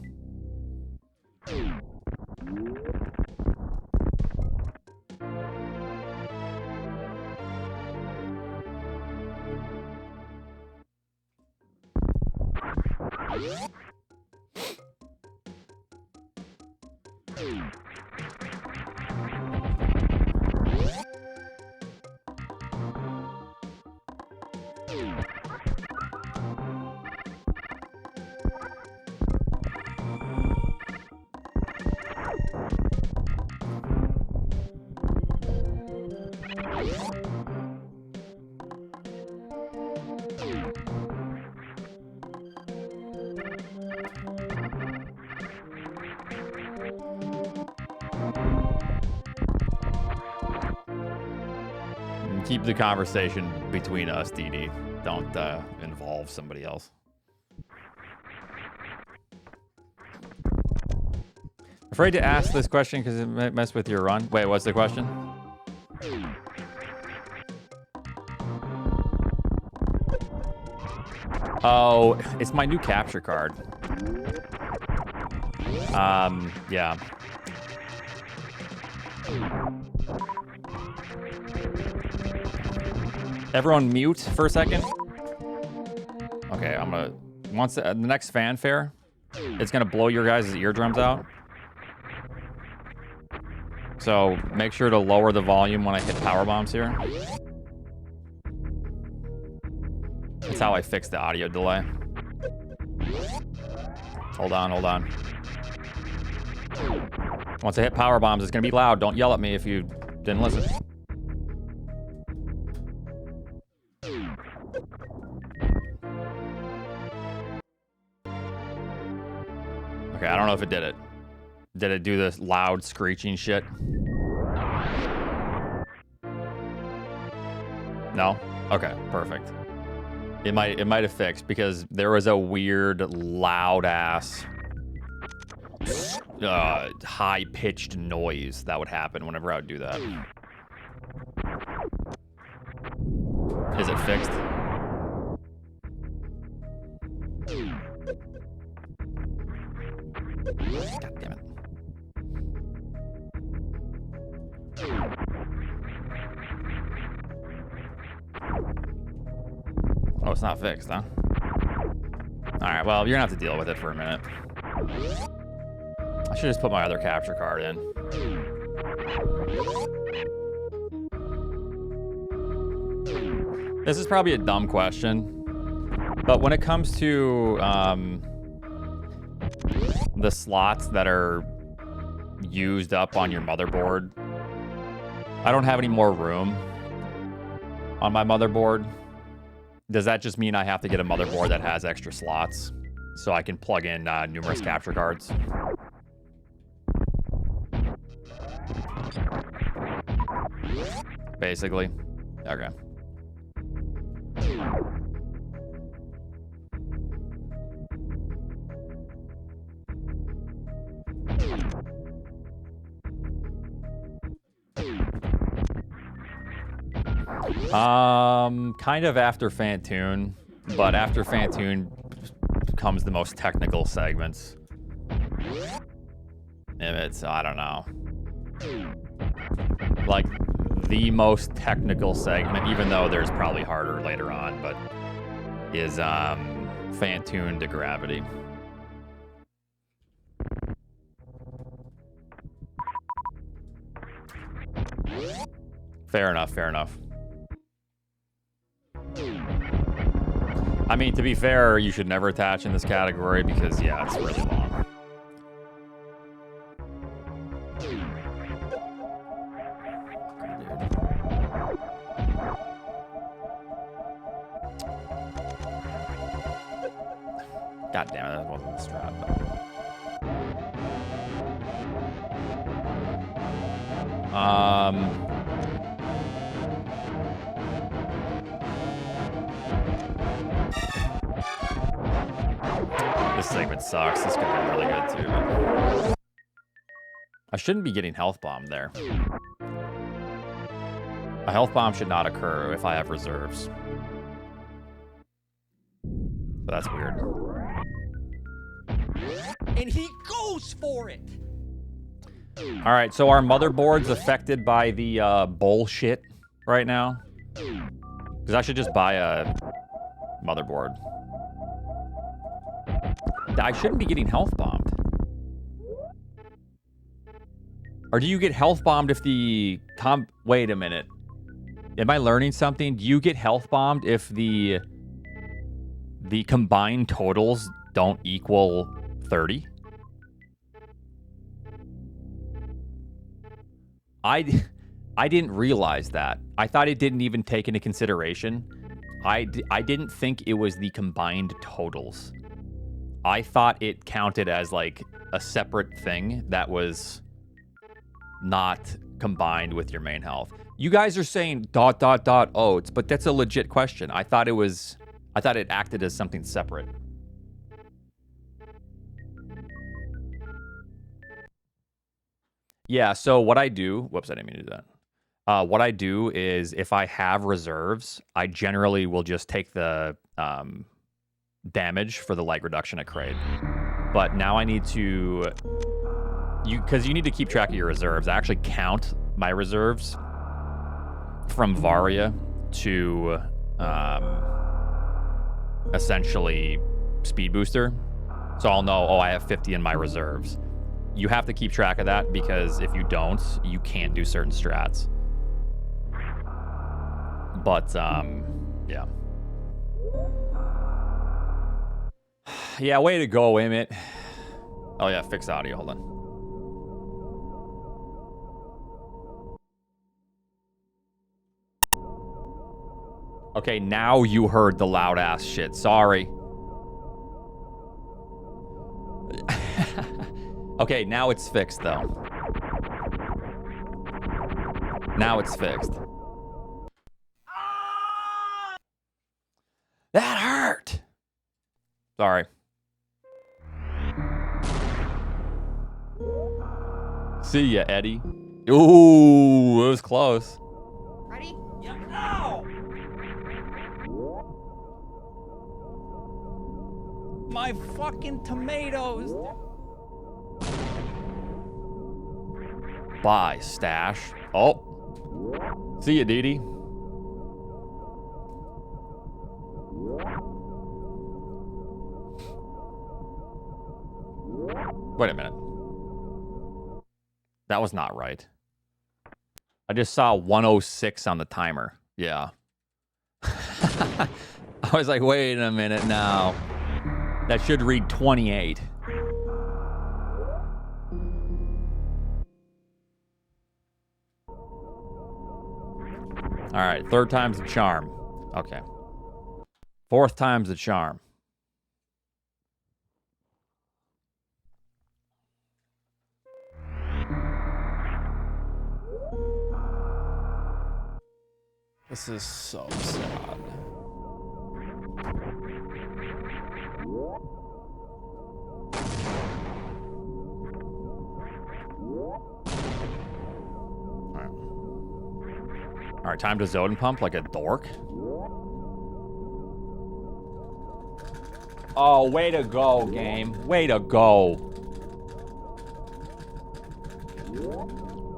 Keep the conversation between us, DD. Don't involve somebody else. Afraid to ask this question because it might mess with your run. Wait, what's the question? Oh, it's my new capture card. Yeah. Everyone mute for a second. Okay, I'm gonna... Once the next fanfare, it's gonna blow your guys' eardrums out. So make sure to lower the volume when I hit power bombs here. That's how I fix the audio delay. Hold on, hold on. Once I hit power bombs, it's gonna be loud. Don't yell at me if you didn't listen. Okay, I don't know if it did it. Did it do this loud screeching shit? No? Okay, perfect. It might have fixed because there was a weird loud ass high-pitched noise that would happen whenever I would do that. Is it fixed? God damn it. Oh, it's not fixed, huh? Alright, well, you're gonna have to deal with it for a minute. I should just put my other capture card in. This is probably a dumb question, but when it comes to the slots that are used up on your motherboard, I don't have any more room on my motherboard. Does that just mean I have to get a motherboard that has extra slots so I can plug in numerous capture cards? Basically. Okay. Kind of after Fantoon, but after Fantoon comes the most technical segments. If it's, I don't know. Like, the most technical segment, even though there's probably harder later on, but is Fantoon to Gravity. Fair enough, fair enough. I mean, to be fair, you should never attach in this category because, yeah, it's really long. God damn it, that wasn't the strap. This segment sucks. This could be really good too. But I shouldn't be getting health bombed there. A health bomb should not occur if I have reserves. But that's weird. And he goes for it. All right, so our motherboard's affected by the bullshit right now. Because I should just buy a motherboard. I shouldn't be getting health bombed. Or do you get health bombed if the wait a minute. Am I learning something? Do you get health bombed if the combined totals don't equal 30? I didn't realize that. I thought it didn't even take into consideration. I didn't think it was the combined totals. I thought it counted as like a separate thing that was not combined with your main health. You guys are saying ... oats, but that's a legit question. I thought it acted as something separate. Yeah, so what I do, whoops, I didn't mean to do that. What I do is if I have reserves, I generally will just take the damage for the light reduction at Kraid. But now I need to, because you need to keep track of your reserves. I actually count my reserves from Varia to essentially Speed Booster. So I'll know, oh, I have 50 in my reserves. You have to keep track of that because if you don't, you can't do certain strats. But, yeah. Yeah, way to go, Emmett. Oh, yeah, fix audio. Hold on. Okay, now you heard the loud ass shit. Sorry. Okay, now it's fixed, though. Now it's fixed. That hurt! Sorry. See ya, Eddie. Ooh, it was close. Ready? Yeah. Ow! My fucking tomatoes. Bye, Stash. Oh. See ya, Dee Dee. Wait a minute. That was not right. I just saw 106 on the timer. Yeah. I was like, wait a minute now. That should read 28. All right, third time's the charm. Okay. Fourth time's the charm. This is so sad. All right, time to zone pump like a dork. Oh, way to go, game. Way to go.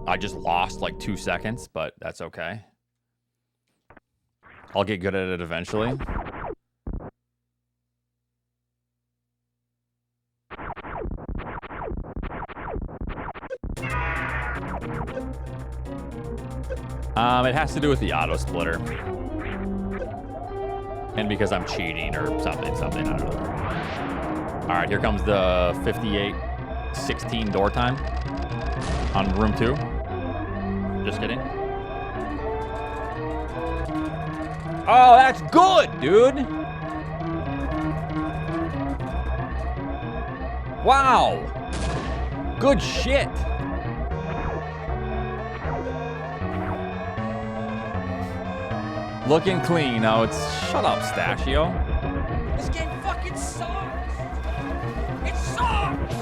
I just lost like 2 seconds, but that's okay. I'll get good at it eventually. It has to do with the auto splitter. And because I'm cheating or something, I don't know. All right, here comes the 58-16 door time on room 2. Just kidding. Oh, that's good, dude. Wow. Good shit. Looking clean. Oh, it's... Shut up, Stachio. This game fucking sucks! It sucks!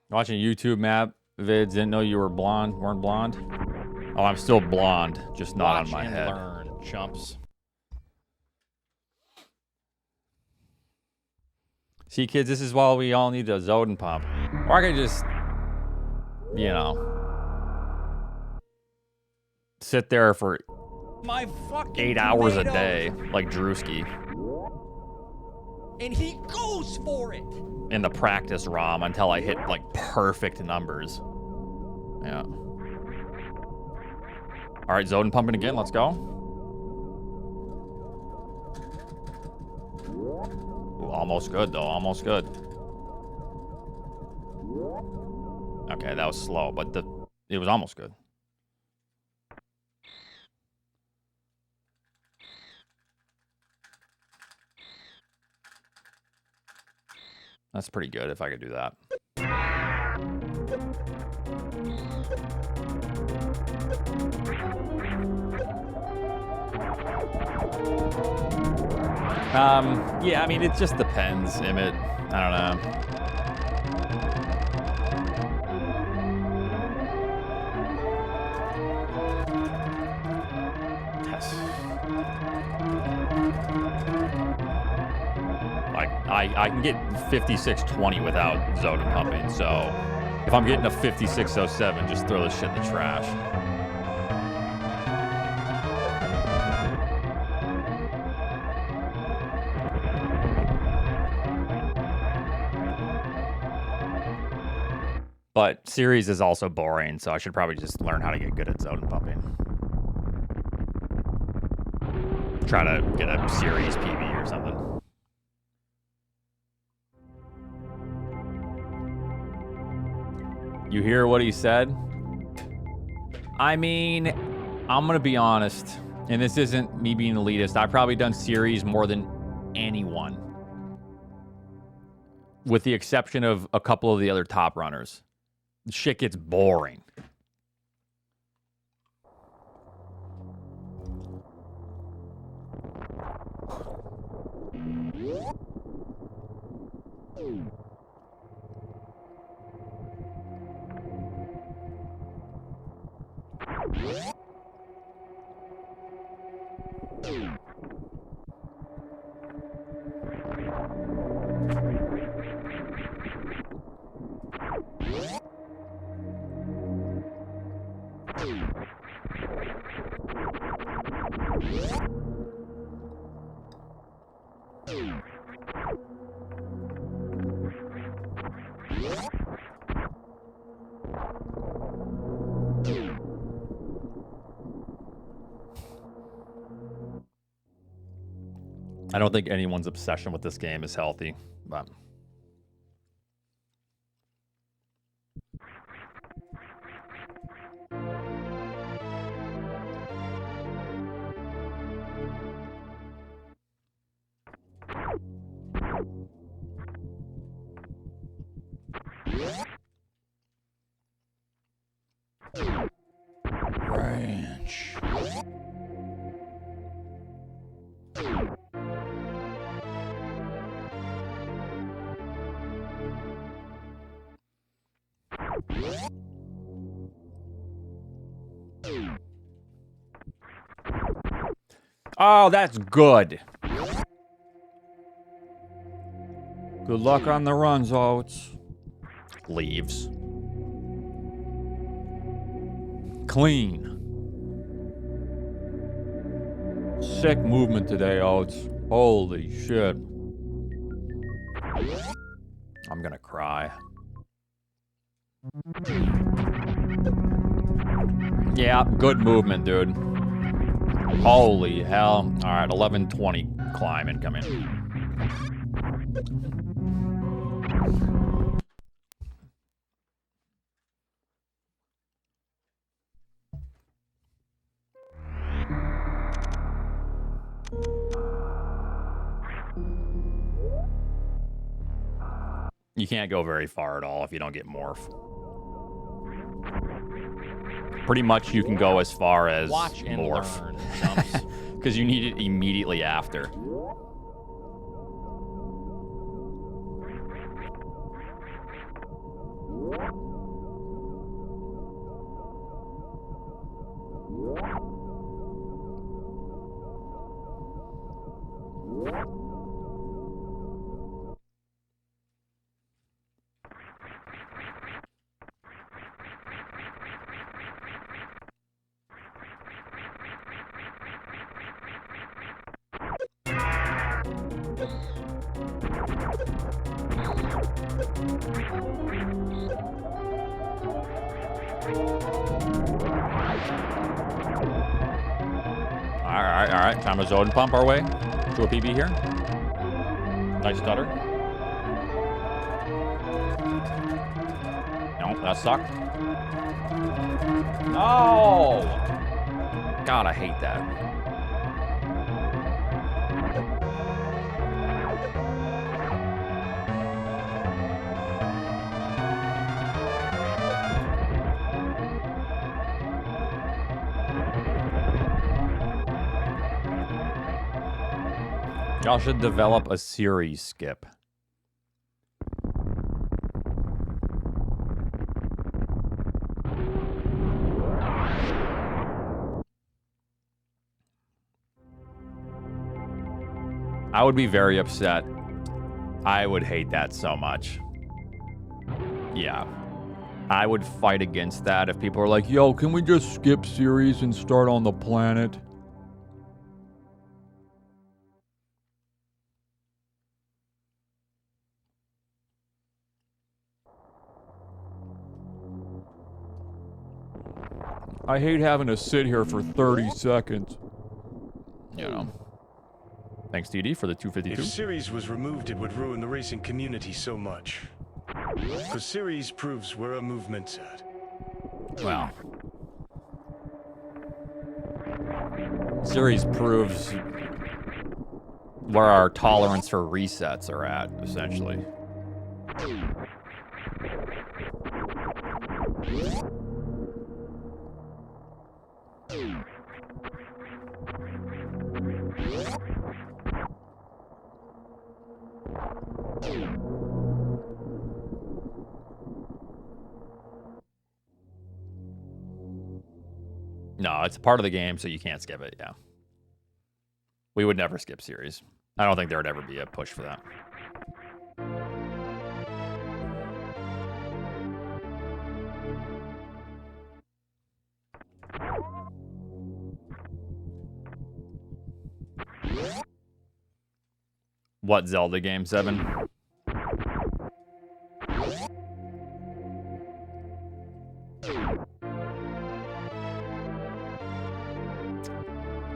Watching YouTube map vids, didn't know you were weren't blonde. Oh, I'm still blonde, just not on my and head. learn, chumps. See, kids, this is why we all need a Zoden pump. Or I could just, you know, sit there for My fucking 8 hours a tomatoes. day, like Drewski, And he goes for it! in the practice ROM until I hit, like, perfect numbers. Yeah. All right, Zoden pumping again. Let's go. Ooh, almost good, though. Almost good. Okay, that was slow, but it was almost good. That's pretty good if I could do that. Yeah, I mean, it just depends, Emmett. I don't know. Yes. Like, I can get 5620 without Zoden pumping, so if I'm getting a 5607, just throw this shit in the trash. But series is also boring, so I should probably just learn how to get good at Zoden pumping. Try to get a series PB or something. You hear what he said? I mean, I'm gonna be honest, and this isn't me being elitist. I've probably done series more than anyone, with the exception of a couple of the other top runners. Shit gets boring. I don't think anyone's obsession with this game is healthy, but... Ranch. Oh, that's good. Good luck on the runs, Oats. Leaves. Clean. Sick movement today, Oats. Holy shit. I'm gonna cry. Yeah, good movement, dude. Holy hell. Alright, 1120 climb incoming. You can't go very far at all if you don't get morph. Pretty much you can go as far as Watch and morph. learn. Jumps. Because you need it immediately after. All right. Time to zone pump our way to a PB here. Nice stutter. No, that sucked. No! God, I hate that. Y'all should develop a series skip. I would be very upset. I would hate that so much. Yeah. I would fight against that if people are like, yo, can we just skip series and start on the planet? I hate having to sit here for 30 seconds. You know. Thanks, TD, for the 252. If Series was removed, it would ruin the racing community so much. Because Series proves where a movement's at. Well. Series proves where our tolerance for resets are at, essentially. No, it's a part of the game, so you can't skip it, yeah. We would never skip series. I don't think there would ever be a push for that. What Zelda game, 7?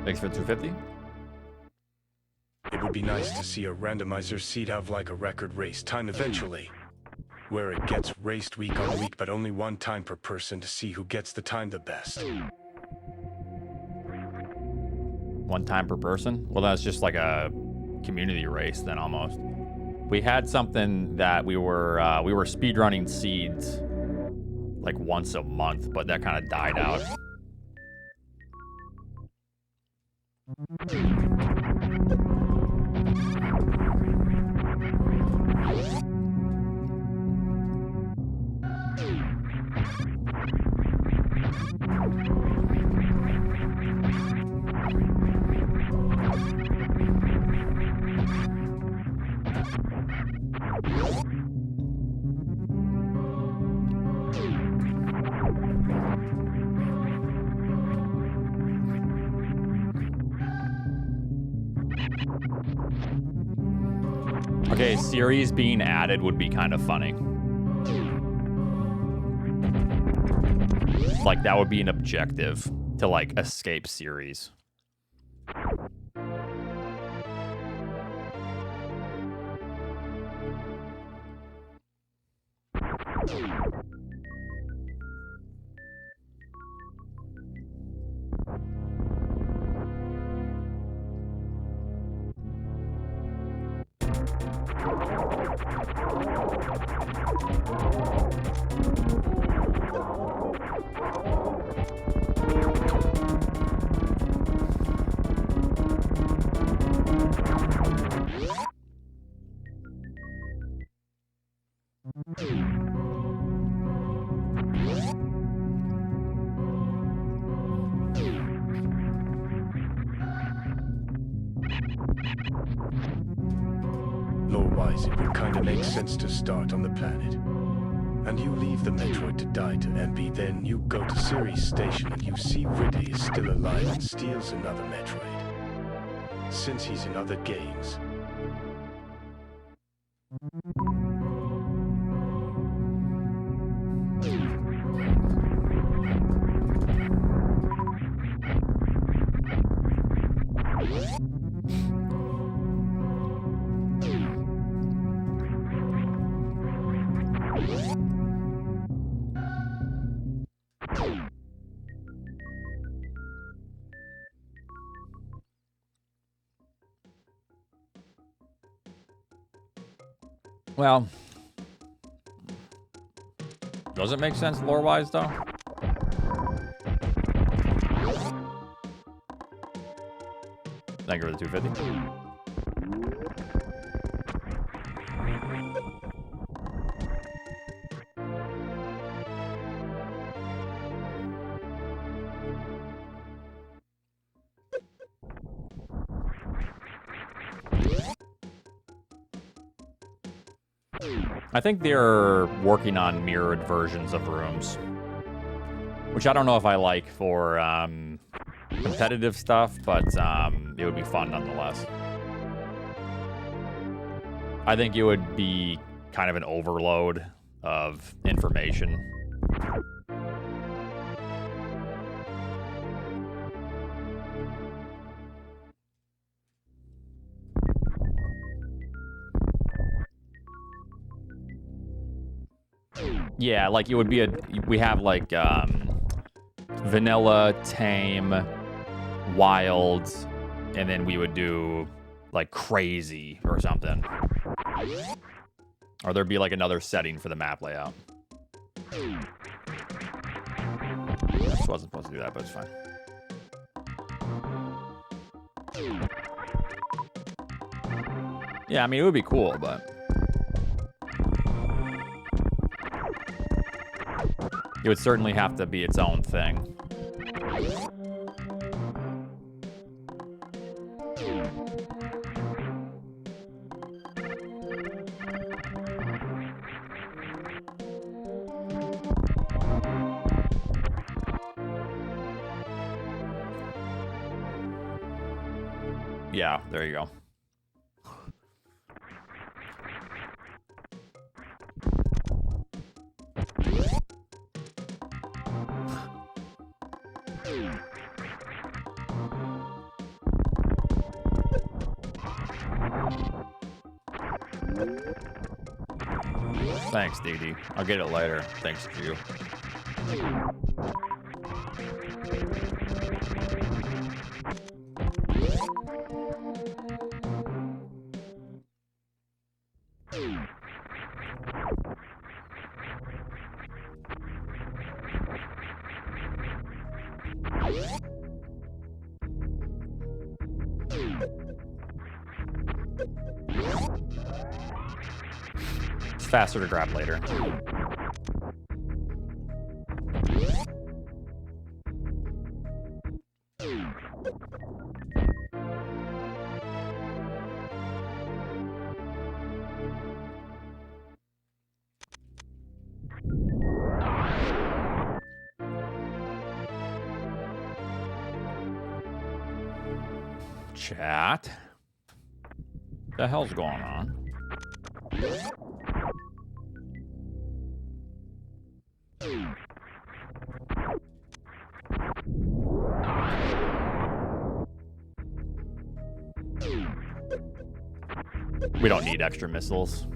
Thanks for 250. It would would be nice to see a randomizer seed have like a record race time eventually, where it gets raced week on week, but only one time per person to see who gets the time the best. One time per person? Well, that's just like a community race then almost. We had something that we were speedrunning seeds like once a month, but that kind of died out. Okay, series being added would be kind of funny. Like, that would be an objective to, like, escape series. Lore-wise, it would kinda make sense to start on the planet. And you leave the Metroid to die to Envy, then you go to Ceres Station and you see Ridley is still alive and steals another Metroid. Since he's in other games. Well, does it make sense lore-wise, though? Thank you for the 250. I think they're working on mirrored versions of rooms, which I don't know if I like for competitive stuff, but it would be fun nonetheless. I think it would be kind of an overload of information. Yeah, like it would be we have like vanilla, tame, wild, and then we would do like crazy or something. Or there'd be like another setting for the map layout. I just wasn't supposed to do that, but it's fine. Yeah, I mean, it would be cool, but it would certainly have to be its own thing. Yeah, there you go. Thanks, Dee Dee. I'll get it later. Thanks to you. It's faster to grab later. Chat. What the hell's going on? We don't need extra missiles.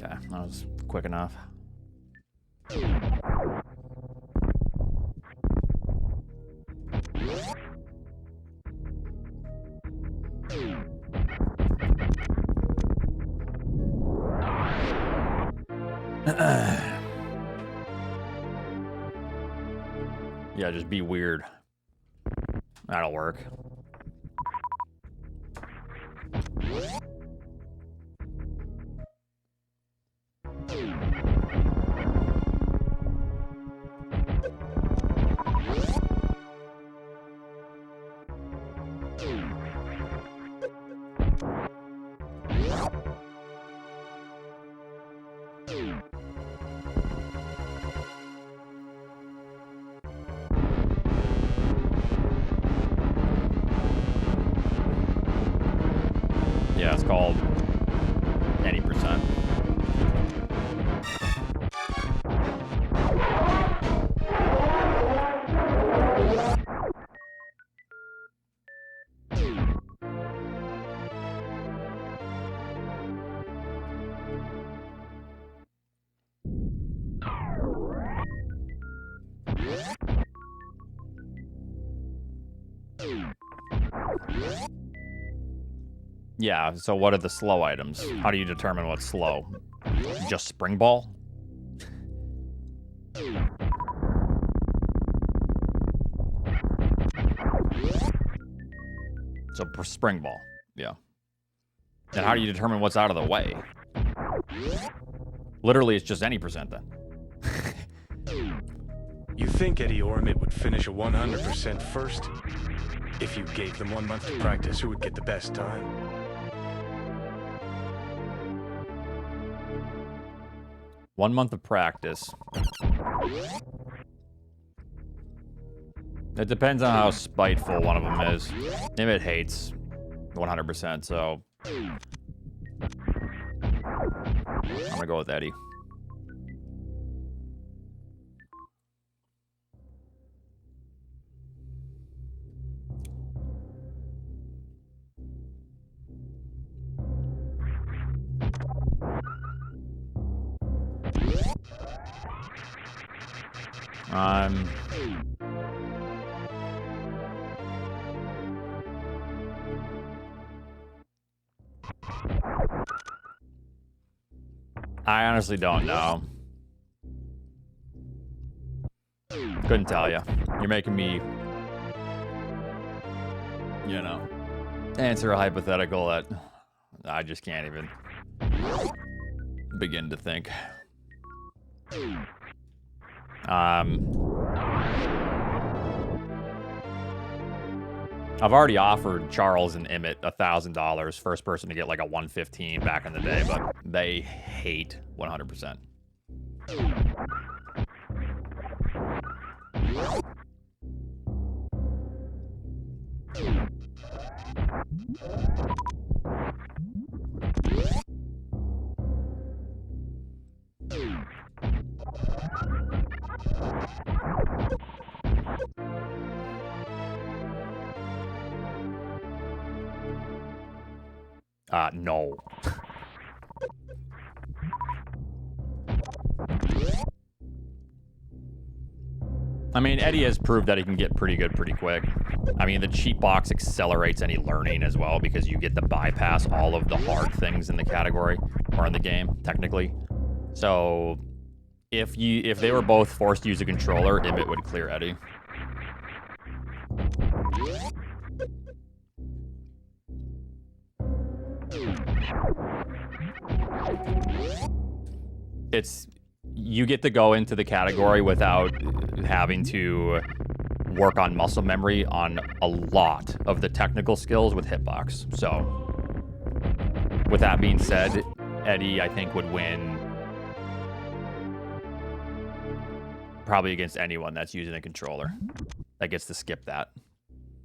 Okay, that was quick enough. Yeah, just be weird. That'll work. Yeah, it's called any percent. Yeah, so what are the slow items? How do you determine what's slow? Just spring ball? So spring ball, yeah. And how do you determine what's out of the way? Literally, it's just any percent then. You think Eddie Ormit would finish a 100% first? If you gave them 1 month to practice, who would get the best time? One month of practice. It depends on how spiteful one of them is. Maybe it hates 100%, so I'm gonna go with Eddie. I honestly don't know. Couldn't tell you. You're making me, you know, answer a hypothetical that I just can't even begin to think. I've already offered Charles and Emmett $1,000, first person to get like a 115 back in the day, but they hate 100%. No. I mean, Eddie has proved that he can get pretty good pretty quick. I mean, the cheat box accelerates any learning as well because you get to bypass all of the hard things in the category or in the game, technically. So if they were both forced to use a controller, Emmett would clear Eddie. You get to go into the category without having to work on muscle memory on a lot of the technical skills with hitbox. So with that being said, Eddie, I think, would win probably against anyone that's using a controller that gets to skip that.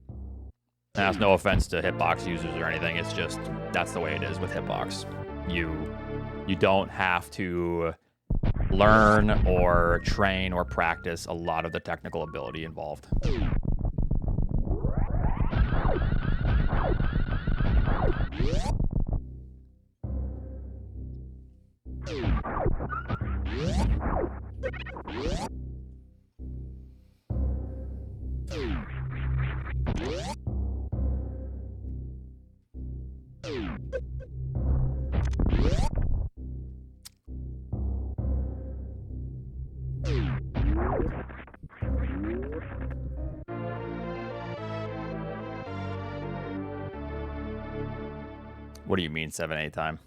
And that's no offense to hitbox users or anything. It's just, that's the way it is with hitbox. You don't have to learn or train or practice a lot of the technical ability involved. What do you mean 7-8 time?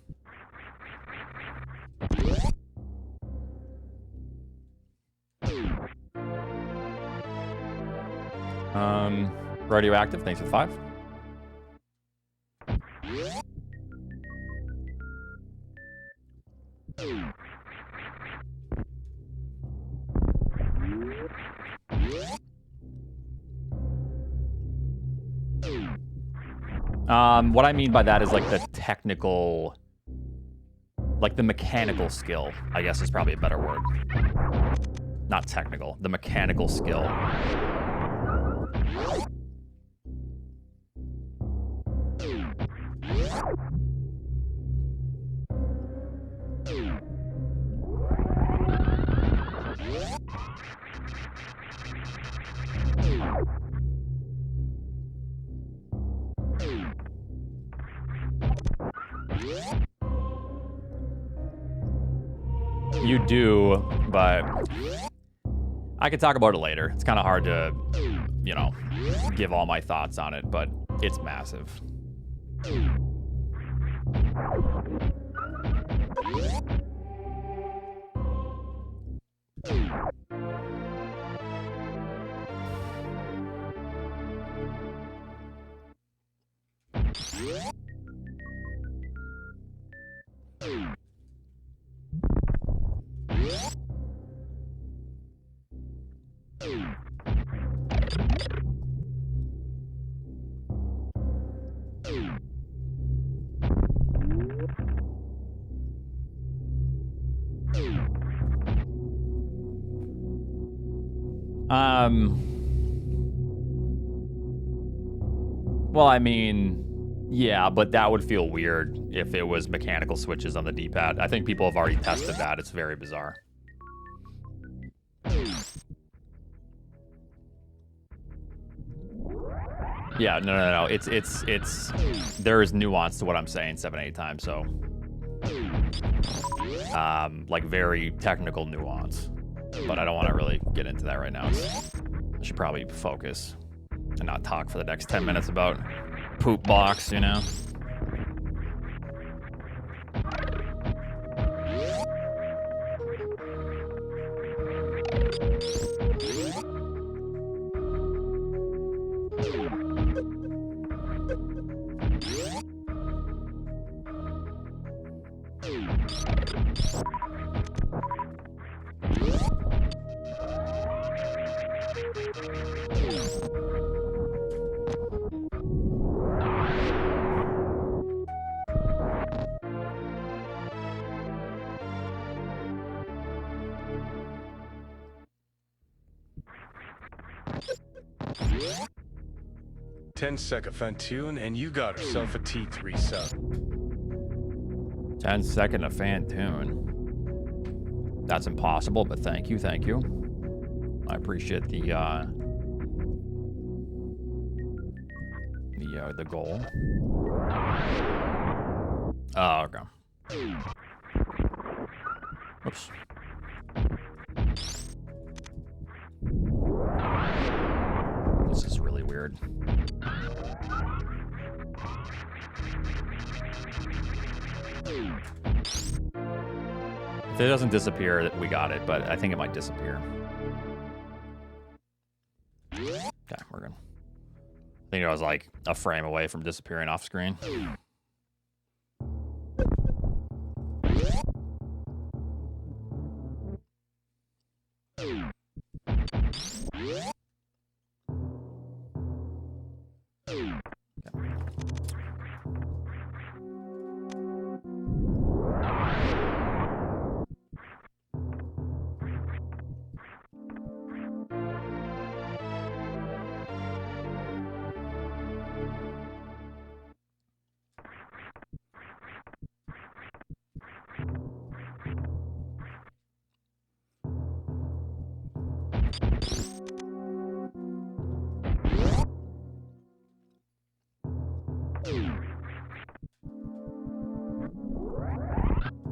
Radioactive, thanks for 5. What I mean by that is like the technical, like the mechanical skill, I guess is probably a better word. Not technical, the mechanical skill. You do, but I could talk about it later. It's kind of hard to, you know, give all my thoughts on it, but it's massive. Well, I mean, yeah, but that would feel weird if it was mechanical switches on the D-pad. I think people have already tested that. It's very bizarre. Yeah, no. It's there is nuance to what I'm saying 7-8 times, so like very technical nuance. But I don't want to really get into that right now. I should probably focus and not talk for the next 10 minutes about poop box, you know? Ten-second Fantune, and you got yourself a T3 sub. 10-second of Fantune. That's impossible, but thank you, thank you. I appreciate the goal. Oh, okay. Oops. This is really weird. If it doesn't disappear, we got it, but I think it might disappear. Okay, we're good. I think I was like a frame away from disappearing off screen.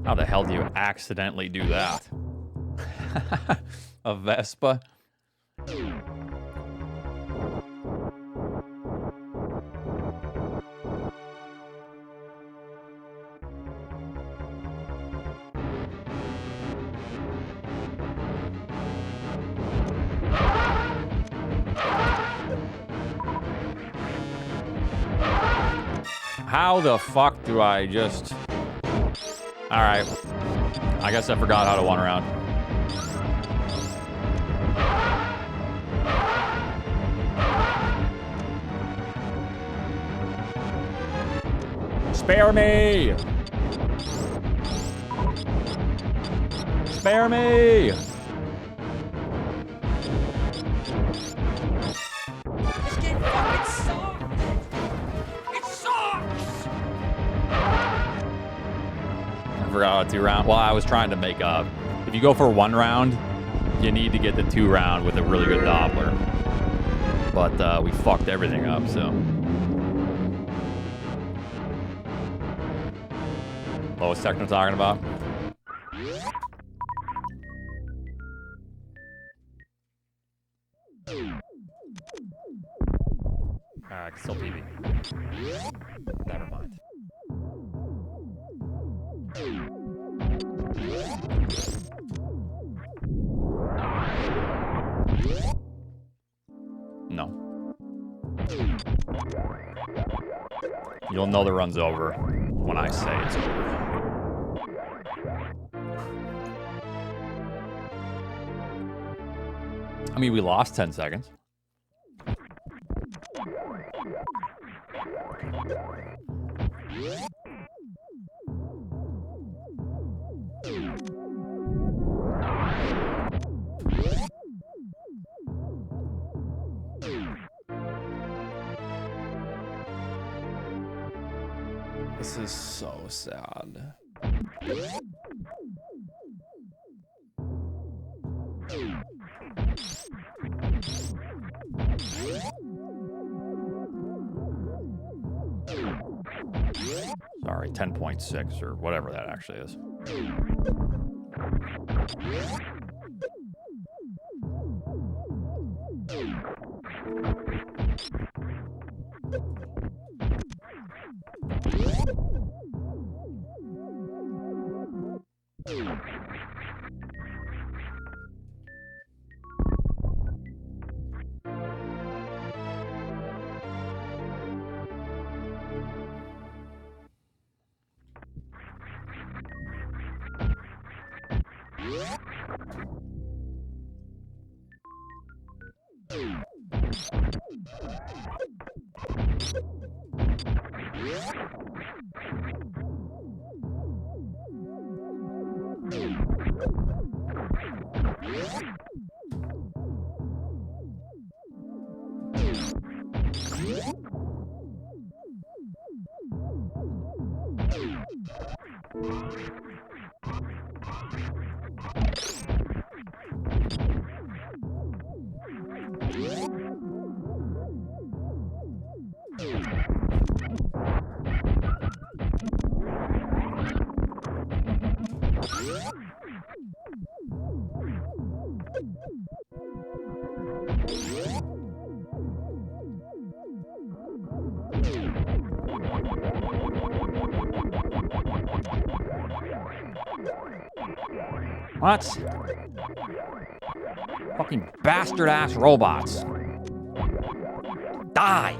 How the hell do you accidentally do that? A Vespa? How the fuck do I just... Alright. I guess I forgot how to one around. Spare me! Spare me! This game fucking sucks! It sucks! I forgot how to round. Well, I was trying to make up. If you go for one round, you need to get the 2 round with a really good Doppler. But we fucked everything up, so. Lowest techno talking about? I can still PB. Never mind. No. You'll know the run's over when I say it's over. I mean, we lost 10 seconds. This is so sad. Sorry, 10.6 or whatever that actually is. What? Fucking bastard ass robots. Die!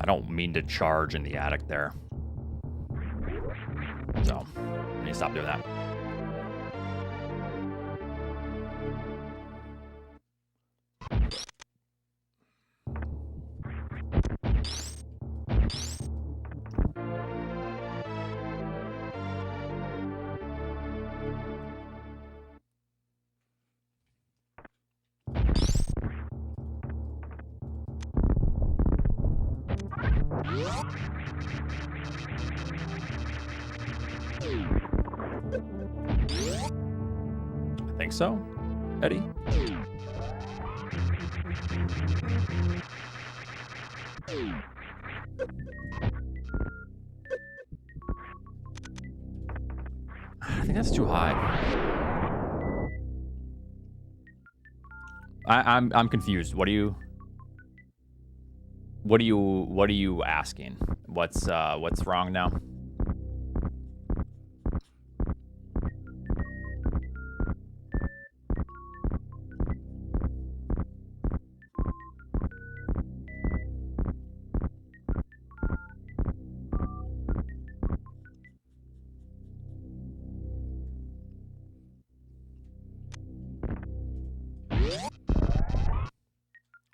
I don't mean to charge in the attic there. So, I need to stop doing that. I think so, Eddie. I think that's too high. I'm confused. What are you asking? What's wrong now?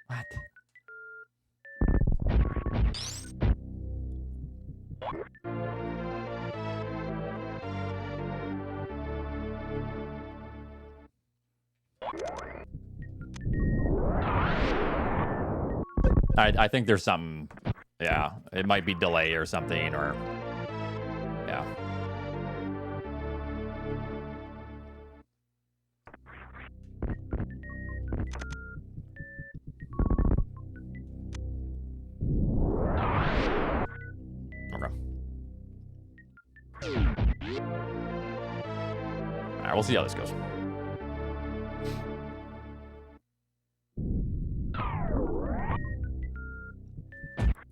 What? I think there's something, yeah, it might be delay or something, or, yeah. Okay. All right, we'll see how this goes.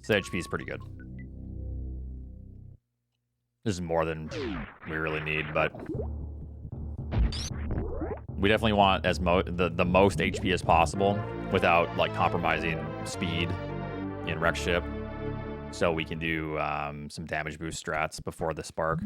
This HP is pretty good. This is more than we really need, but we definitely want as the most HP as possible without like compromising speed in wreck ship, so we can do some damage boost strats before the spark.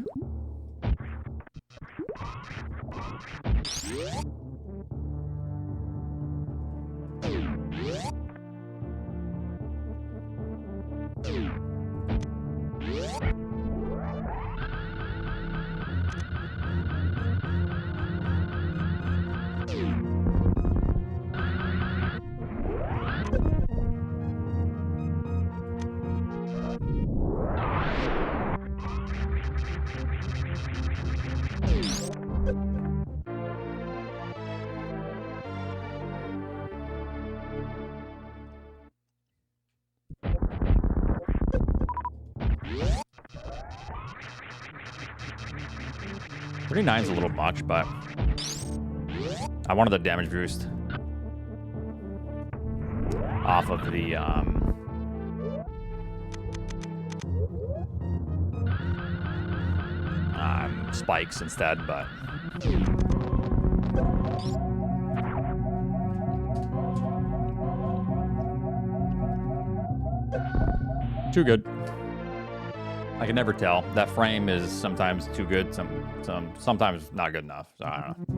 39 is a little much, but I wanted the damage boost off of the spikes instead, but too good. I can never tell. That frame is sometimes too good, sometimes not good enough. So I don't know.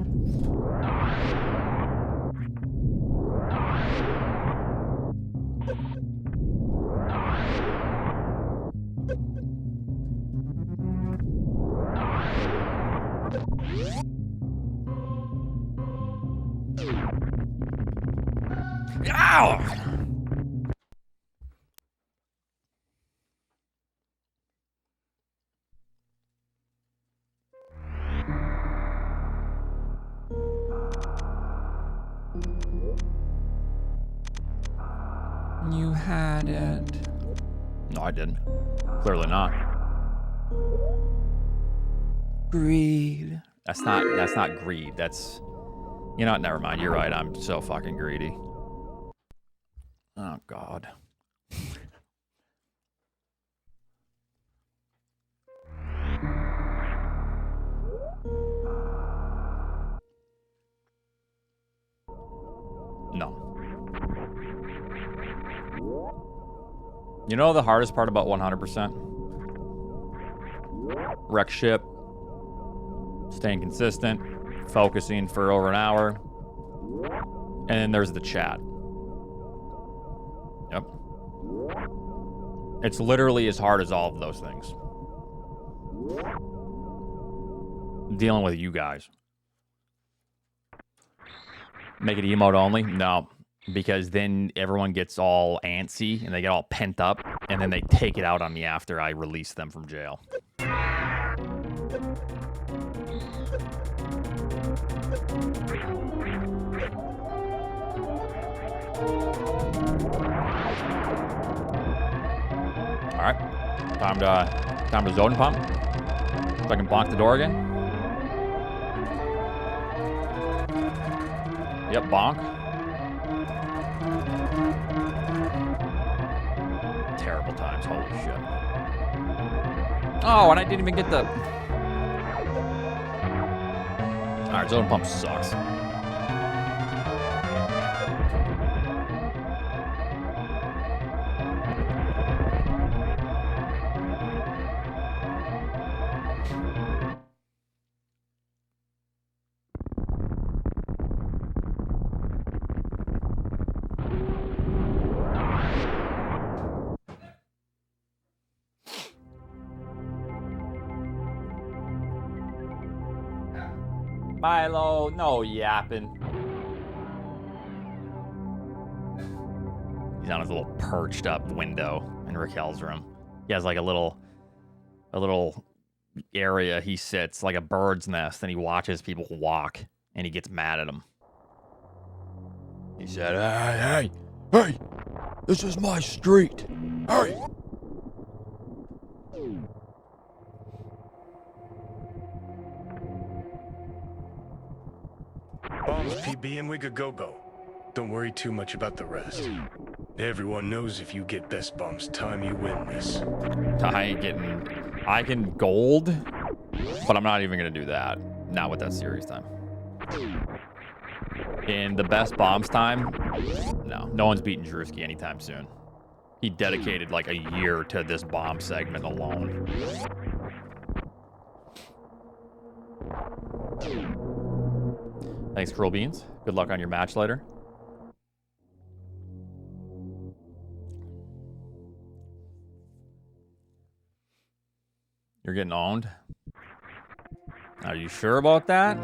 Ow! You had it. No, I didn't. Clearly not. Greed. That's not greed. That's, you know what? Never mind. You're right. I'm so fucking greedy. Oh God. No. You know the hardest part about 100%? Wreck ship. Staying consistent. Focusing for over an hour. And then there's the chat. Yep. It's literally as hard as all of those things. Dealing with you guys. Make it emote only? No. Because then everyone gets all antsy and they get all pent up, and then they take it out on me after I release them from jail. Alright. Time to zone pump. So I can block the door again. Yep, bonk. Terrible times, holy shit. Oh, and I didn't even get the... Alright, zone pump sucks. Milo, no yapping. He's on his little perched up window in Raquel's room. He has like a little area he sits, like a bird's nest, and he watches people walk, and he gets mad at them. He said, hey, this is my street. Hey. Bombs PB and we could go. Don't worry too much about the rest. Everyone knows if you get best bombs time, you win this. I can gold, but I'm not even gonna do that. Not with that series time. In the best bombs time, no one's beating Drewski anytime soon. He dedicated like a year to this bomb segment alone. Thanks, Cruel Beans. Good luck on your match later. You're getting owned? Are you sure about that?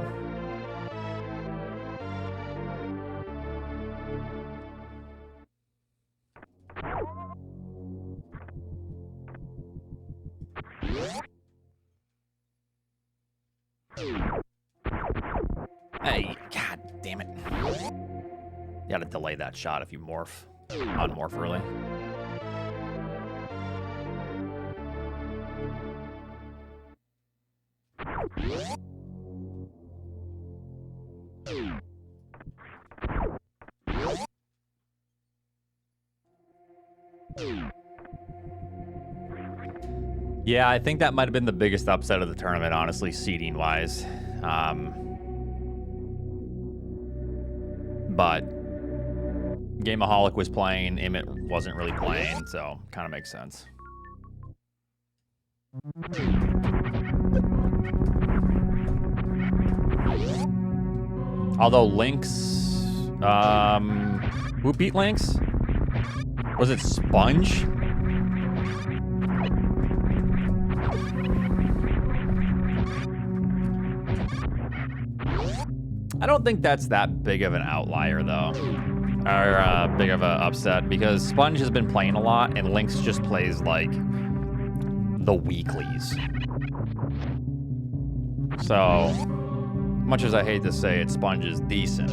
Hey, god damn it. You gotta delay that shot if you morph. Unmorph, really. Yeah, I think that might have been the biggest upset of the tournament, honestly, seeding-wise. But Gameaholic was playing, Emmett wasn't really playing, so kind of makes sense. Although Lynx, who beat Lynx? Was it Sponge? I don't think that's that big of an outlier, though. Or big of an upset, because Sponge has been playing a lot, and Lynx just plays, like, the weeklies. So, much as I hate to say it, Sponge is decent.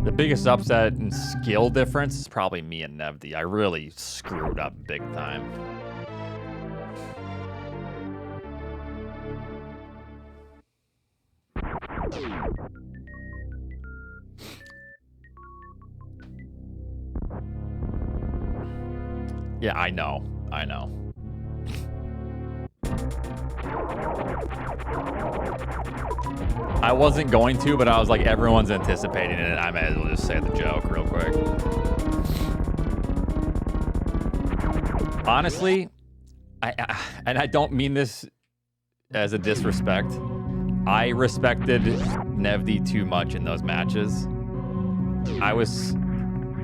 The biggest upset and skill difference is probably me and Nevdi. I really screwed up big time. Yeah, I know. I know. I wasn't going to, but I was like, everyone's anticipating it. I may as well just say the joke real quick. Honestly, and I don't mean this as a disrespect. I respected Nevdi too much in those matches. I was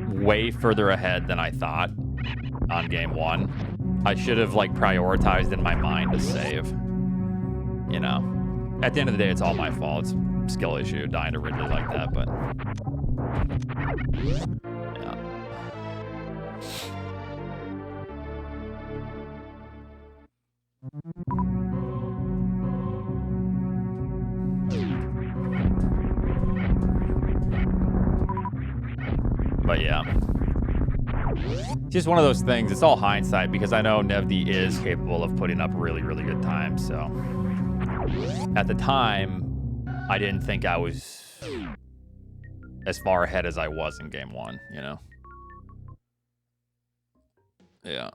way further ahead than I thought on game one. I should have like prioritized in my mind to save. You know, at the end of the day, it's all my fault. It's a skill issue, dying to Ridley like that, but yeah. But yeah. It's just one of those things. It's all hindsight because I know Nevdi is capable of putting up really, really good times. So at the time, I didn't think I was as far ahead as I was in game one, you know? Yeah.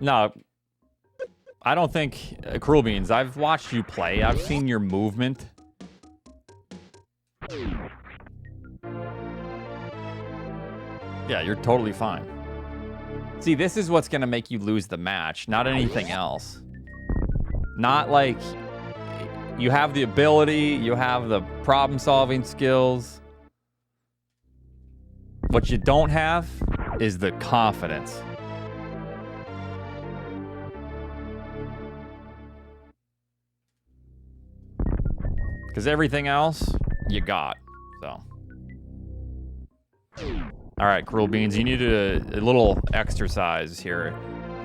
No, I don't think, Cruel Beans, I've watched you play. I've seen your movement. Yeah, you're totally fine. See, this is what's going to make you lose the match, not anything else. Not like you have the ability, you have the problem-solving skills. What you don't have is the confidence. Because everything else, you got, so. All right, Cruel Beans, you need a little exercise here.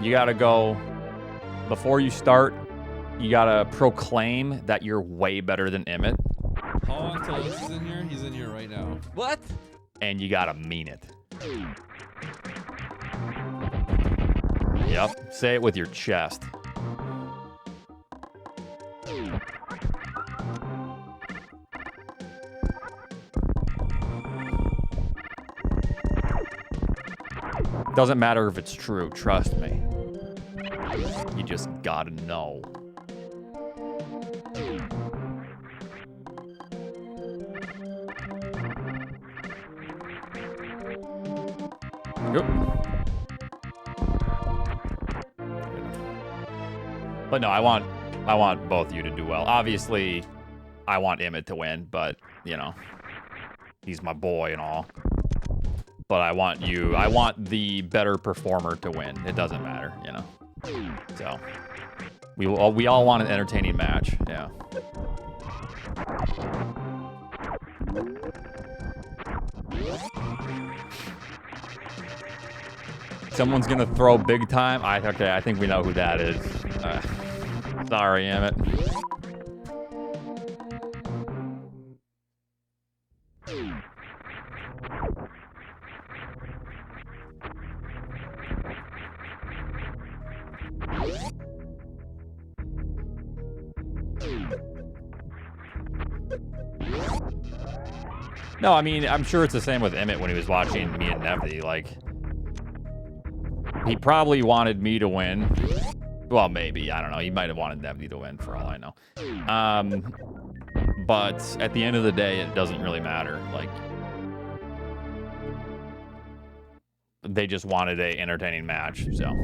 You gotta go, before you start, you gotta proclaim that you're way better than Emmett. How long till this is in here? He's in here right now. What? And you gotta mean it. Yep, say it with your chest. Doesn't matter if it's true, trust me. You just gotta know. Yep. But no, I want both of you to do well. Obviously, I want Emmett to win, but you know, he's my boy and all. But I want the better performer to win. It doesn't matter, you know. So we all want an entertaining match, yeah. Someone's gonna throw big time. Okay, I think we know who that is. Sorry, Emmett. No, I mean, I'm sure it's the same with Emmett when he was watching me and Nevy. Like, he probably wanted me to win. Well, maybe. I don't know. He might have wanted Nevy to win, for all I know. But at the end of the day, it doesn't really matter. Like, they just wanted an entertaining match, so.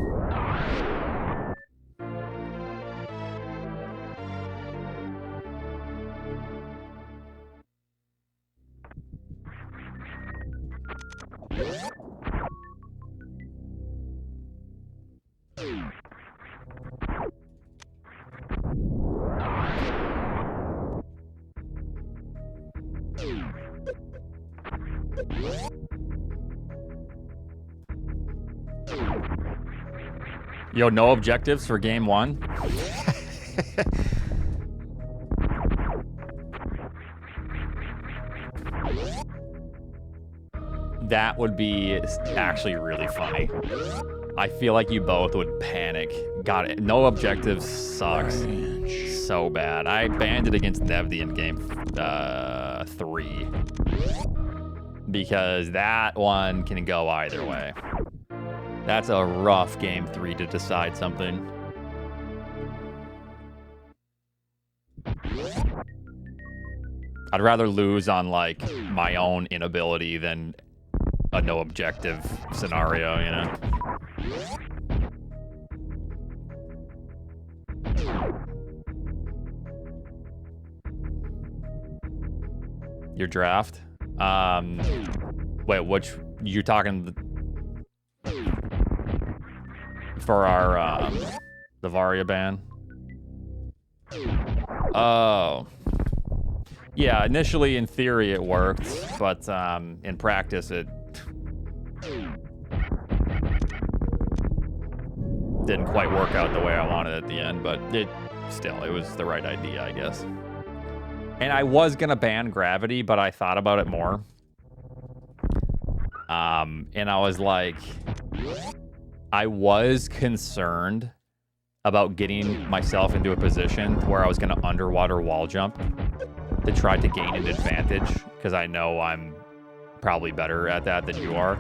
Yo, no objectives for game 1? That would be actually really funny. I feel like you both would panic. Got it. No objectives sucks so bad. I banned it against Nevy in game 3. Because that one can go either way. That's a rough game 3 to decide something. I'd rather lose on, like, my own inability than a no objective scenario, you know? Your draft? Wait, which, you're talking for our, the Varia ban? Oh. Yeah, initially in theory it worked, but in practice it didn't quite work out the way I wanted at the end, but it was the right idea, I guess. And I was gonna ban gravity, but I thought about it more. And I was like, I was concerned about getting myself into a position where I was gonna underwater wall jump to try to gain an advantage, because I know I'm probably better at that than you are.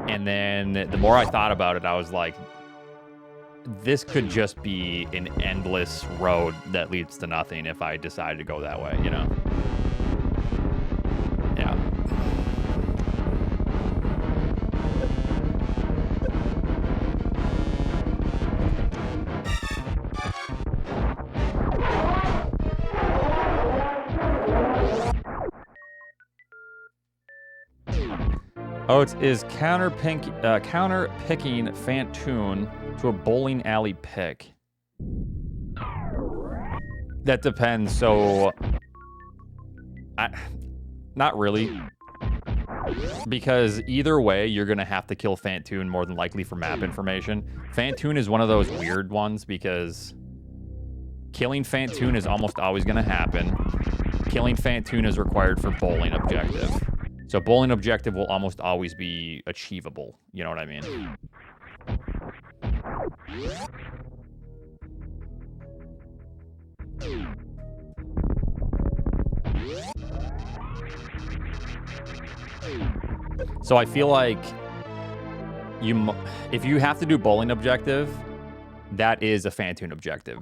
And then the more I thought about it, I was like, this could just be an endless road that leads to nothing if I decide to go that way, you know? Yeah. Oats is counter-picking Fantoon to a bowling alley pick. That depends, so... not really. Because either way, you're going to have to kill Fantoon more than likely for map information. Fantoon is one of those weird ones because killing Fantoon is almost always going to happen. Killing Fantoon is required for bowling objective. So bowling objective will almost always be achievable. You know what I mean? So I feel like if you have to do bowling objective, that is a Fantoon objective.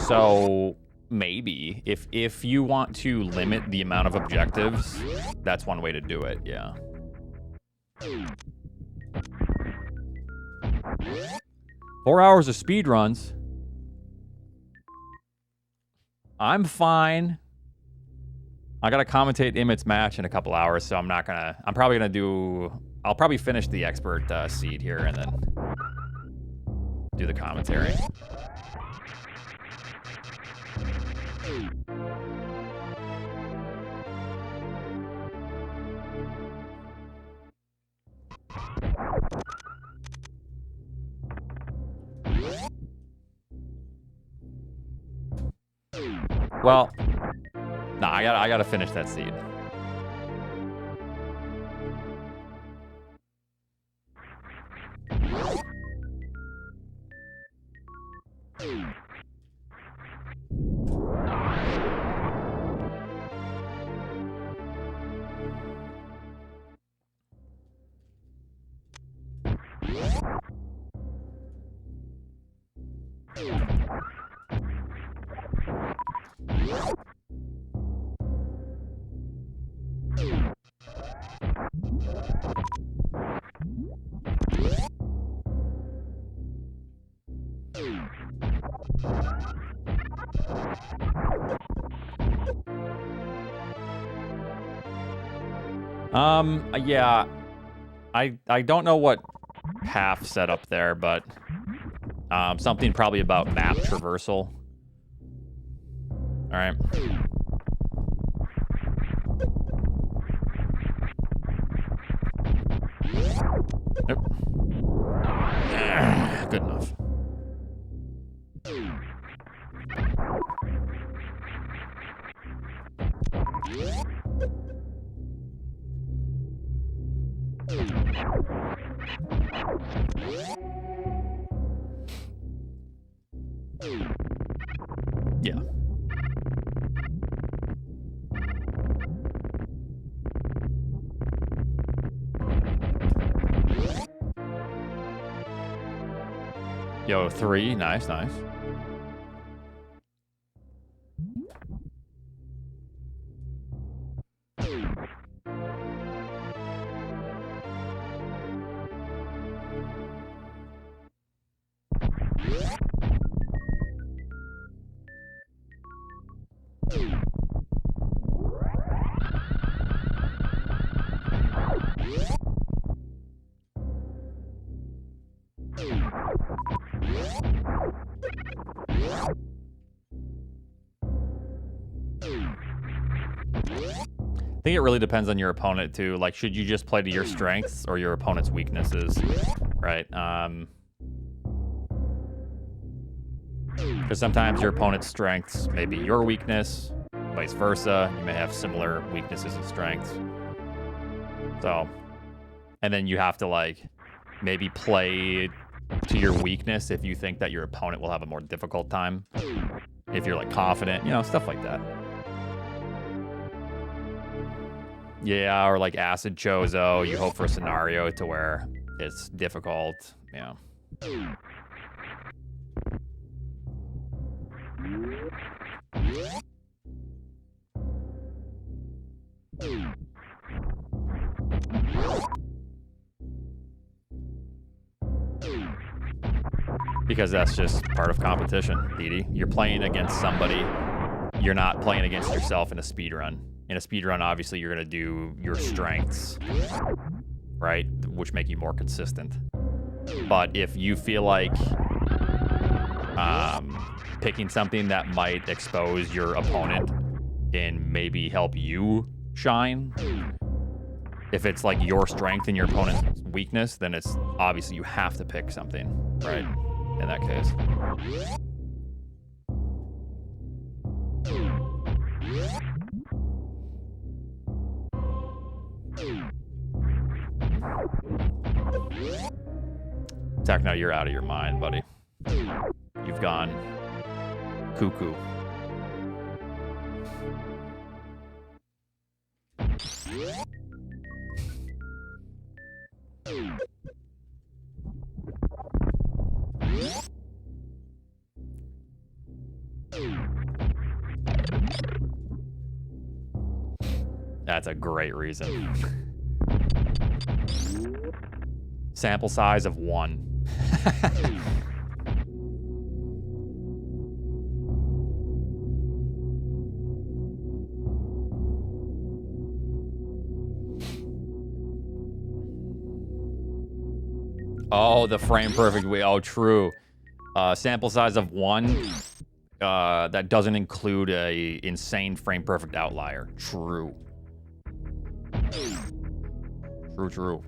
So maybe if you want to limit the amount of objectives, that's one way to do it. Yeah. 4 hours of speed runs. I'm fine. I gotta commentate Emmett's match in a couple hours, so I'm probably gonna do, I'll probably finish the expert seed here and then do the commentary. Well, nah, I gotta finish that seed. Yeah, I don't know what path set up there, but something probably about map traversal. All right. Nope. Good enough. Yeah. Yo, 3. Nice, nice. I think it really depends on your opponent too. Like, should you just play to your strengths or your opponent's weaknesses, right? Because sometimes your opponent's strengths may be your weakness, vice versa. You may have similar weaknesses and strengths. So, and then you have to like maybe play to your weakness if you think that your opponent will have a more difficult time. If you're like confident, you know, stuff like that. Yeah, or like Acid Chozo, you hope for a scenario to where it's difficult. Yeah. Because that's just part of competition, Edie. You're playing against somebody. You're not playing against yourself in a speedrun. In a speedrun, obviously, you're going to do your strengths, right? Which make you more consistent. But if you feel like picking something that might expose your opponent and maybe help you shine, if it's like your strength and your opponent's weakness, then it's obviously you have to pick something, right? In that case. Techno, you're out of your mind, buddy. You've gone cuckoo. That's a great reason. Sample size of 1. Oh, the frame perfect way. Oh, true. Sample size of 1. That doesn't include a insane frame perfect outlier. True. True.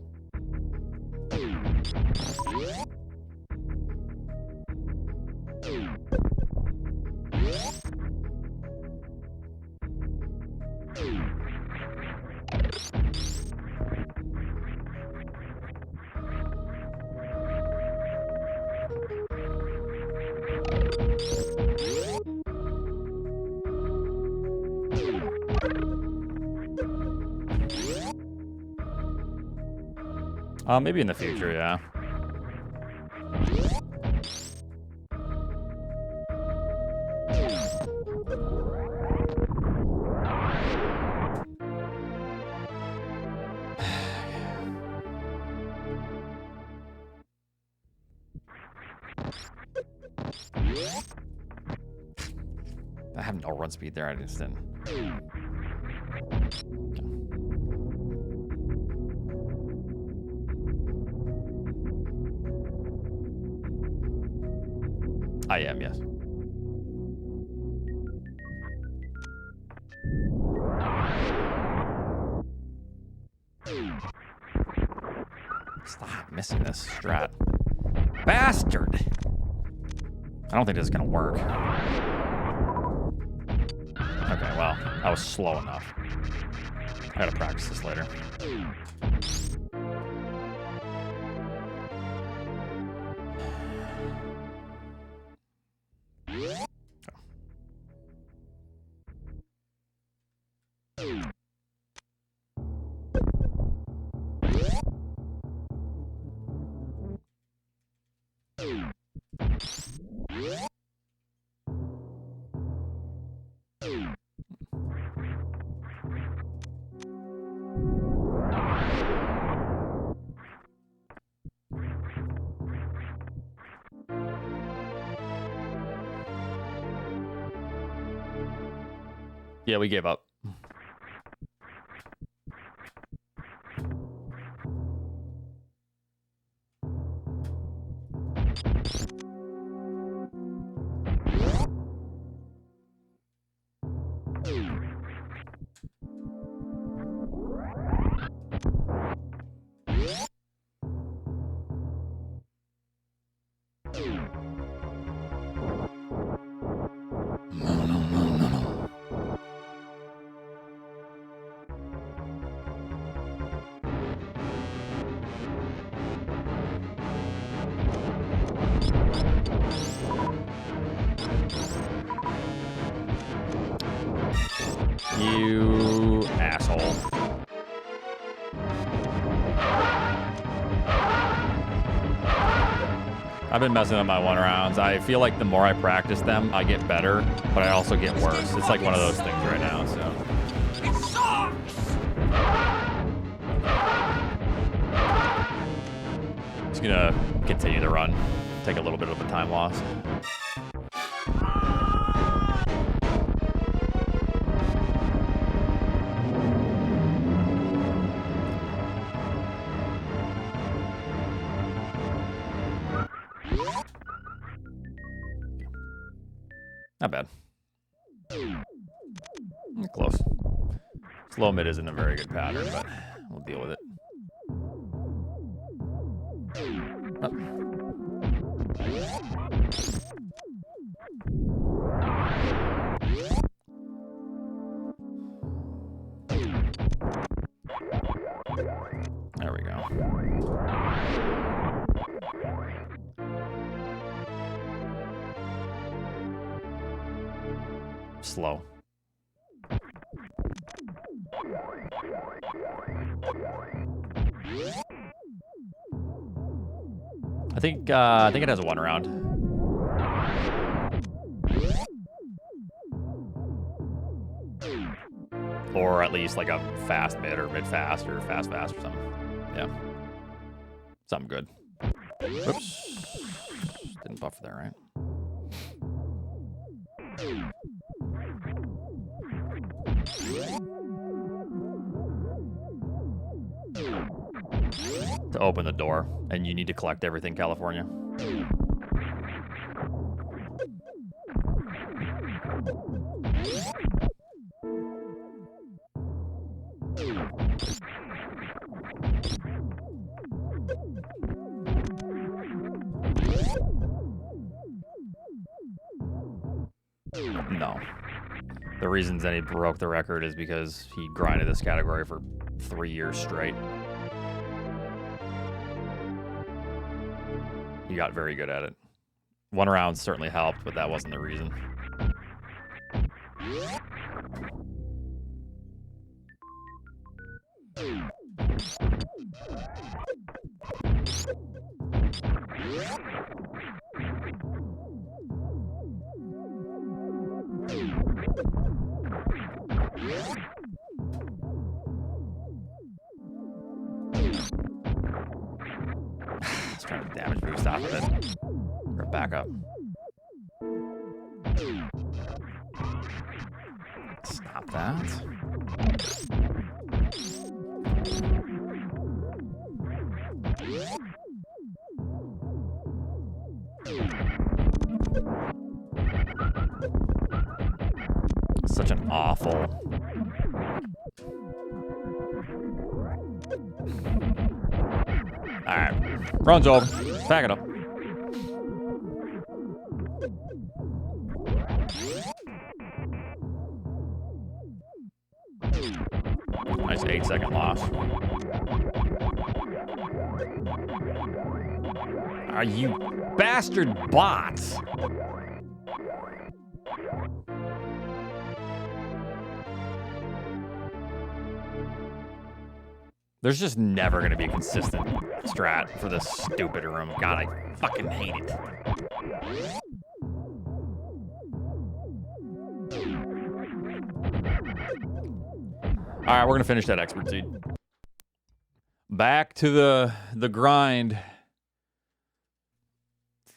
Maybe in the future, yeah. I have no run speed there. I just didn't. I am, yes. Stop missing this strat. Bastard! I don't think this is gonna work. Okay, well, I was slow enough. I gotta practice this later. Yeah, we gave up. You asshole. I've been messing up my one rounds. I feel like the more I practice them, I get better, but I also get worse. It's like one of those things right now, so. It sucks! Just gonna continue the run. Take a little bit of a time loss. Not bad. Close. Slow mid isn't a very good pattern, but we'll deal with it. Oh. There we go. Slow. I think it has a one round. Or at least like a fast mid or mid fast or fast or something. Yeah. Something good. Oops. Didn't buffer there, right? To open the door, and you need to collect everything, California. No. The reason Zenny broke the record is because he grinded this category for 3 years straight. He got very good at it. One round certainly helped, but that wasn't the reason. Let's try to damage boost off of it. Or back up. Stop that. Such an awful. Alright. Run's over. Pack it up. Nice 8-second loss. Are you bastard bots? There's just never going to be a consistent strat for this stupid room. God, I fucking hate it. All right, we're going to finish that expert seed. Back to the grind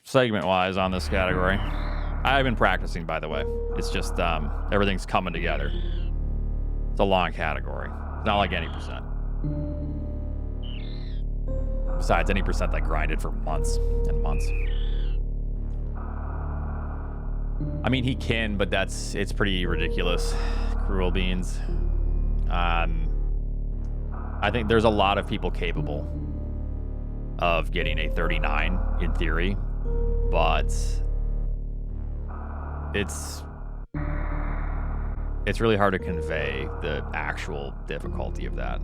segment-wise on this category. I've been practicing, by the way. It's just everything's coming together. It's a long category. It's not like any percent. Besides, any percent that grinded for months and months. I mean, he can, but it's pretty ridiculous. Cruel beans. I think there's a lot of people capable of getting a 39 in theory, but it's really hard to convey the actual difficulty of that.